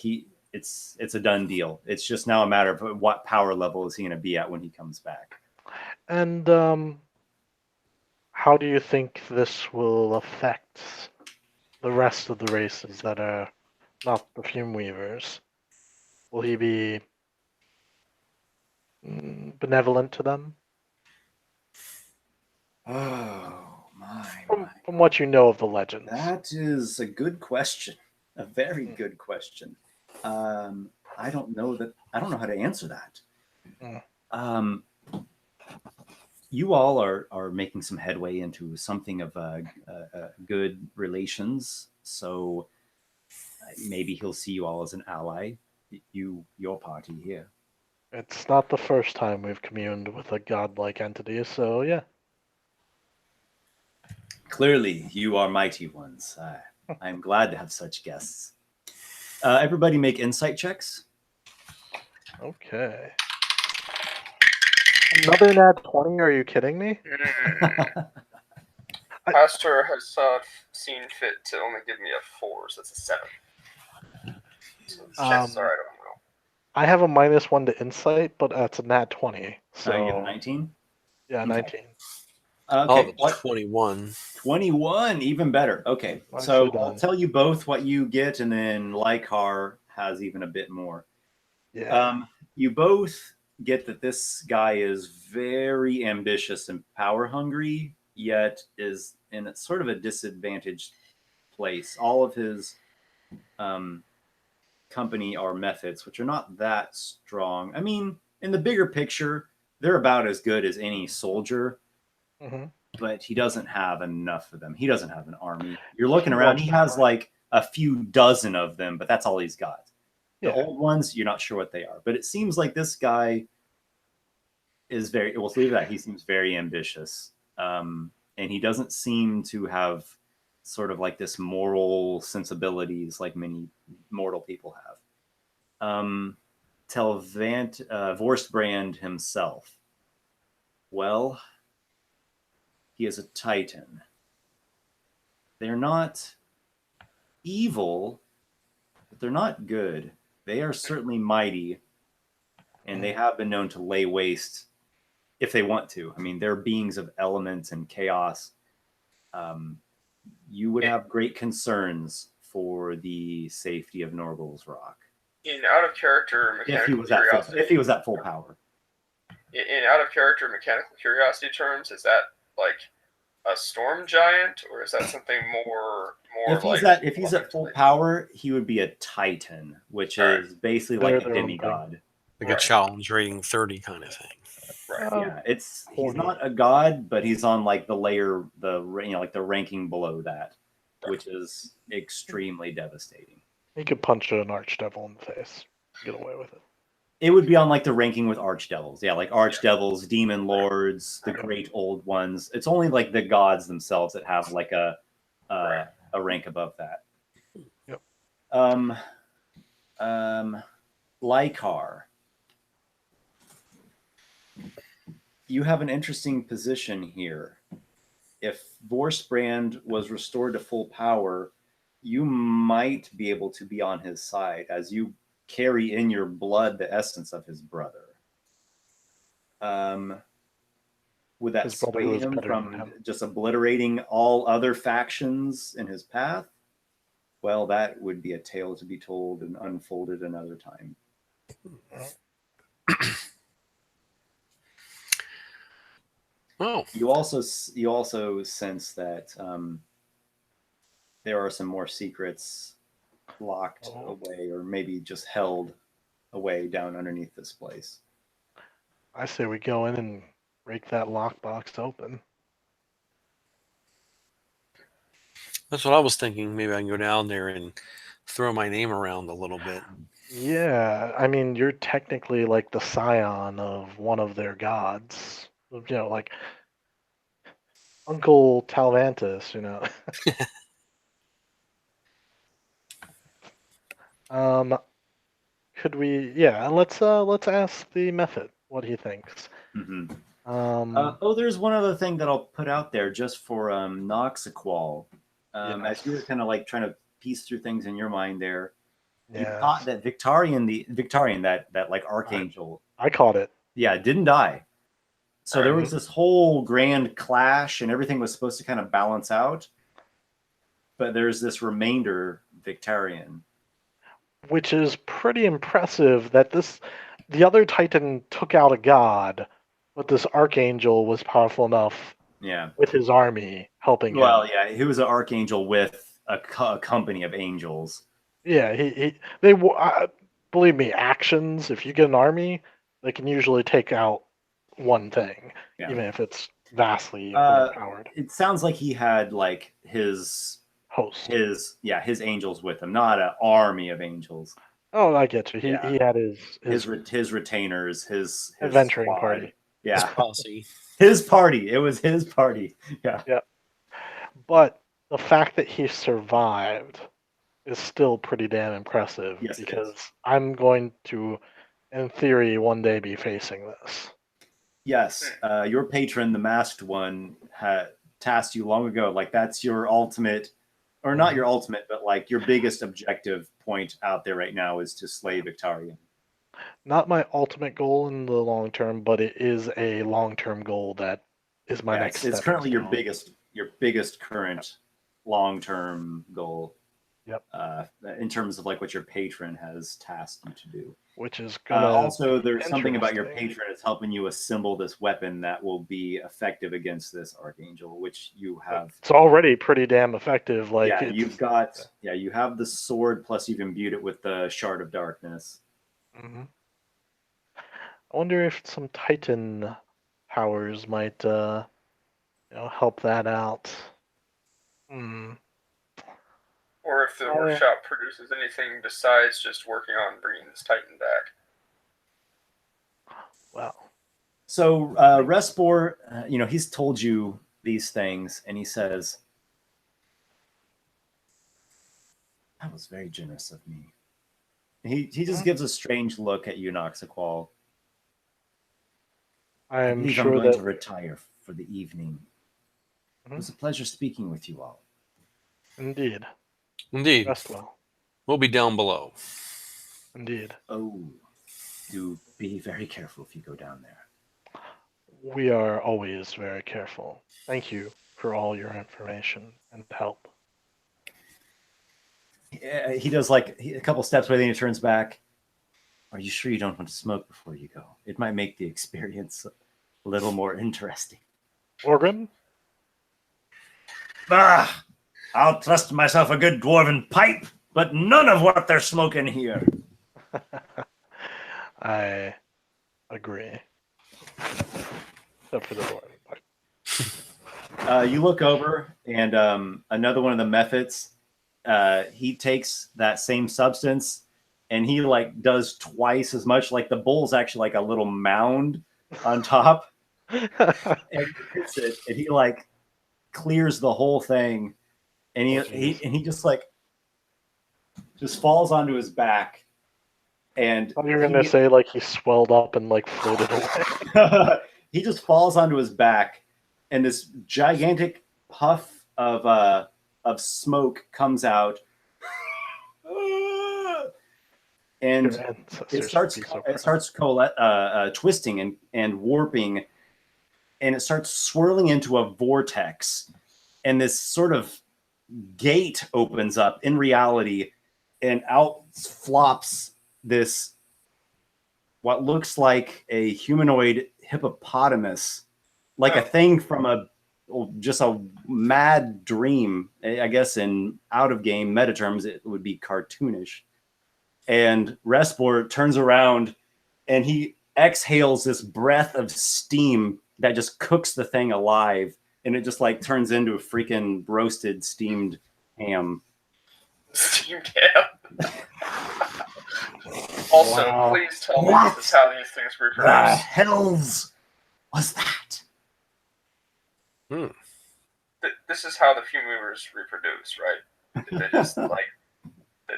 it's a done deal. It's just now a matter of what power level is he going to be at when he comes back. And how do you think this will affect the rest of the races that are not the Fumeweavers? Will he be benevolent to them? Oh, my. From what you know of the legends. That is a good question. A very good question. I don't know how to answer that. You all are making some headway into something of good relations, so maybe he'll see you all as an ally. Your party here. It's not the first time we've communed with a godlike entity, so yeah. Clearly, you are mighty ones. I'm glad to have such guests. Everybody make insight checks. Okay. Another nat 20? Are you kidding me? Pastor has seen fit to only give me a 4, so that's a 7. So chances are I don't know. I have a -1 to insight, but that's a nat 20. So you have 19? Yeah, 19. Okay. 21. 21, even better. Okay. So I'll tell you both what you get, and then Lykar has even a bit more. Yeah. You both get that this guy is very ambitious and power hungry, yet is in a sort of a disadvantaged place. All of his company are methods, which are not that strong. I mean, in the bigger picture, they're about as good as any soldier, but he doesn't have enough of them. He doesn't have an army. You're looking around, he has like a few dozen of them, but that's all he's got. The old ones, you're not sure what they are, but it seems like this guy is we'll leave that. He seems very ambitious. And he doesn't seem to have sort of like this moral sensibilities like many mortal people have. Vorstbrand himself. Well, he is a titan. They're not evil, but they're not good. They are certainly mighty, and they have been known to lay waste if they want to. I mean, they're beings of elements and chaos. You would have great concerns for the safety of Norgal's Rock In out of character mechanical curiosity. if he was at full power. In out of character mechanical curiosity terms, is that like a storm giant, or is that something more If he's at full power, he would be a Titan, which is basically like a demigod. Like a challenge rating 30 kind of thing. Right. Yeah, he's not a god, but he's on like the layer, like the ranking below that, which is extremely devastating. He could punch an archdevil in the face, get away with it. It would be on like the ranking with archdevils. Yeah, like archdevils, demon lords, the great old ones. It's only like the gods themselves that have like a rank above that. Yep. Lykar. You have an interesting position here. If Vorstbrand was restored to full power, you might be able to be on his side as you carry in your blood the essence of his brother. Would that sway him from just obliterating all other factions in his path? Well, that would be a tale to be told and unfolded another time. Oh, You also sense that there are some more secrets locked away, or maybe just held away down underneath this place. I say we go in and break that lockbox open. that's what I was thinking. Maybe I can go down there and throw my name around a little bit. Yeah, I mean, you're technically like the scion of one of their gods. Like Uncle Telvantis, Could we? Yeah, let's ask the method what he thinks. Mm-hmm. There's one other thing that I'll put out there just for Noxiqual. Yes. As you were kind of like trying to piece through things in your mind there, you Yes. thought that Victarion, that like archangel, I caught it. Yeah, didn't die. So there was this whole grand clash, and everything was supposed to kind of balance out. But there's this remainder Victarion, which is pretty impressive. That the other Titan took out a god, but this archangel was powerful enough. Yeah, with his army helping him. Well, yeah, he was an archangel with a company of angels. Yeah, believe me, actions. If you get an army, they can usually take out one thing, even if it's vastly overpowered. It sounds like he had like his host, his angels with him, not an army of angels. Oh, I get you. He had his retainers, his adventuring squad. party. Yeah, his posse. His party. It was his party. Yeah. Yeah. But the fact that he survived is still pretty damn impressive. Yes, because I'm going to, in theory, one day be facing this. Yes, your patron, the masked one, had tasked you long ago. Like that's your ultimate, or not your ultimate, but like your biggest objective point out there right now is to slay Victarion. Not my ultimate goal in the long term, but it is a long-term goal that is my next step. It's currently your biggest current long-term goal. Yep. In terms of like what your patron has tasked you to do. Which is gonna also there's something about your patron that's helping you assemble this weapon that will be effective against this archangel, which you have. It's already pretty damn effective. Like you have the sword plus you've imbued it with the shard of darkness. Mm-hmm. I wonder if some Titan powers might help that out. Or if the workshop produces anything besides just working on bringing this Titan back. Wow. So Respor, he's told you these things, and he says, "That was very generous of me." He just gives a strange look at you, Noxiqual. I'm sure I'm going to retire for the evening. It was a pleasure speaking with you all. Indeed. Indeed. Rest well. We'll be down below. Indeed. Oh, do be very careful if you go down there. We are always very careful. Thank you for all your information and help. He does like a couple steps away, then he turns back. Are you sure you don't want to smoke before you go? It might make the experience a little more interesting. Orgrim? Ah, I'll trust myself a good dwarven pipe, but none of what they're smoking here. I agree. Except for the dwarven pipe. You look over, and another one of the methods, he takes that same substance, and he like does twice as much. Like the bowl's actually like a little mound on top, and he hits it, and he like clears the whole thing, and he just like just falls onto his back, and I thought you were gonna say like he swelled up and like floated away. he just falls onto his back, and this gigantic puff of smoke comes out, and Your ancestors it starts would be so it starts twisting and warping, and it starts swirling into a vortex, and this sort of gate opens up in reality, and out flops this what looks like a humanoid hippopotamus, like a thing from just a mad dream. I guess in out of game meta terms, it would be cartoonish. And Respor turns around and he exhales this breath of steam that just cooks the thing alive, and it just like turns into a freaking roasted steamed ham. Steamed ham. Also, Wow. please tell me What? this is how these things The reproduce. hells was that? This is how the Fumeweavers reproduce, right? They just like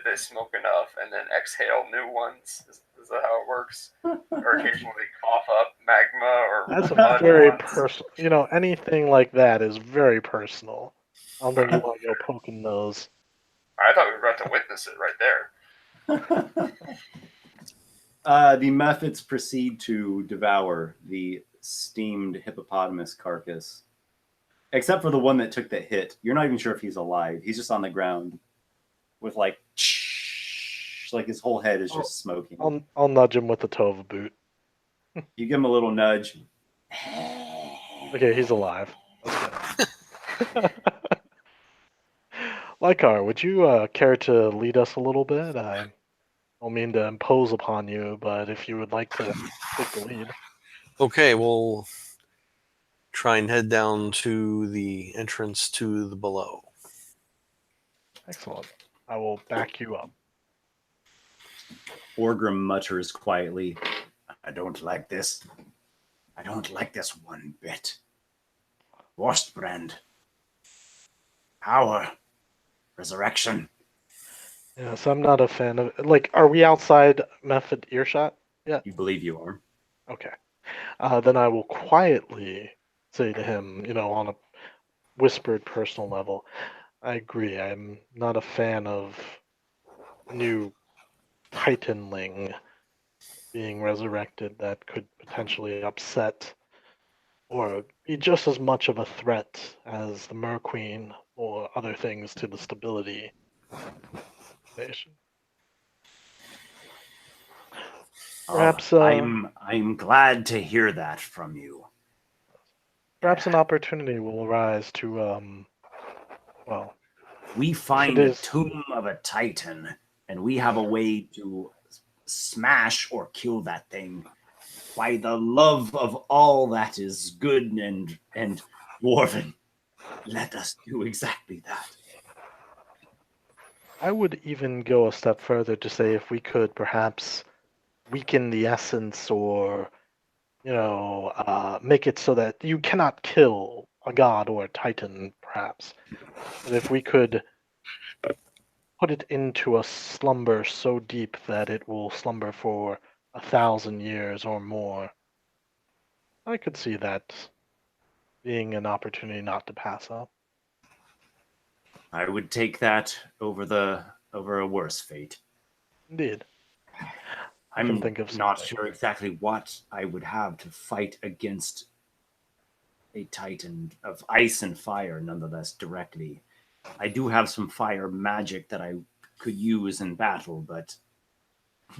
they smoke enough and then exhale new ones. Is that how it works? Or occasionally cough up magma or That's mud very once. personal. You know, anything like that is very personal. I don't think you want to go poking those. I thought we were about to witness it right there. The methods proceed to devour the steamed hippopotamus carcass. Except for the one that took the hit. You're not even sure if he's alive. He's just on the ground with like his whole head is just smoking. I'll nudge him with the toe of a boot. You give him a little nudge. Okay, he's alive. That's good. Lykar, would you care to lead us a little bit? I don't mean to impose upon you, but if you would like to take the lead. Okay, we'll try and head down to the entrance to the below. Excellent. I will back you up. Orgrim mutters quietly, I don't like this. I don't like this one bit. Worstbrand. Power. Resurrection. Yes, I'm not a fan of. Like, are we outside method earshot? Yeah. You believe you are. Okay. Then I will quietly say to him, on a whispered personal level, I agree. I'm not a fan of new Titanling being resurrected that could potentially upset or be just as much of a threat as the Merqueen or other things to the stability of the nation. Perhaps I'm glad to hear that from you. perhaps an opportunity will arise to We find it a is- tomb of a Titan, and we have a way to smash or kill that thing. By the love of all that is good and dwarven, let us do exactly that. I would even go a step further to say if we could perhaps weaken the essence or make it so that you cannot kill a god or a titan, perhaps. But if we could put it into a slumber so deep that it will slumber for 1,000 years or more, I could see that being an opportunity not to pass up. I would take that over a worse fate. Indeed. I can I'm think of not something. sure exactly what I would have to fight against a titan of ice and fire, nonetheless, directly. I do have some fire magic that I could use in battle, but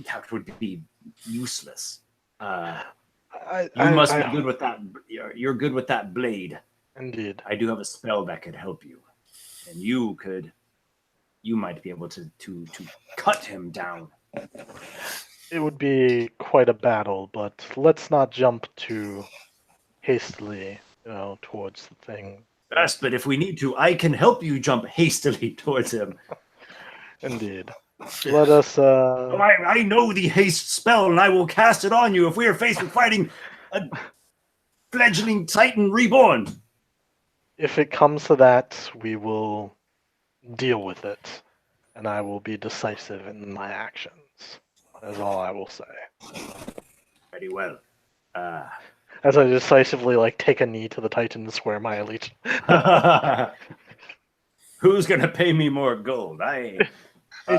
that would be useless. You must be good with that. You're good with that blade. Indeed. I do have a spell that could help you, and you might be able to cut him down. It would be quite a battle, but let's not jump too hastily, towards the thing. Yes, but if we need to, I can help you jump hastily towards him. Indeed. Let us. Oh, I know the haste spell, and I will cast it on you if we are faced with fighting a fledgling Titan reborn. If it comes to that, we will deal with it, and I will be decisive in my actions. That's all I will say. Very well. As I decisively take a knee to the Titan and swear my allegiance. Who's gonna pay me more gold? Hey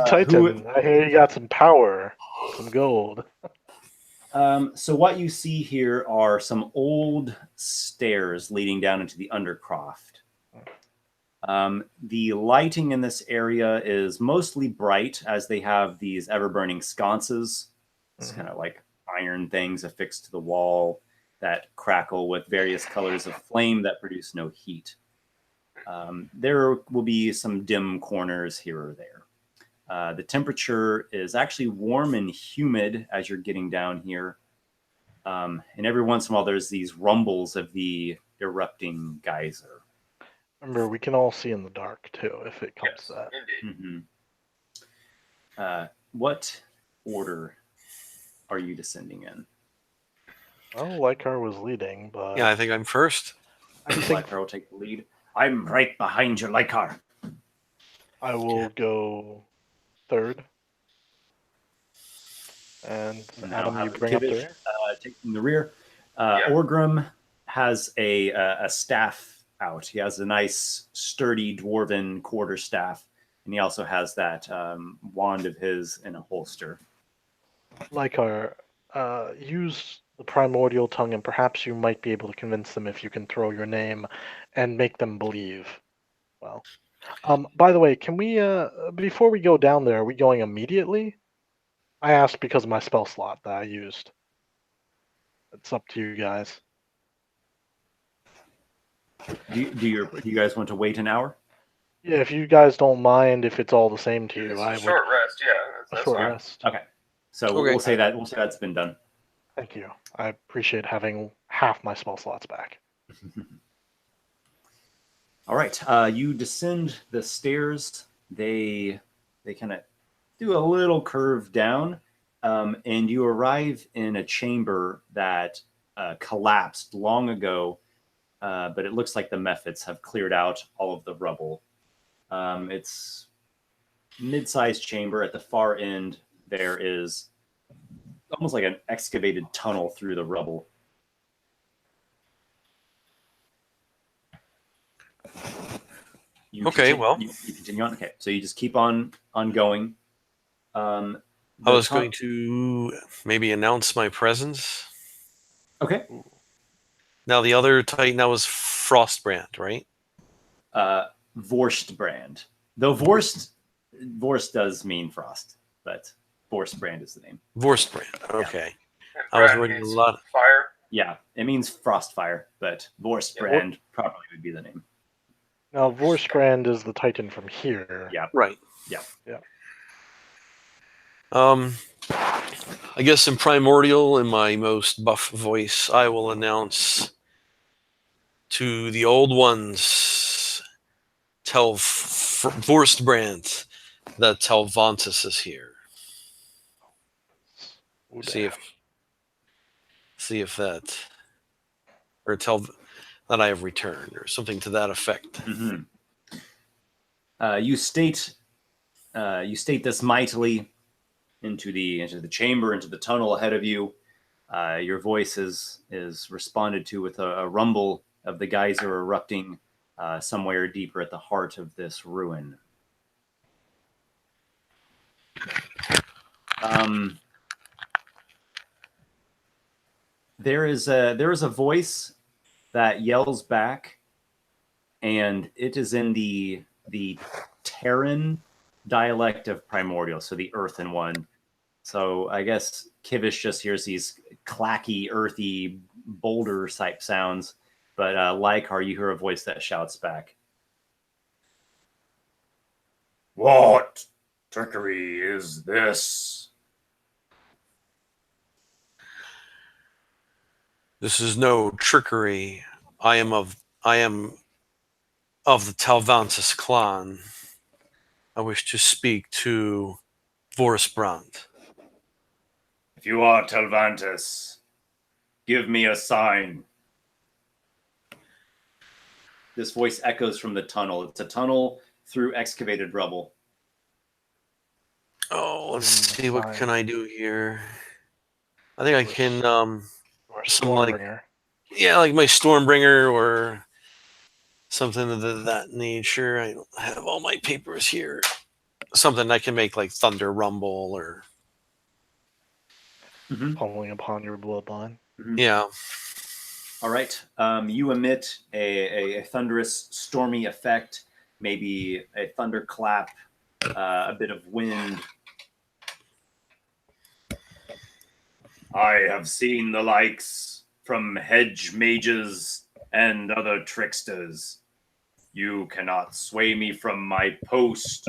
Titan, I hear you got some power, some gold. So what you see here are some old stairs leading down into the Undercroft. The lighting in this area is mostly bright, as they have these ever-burning sconces. It's kind of like iron things affixed to the wall that crackle with various colors of flame that produce no heat. There will be some dim corners here or there. The temperature is actually warm and humid as you're getting down here. And every once in a while, there's these rumbles of the erupting geyser. Remember, we can all see in the dark, too, if it comes Yes, to that. indeed. What order are you descending in? Well, Lykar was leading, but... Yeah, I think I'm first. I think Lykar will take the lead. I'm right behind you, Lykar. I will go third. And Now Adam, you have bring up the Kivish, rear? taking the rear. Orgrim has a staff out. He has a nice, sturdy dwarven quarterstaff, and he also has that wand of his in a holster. Lykar, use the primordial tongue, and perhaps you might be able to convince them if you can throw your name and make them believe. Well, by the way, can we, before we go down there, are we going immediately? I asked because of my spell slot that I used. It's up to you guys. Do you guys want to wait an hour? Yeah, if you guys don't mind, if it's all the same to you, It's I a would. short rest, yeah. A That's short fine. rest. Okay. So Okay. we'll say that's been done. Thank you. I appreciate having half my spell slots back. All right. You descend the stairs. They kind of do a little curve down, and you arrive in a chamber that collapsed long ago, but it looks like the Mephits have cleared out all of the rubble. It's mid-sized chamber. At the far end, there is almost like an excavated tunnel through the rubble. You continue on. Okay, so you just keep on going. I was going to maybe announce my presence. Okay. Now the other Titan, that was Frostbrand, right? Vorstbrand. Though Vorst does mean frost, but Vorstbrand is the name. Vorstbrand. Okay. And I was Brand reading a means lot. Fire. Yeah, it means Frostfire, but Vorstbrand probably would be the name. Now, Vorstbrand is the Titan from here. Yeah. Right. Yeah. Yeah. I guess in Primordial, in my most buff voice, I will announce to the old ones, tell Vorstbrand that Telvantis is here. Ooh, See if that, or tell that I have returned, or something to that effect. Mm-hmm. You state this mightily into the chamber, into the tunnel ahead of you. Your voice is responded to with a rumble of the geyser erupting somewhere deeper at the heart of this ruin. There is a voice that yells back, and it is in the Terran dialect of Primordial, so the Earthen one. So I guess Kivish just hears these clacky, earthy, boulder type sounds, but Lykar, you hear a voice that shouts back. What trickery is this? This is no trickery. I am of the Telvantis clan. I wish to speak to Vorsbrand. If you are Telvantis, give me a sign. This voice echoes from the tunnel. It's a tunnel through excavated rubble. Oh, let's see. What Fine. can I do here? I think I can, Or some, like- Stormbringer. yeah, like my Stormbringer or something of that nature. I don't have all my papers here. Something I can make like Thunder Rumble or, Pummeling upon your bloodline. yeah. All right. You emit a thunderous, stormy effect, maybe a thunderclap, a bit of wind. I have seen the likes from hedge mages and other tricksters. You cannot sway me from my post.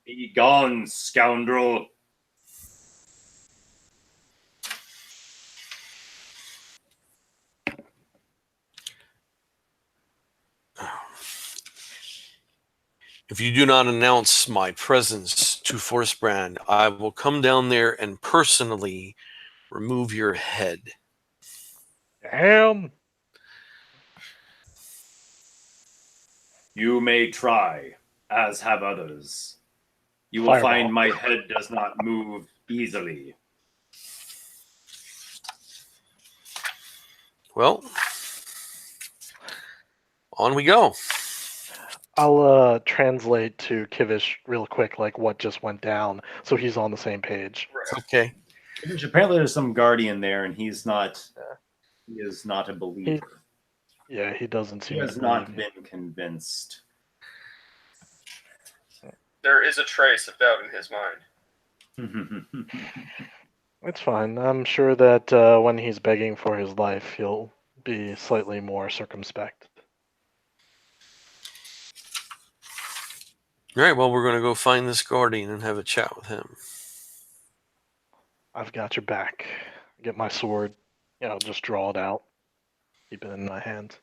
Be gone, scoundrel. If you do not announce my presence to Forcebrand, I will come down there and personally remove your head. Damn! You may try, as have others. You will Fireball. find my head does not move easily. Well, on we go. I'll translate to Kivish real quick, like what just went down, so he's on the same page. Okay. Apparently, there's some guardian there, and he's not. He is not a believer. Yeah, he doesn't He seem has to not believe been convinced. There is a trace of doubt in his mind. you. It's fine. I'm sure that when he's begging for his life, he'll be slightly more circumspect. All right, well, we're going to go find this guardian and have a chat with him. I've got your back. Get my sword. Just draw it out. Keep it in my hand.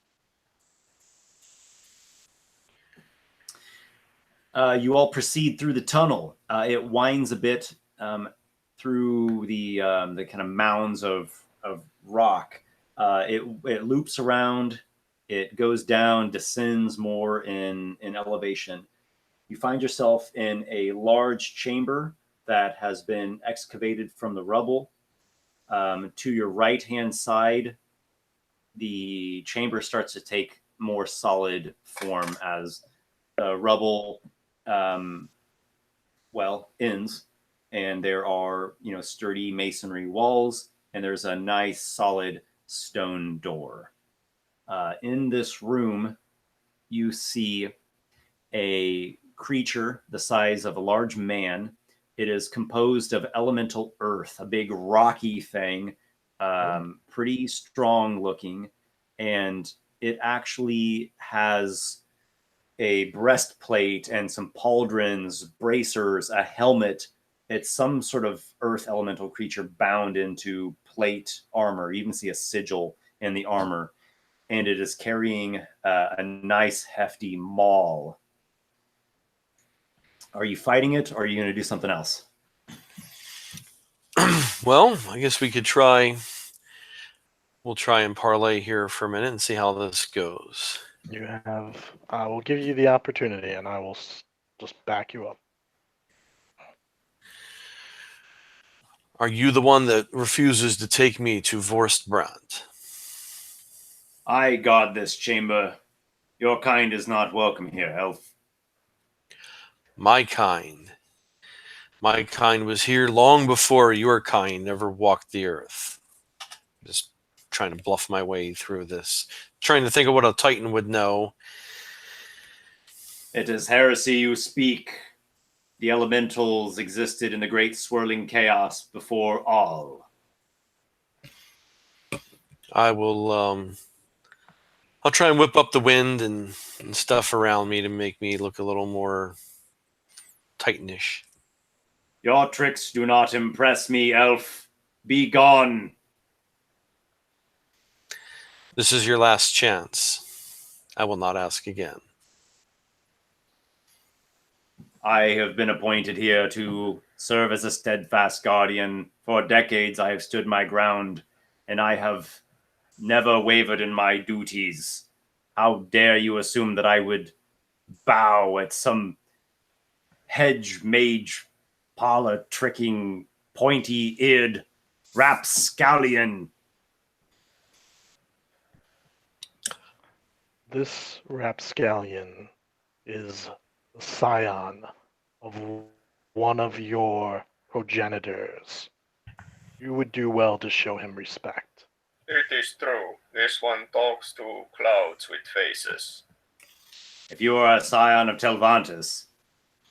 You all proceed through the tunnel. It winds a bit through the kind of mounds of rock. It loops around. It goes down, descends more in elevation. You find yourself in a large chamber that has been excavated from the rubble. To your right-hand side, the chamber starts to take more solid form as the rubble ends, and there are sturdy masonry walls, and there's a nice solid stone door. In this room, you see a creature the size of a large man. It is composed of elemental earth, a big rocky thing, pretty strong looking, and it actually has a breastplate and some pauldrons, bracers, a helmet. It's some sort of earth elemental creature bound into plate armor. You even see a sigil in the armor, and it is carrying a nice hefty maul. Are you fighting it, or are you going to do something else? Well, I guess we could try. We'll try and parlay here for a minute and see how this goes. I will give you the opportunity, and I will just back you up. Are you the one that refuses to take me to Vorstbrand? I guard this chamber. Your kind is not welcome here, elf. My kind. My kind was here long before your kind ever walked the earth. Just trying to bluff my way through this. Trying to think of what a Titan would know. It is heresy you speak. The elementals existed in the great swirling chaos before all. I will, I'll try and whip up the wind and stuff around me to make me look a little more Titanish. Your tricks do not impress me, elf. Be gone. This is your last chance. I will not ask again. I have been appointed here to serve as a steadfast guardian. For decades I have stood my ground, and I have never wavered in my duties. How dare you assume that I would bow at some hedge mage parlor tricking pointy-eared rapscallion? This rapscallion is the scion of one of your progenitors. You would do well to show him respect. It is true. This one talks to clouds with faces. If you are a scion of Telvantis,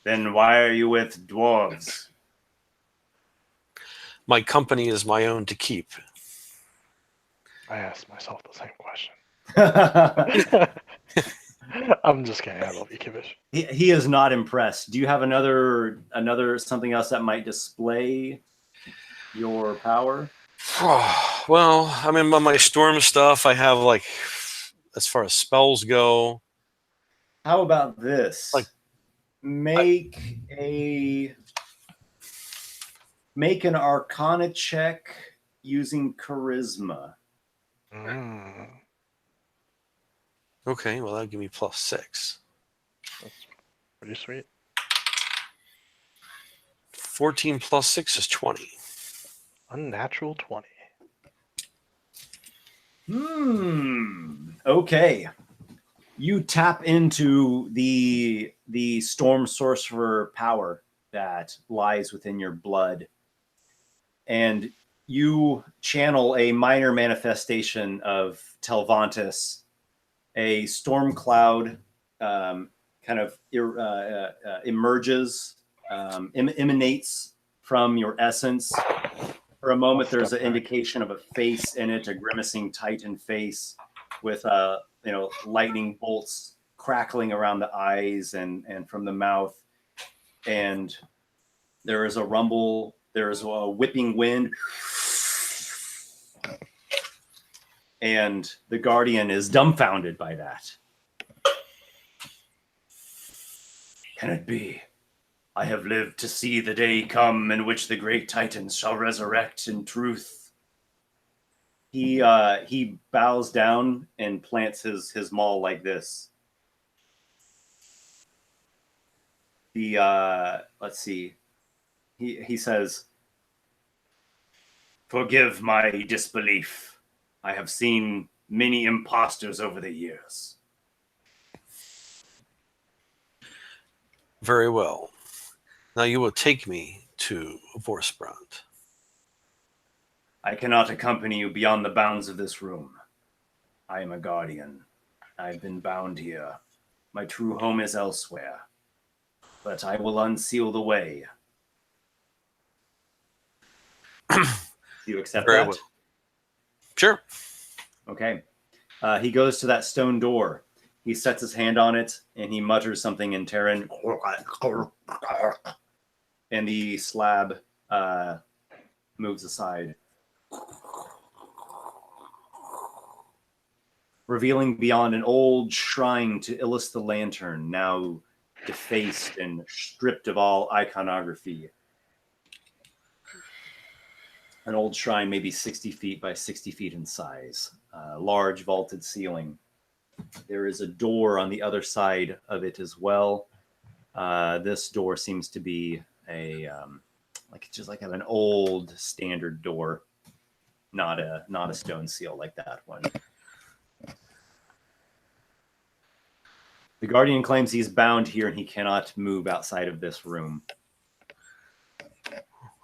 then why are you with dwarves? My company is my own to keep. I asked myself the same question. he I'm just kidding. I love you, Kivish. is not impressed. Do you have another something else that might display your power? Well, I mean, on my storm stuff, I have like, as far as spells go. How about this? Like, make an Arcana check using charisma. Mm, Okay, well, that'll give me +6. that's pretty sweet. 14 + 6 is 20. Unnatural 20. Okay. You tap into the storm sorcerer power that lies within your blood, and you channel a minor manifestation of Telvantis. A storm cloud kind of emerges, emanates from your essence. For a moment, there's an indication of a face in it, a grimacing Titan face with lightning bolts crackling around the eyes and from the mouth. And there is a rumble, there is a whipping wind. And the Guardian is dumbfounded by that. Can it be? I have lived to see the day come in which the great Titans shall resurrect in truth. He bows down and plants his maul like this. Let's see. He says, "Forgive my disbelief. I have seen many imposters over the years." Very well. Now you will take me to Vorsprant. I cannot accompany you beyond the bounds of this room. I am a guardian. I've been bound here. My true home is elsewhere. But I will unseal the way. Do you accept Very that? well. Sure. Okay. He goes to that stone door. He sets his hand on it, and he mutters something in Terran. And the slab moves aside, revealing beyond an old shrine to Illis the Lantern, now defaced and stripped of all iconography. An old shrine, maybe 60 feet by 60 feet in size. Large vaulted ceiling. There is a door on the other side of it as well. This door seems to be an old standard door, not a stone seal like that one. The Guardian claims he's bound here and he cannot move outside of this room.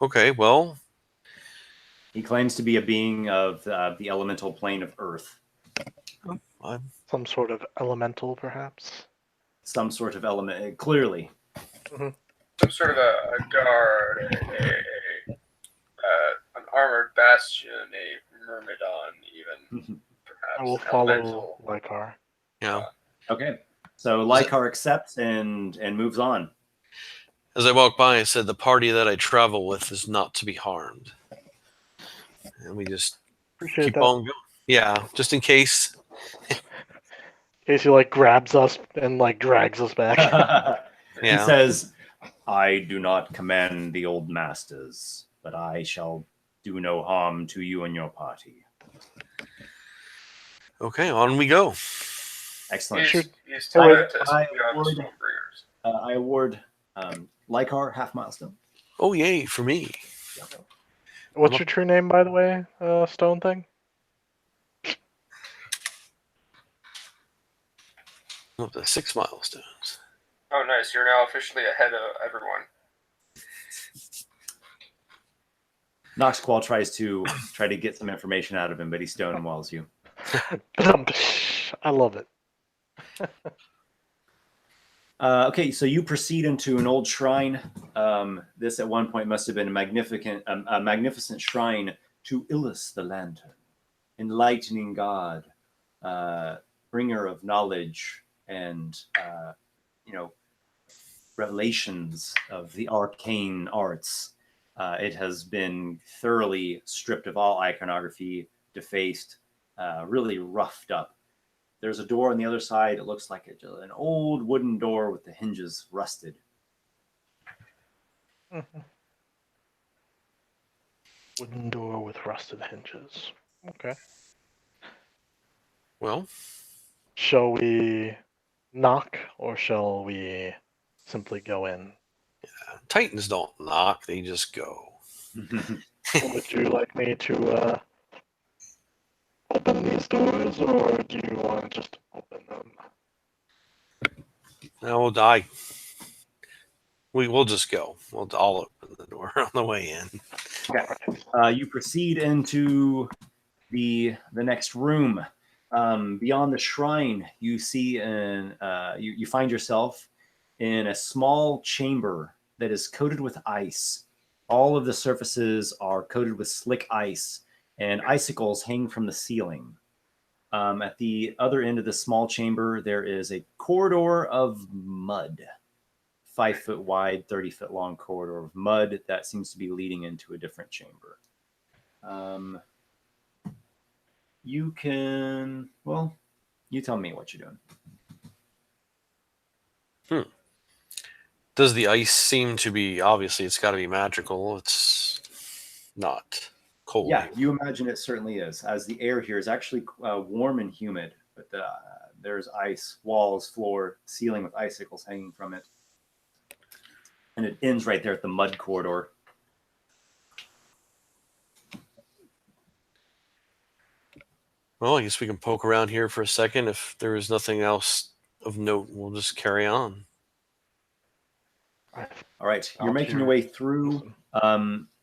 Okay, well, He claims to be a being of the elemental plane of Earth. I'm, Some sort of elemental, perhaps. Some sort of element, clearly. Some sort of a guard, an armored bastion, a myrmidon, even perhaps. I will an follow elemental. Lykar. yeah. Okay. So Lykar accepts and moves on. As I walk by, I said, the party that I travel with is not to be harmed. And we just Appreciate keep that. on going. Yeah, just in case. In case he like grabs us and like drags us back. He Yeah. says, I do not command the old masters, but I shall do no harm to you and your party. Okay, on we go. Excellent. He's Oh, wait, Telvantis, I we are the would- Stormbringers. I award Lykar half milestone. Oh, yay, for me. What's your true name, by the way, Stone Thing? Up to 6 milestones. Oh, nice. You're now officially ahead of everyone. Noxiqual tries to get some information out of him, but he stonewalls you. I love it. Okay, so you proceed into an old shrine. This at one point must have been a magnificent shrine to Illus the Lantern, enlightening god, bringer of knowledge and revelations of the arcane arts. It has been thoroughly stripped of all iconography, defaced, really roughed up. There's a door on the other side. It looks like an old wooden door with the hinges rusted. Wooden door with rusted hinges. Okay. Well, Shall we knock or shall we simply go in? Titans don't knock, they just go. Would you like me to open these doors or do you want to just open them? Now we'll die. We'll just go. I'll open the door on the way in. Okay. You proceed into the next room. Beyond the shrine, you see you find yourself in a small chamber that is coated with ice. All of the surfaces are coated with slick ice, and icicles hang from the ceiling. At the other end of the small chamber, there is a corridor of mud, 5 foot wide, 30 foot long corridor of mud that seems to be leading into a different chamber. You can, well, you tell me what you're doing. Does the ice seem to be, obviously it's got to be magical. It's not cold. Yeah, you imagine it certainly is, as the air here is actually warm and humid, but there's ice, walls, floor, ceiling with icicles hanging from it. And it ends right there at the mud corridor. Well, I guess we can poke around here for a second. If there is nothing else of note, we'll just carry on. All right, you're making your way through.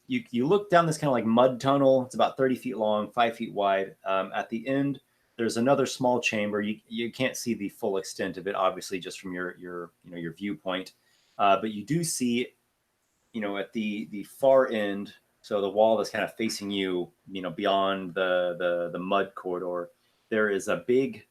You look down this kind of like mud tunnel. It's about 30 feet long, 5 feet wide. At the end, there's another small chamber. You can't see the full extent of it, obviously, just from your viewpoint. But you do see, at the far end. So the wall that's kind of facing you, beyond the mud corridor, there is a big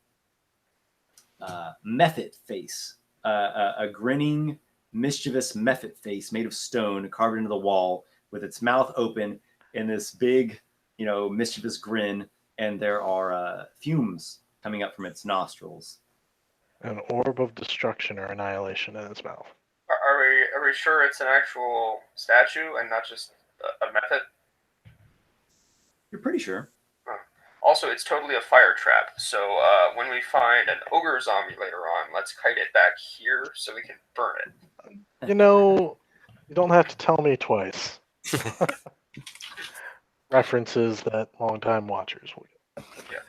mephit face, a grinning, mischievous mephit face made of stone carved into the wall with its mouth open in this big, mischievous grin. And there are fumes coming up from its nostrils. An orb of destruction or annihilation in its mouth. Are we sure it's an actual statue and not just a method? You're pretty sure. Also, it's totally a fire trap. So when we find an ogre zombie later on, let's kite it back here so we can burn it. You don't have to tell me twice. References that longtime watchers will get.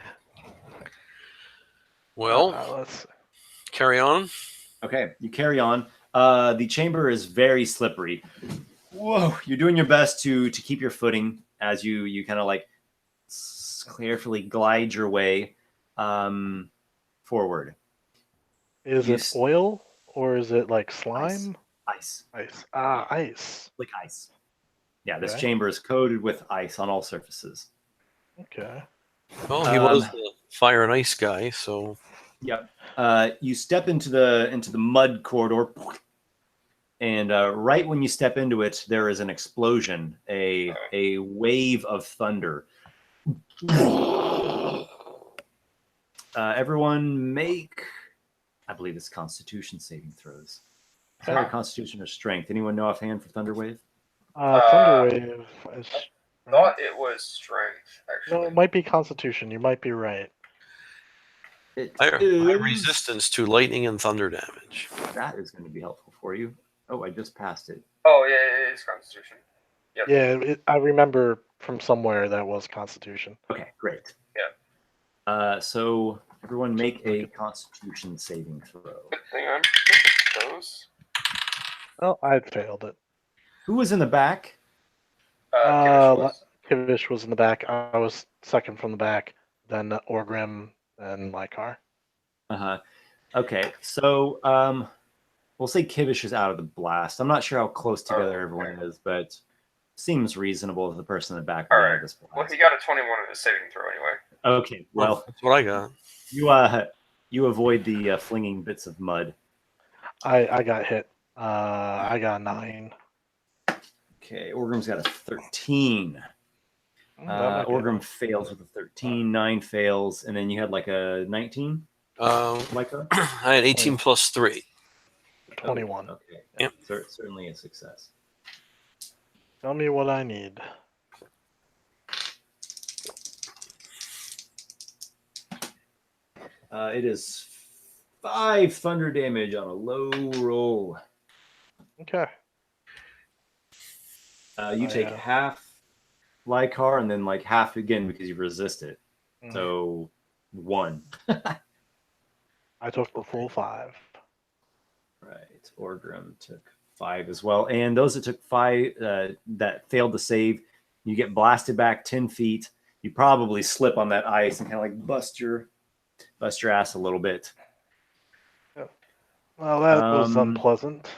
Well, let's see. carry on. Okay, you carry on. The chamber is very slippery. Whoa! You're doing your best to keep your footing as you kind of like carefully glide your way forward. Is You it oil or is it like slime? Ice, Ice. Ah, ice. like ice. Yeah, this Okay. chamber is coated with ice on all surfaces. Okay. Well, he was the fire and ice guy, so Yep. You step into the mud corridor, and right when you step into it, there is an explosion, a wave of thunder. Everyone make, I believe it's Constitution saving throws. It's either Constitution or Strength. Anyone know offhand for Thunder Wave? Thunderwave is. Thought it was strength, No, actually. it might be Constitution. You might be right. high is- resistance to lightning and thunder damage. That is going to be helpful for you. Oh, I just passed it. Oh, yeah, it is Constitution. Yep. Yeah, I remember from somewhere that was Constitution. Okay, great. Yeah. So everyone make a Constitution saving throw. Good thing I'm those. Oh, I failed it. Who was in the back? Kivish was. Kivish was in the back. I was second from the back. Then Orgrim and Lykar. Okay, so we'll say Kivish is out of the blast. I'm not sure how close together everyone is, but seems reasonable that the person in the back would be out of this blast. Well, he got a 21 in his saving throw anyway. Okay, well, That's what I got. you avoid the flinging bits of mud. I got hit. I got 9. Okay, Orgrim's got a 13. That might be Orgrim enough. fails with a 13, 9 fails, and then you had like a 19? Like that? I had 18 plus 3. 21. Okay. Yep. Certainly a success. Tell me what I need. It is 5 thunder damage on a low roll. Okay. You take half Lykar and then like half again because you resist it. So 1. I took the full 5. Right. Orgrim took 5 as well. And those that took 5 that failed to save, you get blasted back 10 feet. You probably slip on that ice and kind of like bust your ass a little bit. Well, that was unpleasant.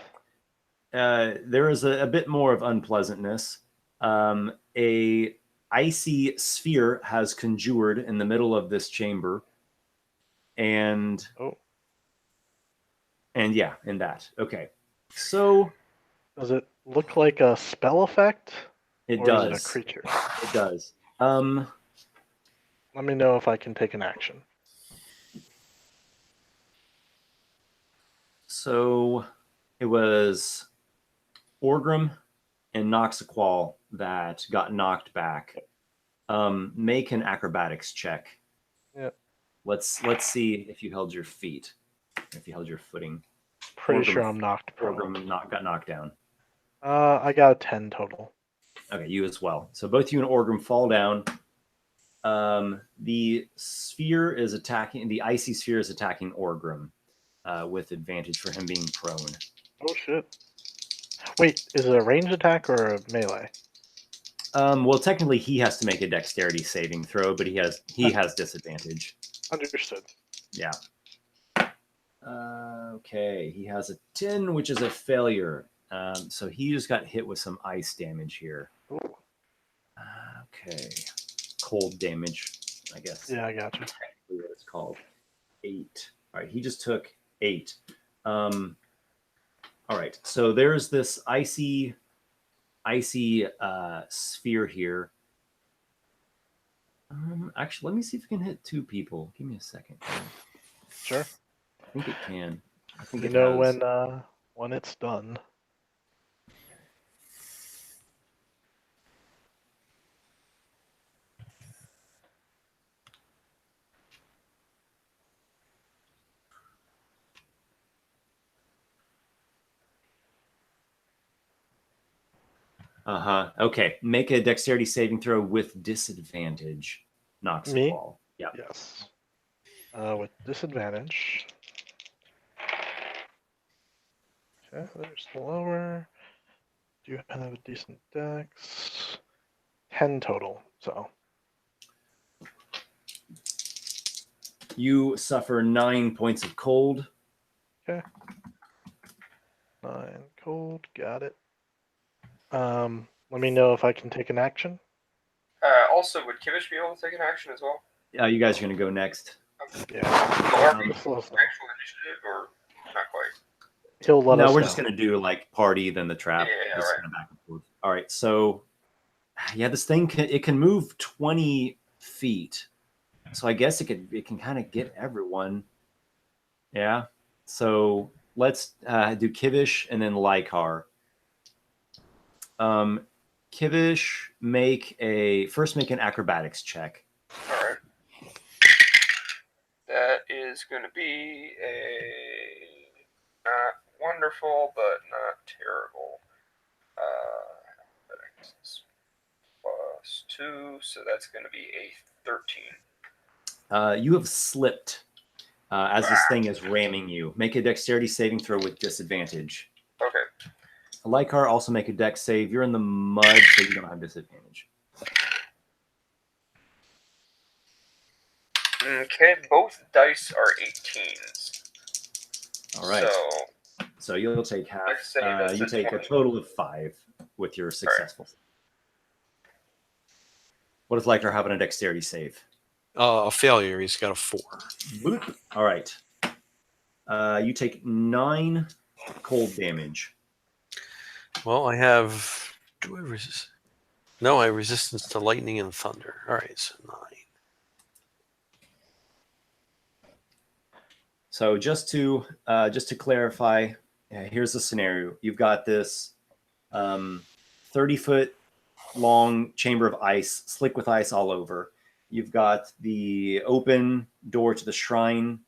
There is a bit more of unpleasantness. A icy sphere has conjured in the middle of this chamber. And yeah, in that. Okay. So does it look like a spell effect? It or does. Is it a creature? It does. Let me know if I can take an action. So it was Orgrim and Noxiqual that got knocked back. Make an acrobatics check. Yep. Let's see if you held your feet, if you held your footing. Pretty sure I'm knocked prone. Orgrim got knocked down. I got a 10 total. Okay, you as well. So both you and Orgrim fall down. The sphere is attacking. The icy sphere is attacking Orgrim with advantage for him being prone. Oh shit! Wait, is it a ranged attack or a melee? Well, technically, he has to make a dexterity saving throw, but he has disadvantage. Understood. Yeah. Okay, he has a 10, which is a failure. So he just got hit with some ice damage here. Ooh. Okay. Cold damage, I guess. Yeah, I got you. Technically what it's called. 8. All right, he just took 8. All right, so there's this icy sphere here. Actually, let me see if it can hit 2 people. Give me a second. Sure. I think it can. I think You it know has. when it's done. Okay, make a dexterity saving throw with disadvantage. Knocks Me? a ball. Yeah. Yes. With disadvantage. Okay, there's the lower. Do have a decent dex. 10 total, so. You suffer 9 points of cold. 9 cold, got it. Let me know if I can take an action. Also, would Kivish be able to take an action as well? You guys are going to go next. Yeah. Or Just let us know. actual initiative, or not quite? He'll let us No, we're know. just going to do like party, then the trap. Yeah, just right. kinda back and forth. All right. So, yeah, this thing can move 20 feet. So I guess it can kind of get everyone. Yeah. So let's do Kivish and then Lykar. Kivish, make an acrobatics check. All right. That is going to be a not wonderful, but not terrible. Athletics plus 2, so that's going to be a 13. You have slipped as this thing is ramming you. Make a dexterity saving throw with disadvantage. Okay. Lykar, also make a dex save. You're in the mud, so you don't have disadvantage. Okay, both dice are 18s. All right. So So you'll take half. Dex save is You a take a 20. total of 5 with your successful. What does Lykar have on a dexterity save? A failure. He's got a 4. Boop. All right. You take 9 cold damage. Well, I have. Do I resist? No, I have resistance to lightning and thunder. All right, so 9. So just to clarify, here's the scenario. You've got this 30-foot long chamber of ice, slick with ice all over. You've got the open door to the shrine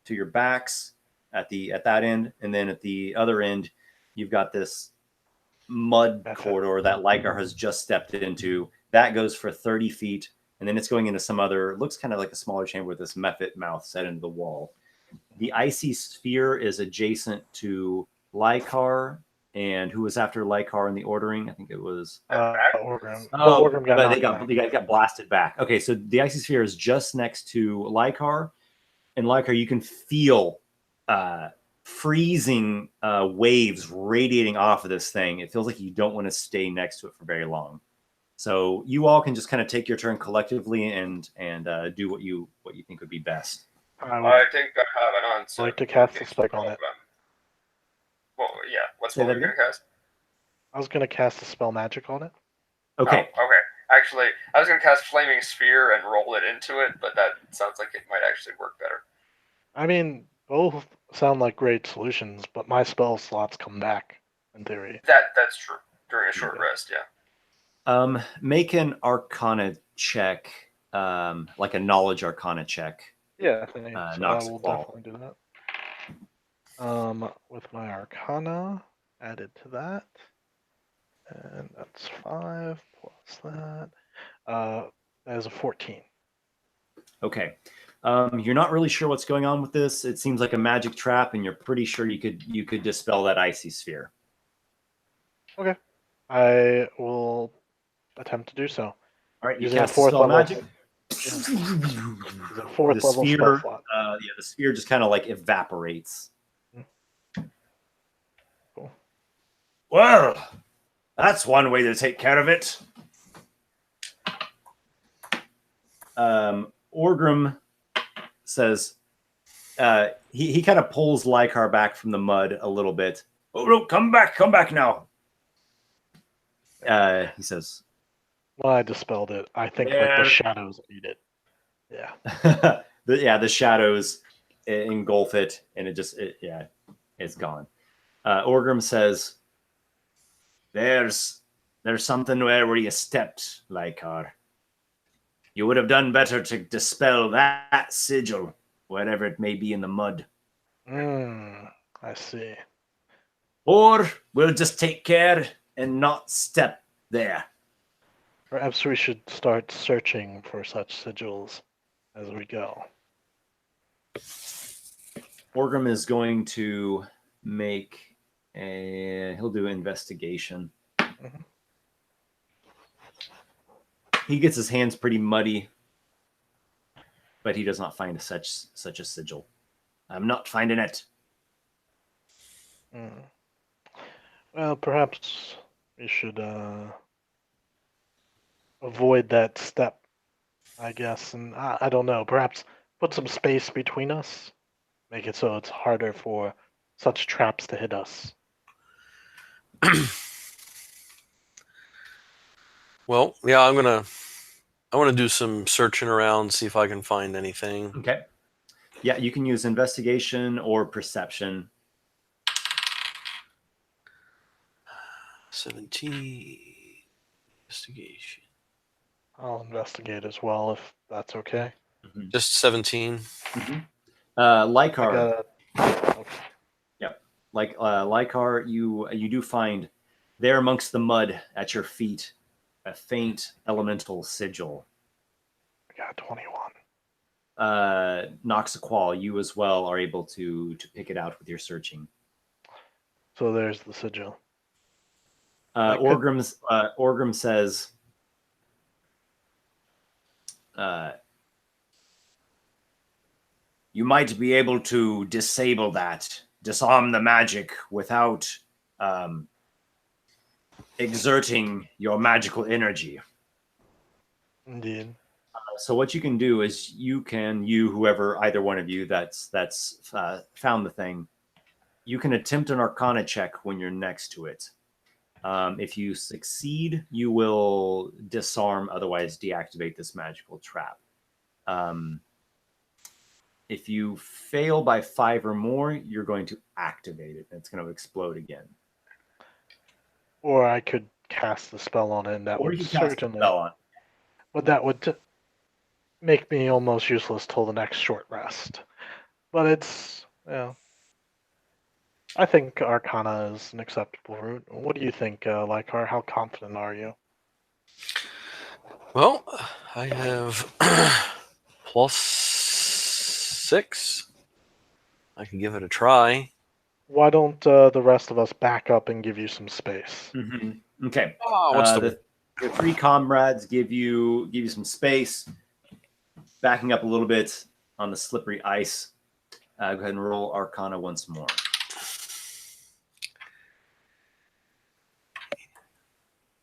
to your backs at that end, and then at the other end, you've got this mud corridor that Lykar has just stepped into. That goes for 30 feet, and then it's going into some other, looks kind of like a smaller chamber with this mephit mouth set into the wall. The icy sphere is adjacent to Lykar, and who was after Lykar in the ordering? I think it was Orgrim. Oh, Orgrim got but knocked they back. got blasted back. Okay, so the icy sphere is just next to Lykar, and Lykar, you can feel freezing waves radiating off of this thing. It feels like you don't want to stay next to it for very long. So you all can just kind of take your turn collectively and do what you think would be best. I think I have an answer. I'd like to cast a spell on it. Well, yeah. What's Say what that we're going to cast? I was going to cast a spell magic on it. Okay. Oh, okay. Actually, I was going to cast Flaming Sphere and roll it into it, but that sounds like it might actually work better. I mean, both sound like great solutions, but my spell slots come back, in theory. That's true. During a short rest, yeah. Make an Arcana check, like a Knowledge Arcana check. Yeah, so I will Noxiqual. definitely do that. With my Arcana added to that, and that's 5 plus that. That is a 14. Okay. You're not really sure what's going on with this. It seems like a magic trap, and you're pretty sure you could dispel that icy sphere. Okay, I will attempt to do so. All right, you Using cast a fourth spell level magic. The fourth The level sphere, spell slot. the sphere just kind of like evaporates. Cool. Well, that's one way to take care of it. Orgrim says he kind of pulls Lykar back from the mud a little bit. Oh no, come back now. He says, When I dispelled it, I think like Yeah. the shadows ate it. Yeah. the shadows engulf it, and it's gone. Orgrim says, There's something where you stepped, Lykar. You would have done better to dispel that sigil, wherever it may be in the mud. I see. Or we'll just take care and not step there. Perhaps we should start searching for such sigils as we go. Orgrim is going to make And he'll do investigation. Mhm. He gets his hands pretty muddy, but he does not find such a sigil. I'm not finding it. Mm. Well, perhaps we should avoid that step, I guess. And I don't know, perhaps put some space between us. Make it so it's harder for such traps to hit us. Well, yeah, I want to do some searching around, see if I can find anything. Okay. Yeah, you can use investigation or perception. 17 investigation. I'll investigate as well if that's okay. Just 17. I Lykar. got okay. Lykar, you do find there amongst the mud at your feet a faint elemental sigil. I got 21. Noxiqual, you as well are able to pick it out with your searching. So there's the sigil. I could- Orgrim says, you might be able to disable that, disarm the magic without exerting your magical energy. Indeed. So what you can do is whoever, either one of you that's found the thing, you can attempt an Arcana check when you're next to it. If you succeed, you will disarm, otherwise deactivate this magical trap. If you fail by 5 or more, you're going to activate it, and it's going to explode again. Or I could cast the spell on it, and that Or would you can cast a certainly. spell on. But that would make me almost useless till the next short rest. But it's, yeah. I think Arcana is an acceptable route. What do you think, Lykar? How confident are you? Well, I have +6. I can give it a try. Why don't the rest of us back up and give you some space? Mm-hmm. Okay. Oh, what's The 3 comrades give you some space, backing up a little bit on the slippery ice. Go ahead and roll Arcana once more.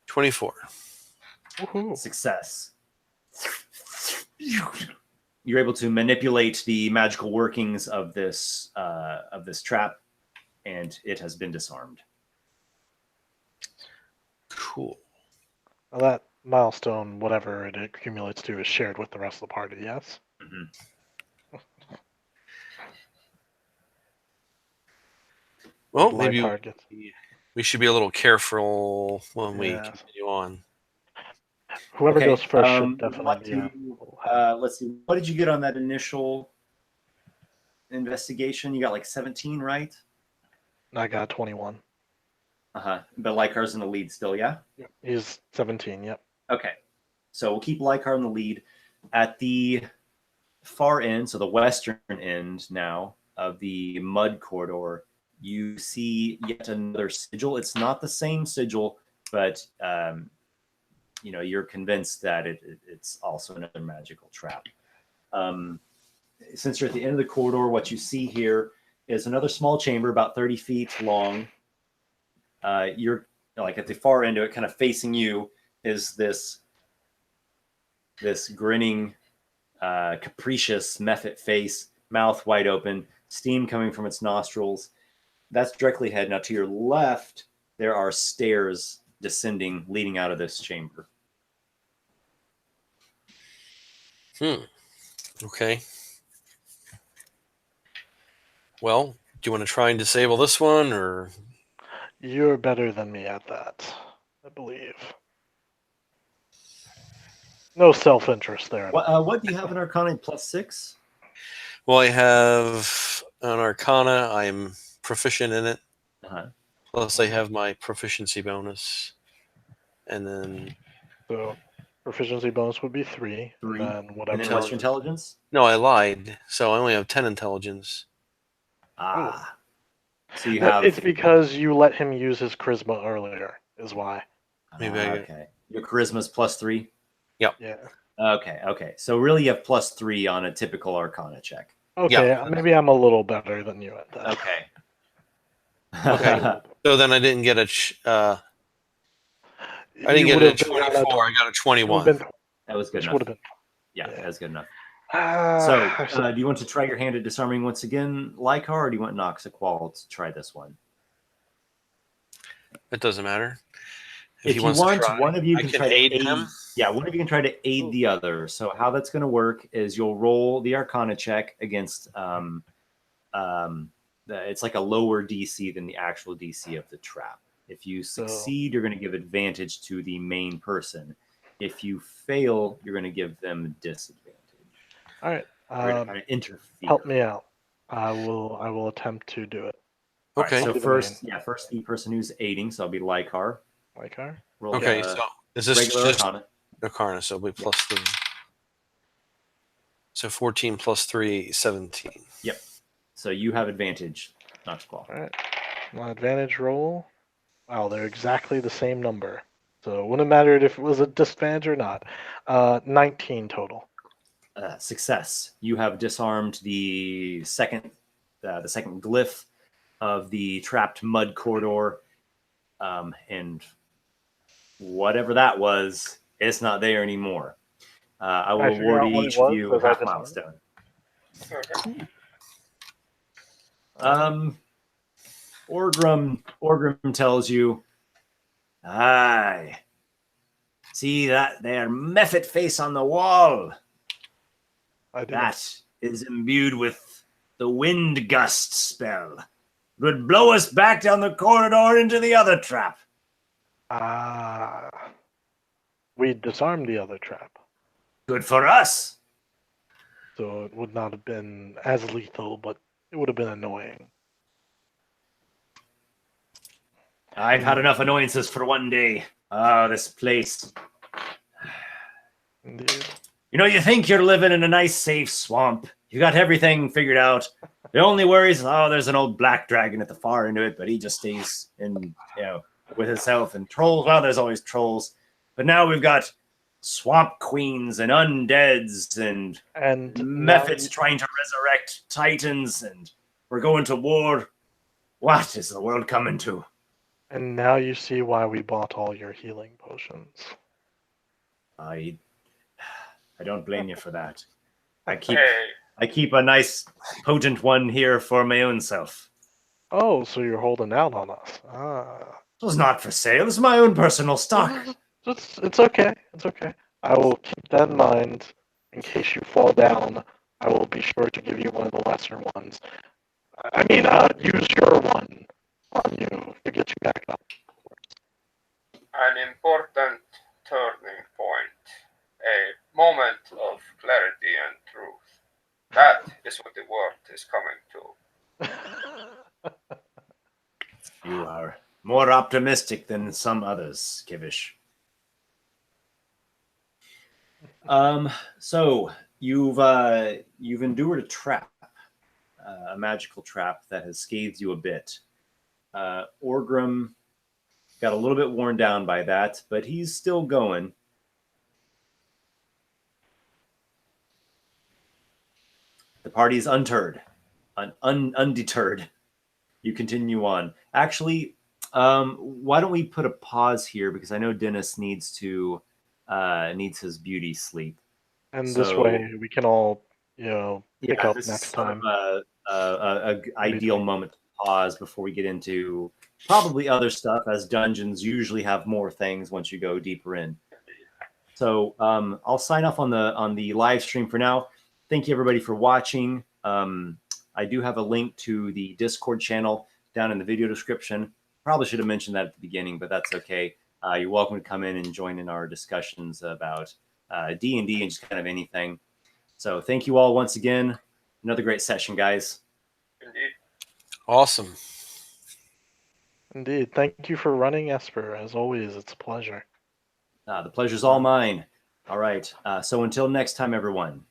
24. Woohoo. Success. You're able to manipulate the magical workings of this trap, and it has been disarmed. Cool. Now that milestone, whatever it accumulates to, is shared with the rest of the party, yes? Mhm. Well, Like maybe Lykar gets- we should be a little careful when we Yes. continue on. Whoever Okay, goes first should would you definitely like be. to, let's see. What did you get on that initial investigation? You got like 17, right? I got 21. But Lycar's in the lead still, yeah? He's 17, yep. Okay. So we'll keep Lykar in the lead. At the far end, so the western end now of the mud corridor, you see yet another sigil. It's not the same sigil, but you're convinced that it's also another magical trap. Since you're at the end of the corridor, what you see here is another small chamber about 30 feet long. You're like at the far end of it, kind of facing you, is this grinning, capricious Mephit face, mouth wide open, steam coming from its nostrils. That's directly ahead. Now to your left, there are stairs descending, leading out of this chamber. Okay. Well, do you want to try and disable this one, or? You're better than me at that, I believe. No self-interest there. What do you have in Arcana +6? Well, I have an Arcana. I'm proficient in it. Plus, I have my proficiency bonus, and then So proficiency bonus would be 3. 3. And then whatever. And then what's your intelligence? no, I lied. So I only have 10 intelligence. Ah. So you have. It's because you let him use his charisma earlier, is why. Maybe Okay. Your charisma's +3. Yeah. Okay. So really, you have +3 on a typical Arcana check. Okay, Yeah. maybe I'm a little better than you at that. Okay. Okay. So then I didn't get I didn't You get would a have been at 24. I got a it would have 21. been, That was good which enough. would have been. Yeah, yeah. that was good enough. So, So, do you want to try your hand at disarming once again, Lykar, or do you want Noxiqual to try this one? It doesn't matter. If you wants to want, try, one of you I can can try to aid aid. him. Yeah, one of you can try to aid the other. So how that's going to work is you'll roll the Arcana check against it's like a lower DC than the actual DC of the trap. If you succeed, you're going to give advantage to the main person. If you fail, you're going to give them disadvantage. all right. You're going to kind of interfere. Help me out. I will attempt to do it. All right, Okay. so I'll be the first the person who's aiding, so I'll be Lykar. Lykar? Roll Okay. So is this regular just Arcana. Arcana? So it'll be +3. So 14 plus 3, 17. Yep. So you have advantage, Noxiqual. All right. My advantage roll. Wow, they're exactly the same number. So it wouldn't matter if it was a disadvantage or not. 19 total. Success. You have disarmed the second glyph of the trapped mud corridor, and whatever that was, it's not there anymore. I will figure award out what it each of was you as I half disarmed? milestone. Okay. Orgrim tells you, aye, see that there mephit face on the wall? I do. That is imbued with the wind gust spell. It would blow us back down the corridor into the other trap. We disarmed the other trap, Good for us. so it would not have been as lethal, but it would have been annoying. I've had enough annoyances for one day. This place. Indeed. You know, you think you're living in a nice, safe swamp. You got everything figured out. The only worries is, there's an old black dragon at the far end of it, but he just stays with himself. And trolls, well, there's always trolls. But now we've got swamp queens and undeads and mephits trying to resurrect titans, and we're going to war. What is the world coming to? And now you see why we bought all your healing potions. I don't blame you for that. I Hey, keep a nice potent one here for my own self. Oh, so you're holding out on us. It was not for sale. It's my own personal stock. It's okay. It's okay. I will keep that in mind in case you fall down. I will be sure to give you one of the lesser ones. I mean, use your one on you to get you back up. an important turning point. A moment of clarity and truth. That is what the world is coming to. You are more optimistic than some others, Kivish. So you've endured a trap, a magical trap that has scathed you a bit. Orgrim got a little bit worn down by that, but he's still going. The party is undeterred. You continue on. Actually, why don't we put a pause here, because I know Dennis needs his beauty sleep. And this way we can all, pick up this next is sort time. of a ideal moment to pause before we get into probably other stuff, as dungeons usually have more things once you go deeper in. So I'll sign off on the live stream for now. Thank you everybody for watching. I do have a link to the Discord channel down in the video description. Probably should have mentioned that at the beginning, but that's okay. You're welcome to come in and join in our discussions about D&D and just kind of anything. So thank you all once again. Another great session, guys. Indeed. Awesome. Indeed. Thank you for running, Esper. As always, it's a pleasure. The pleasure's all mine. All right. So until next time, everyone.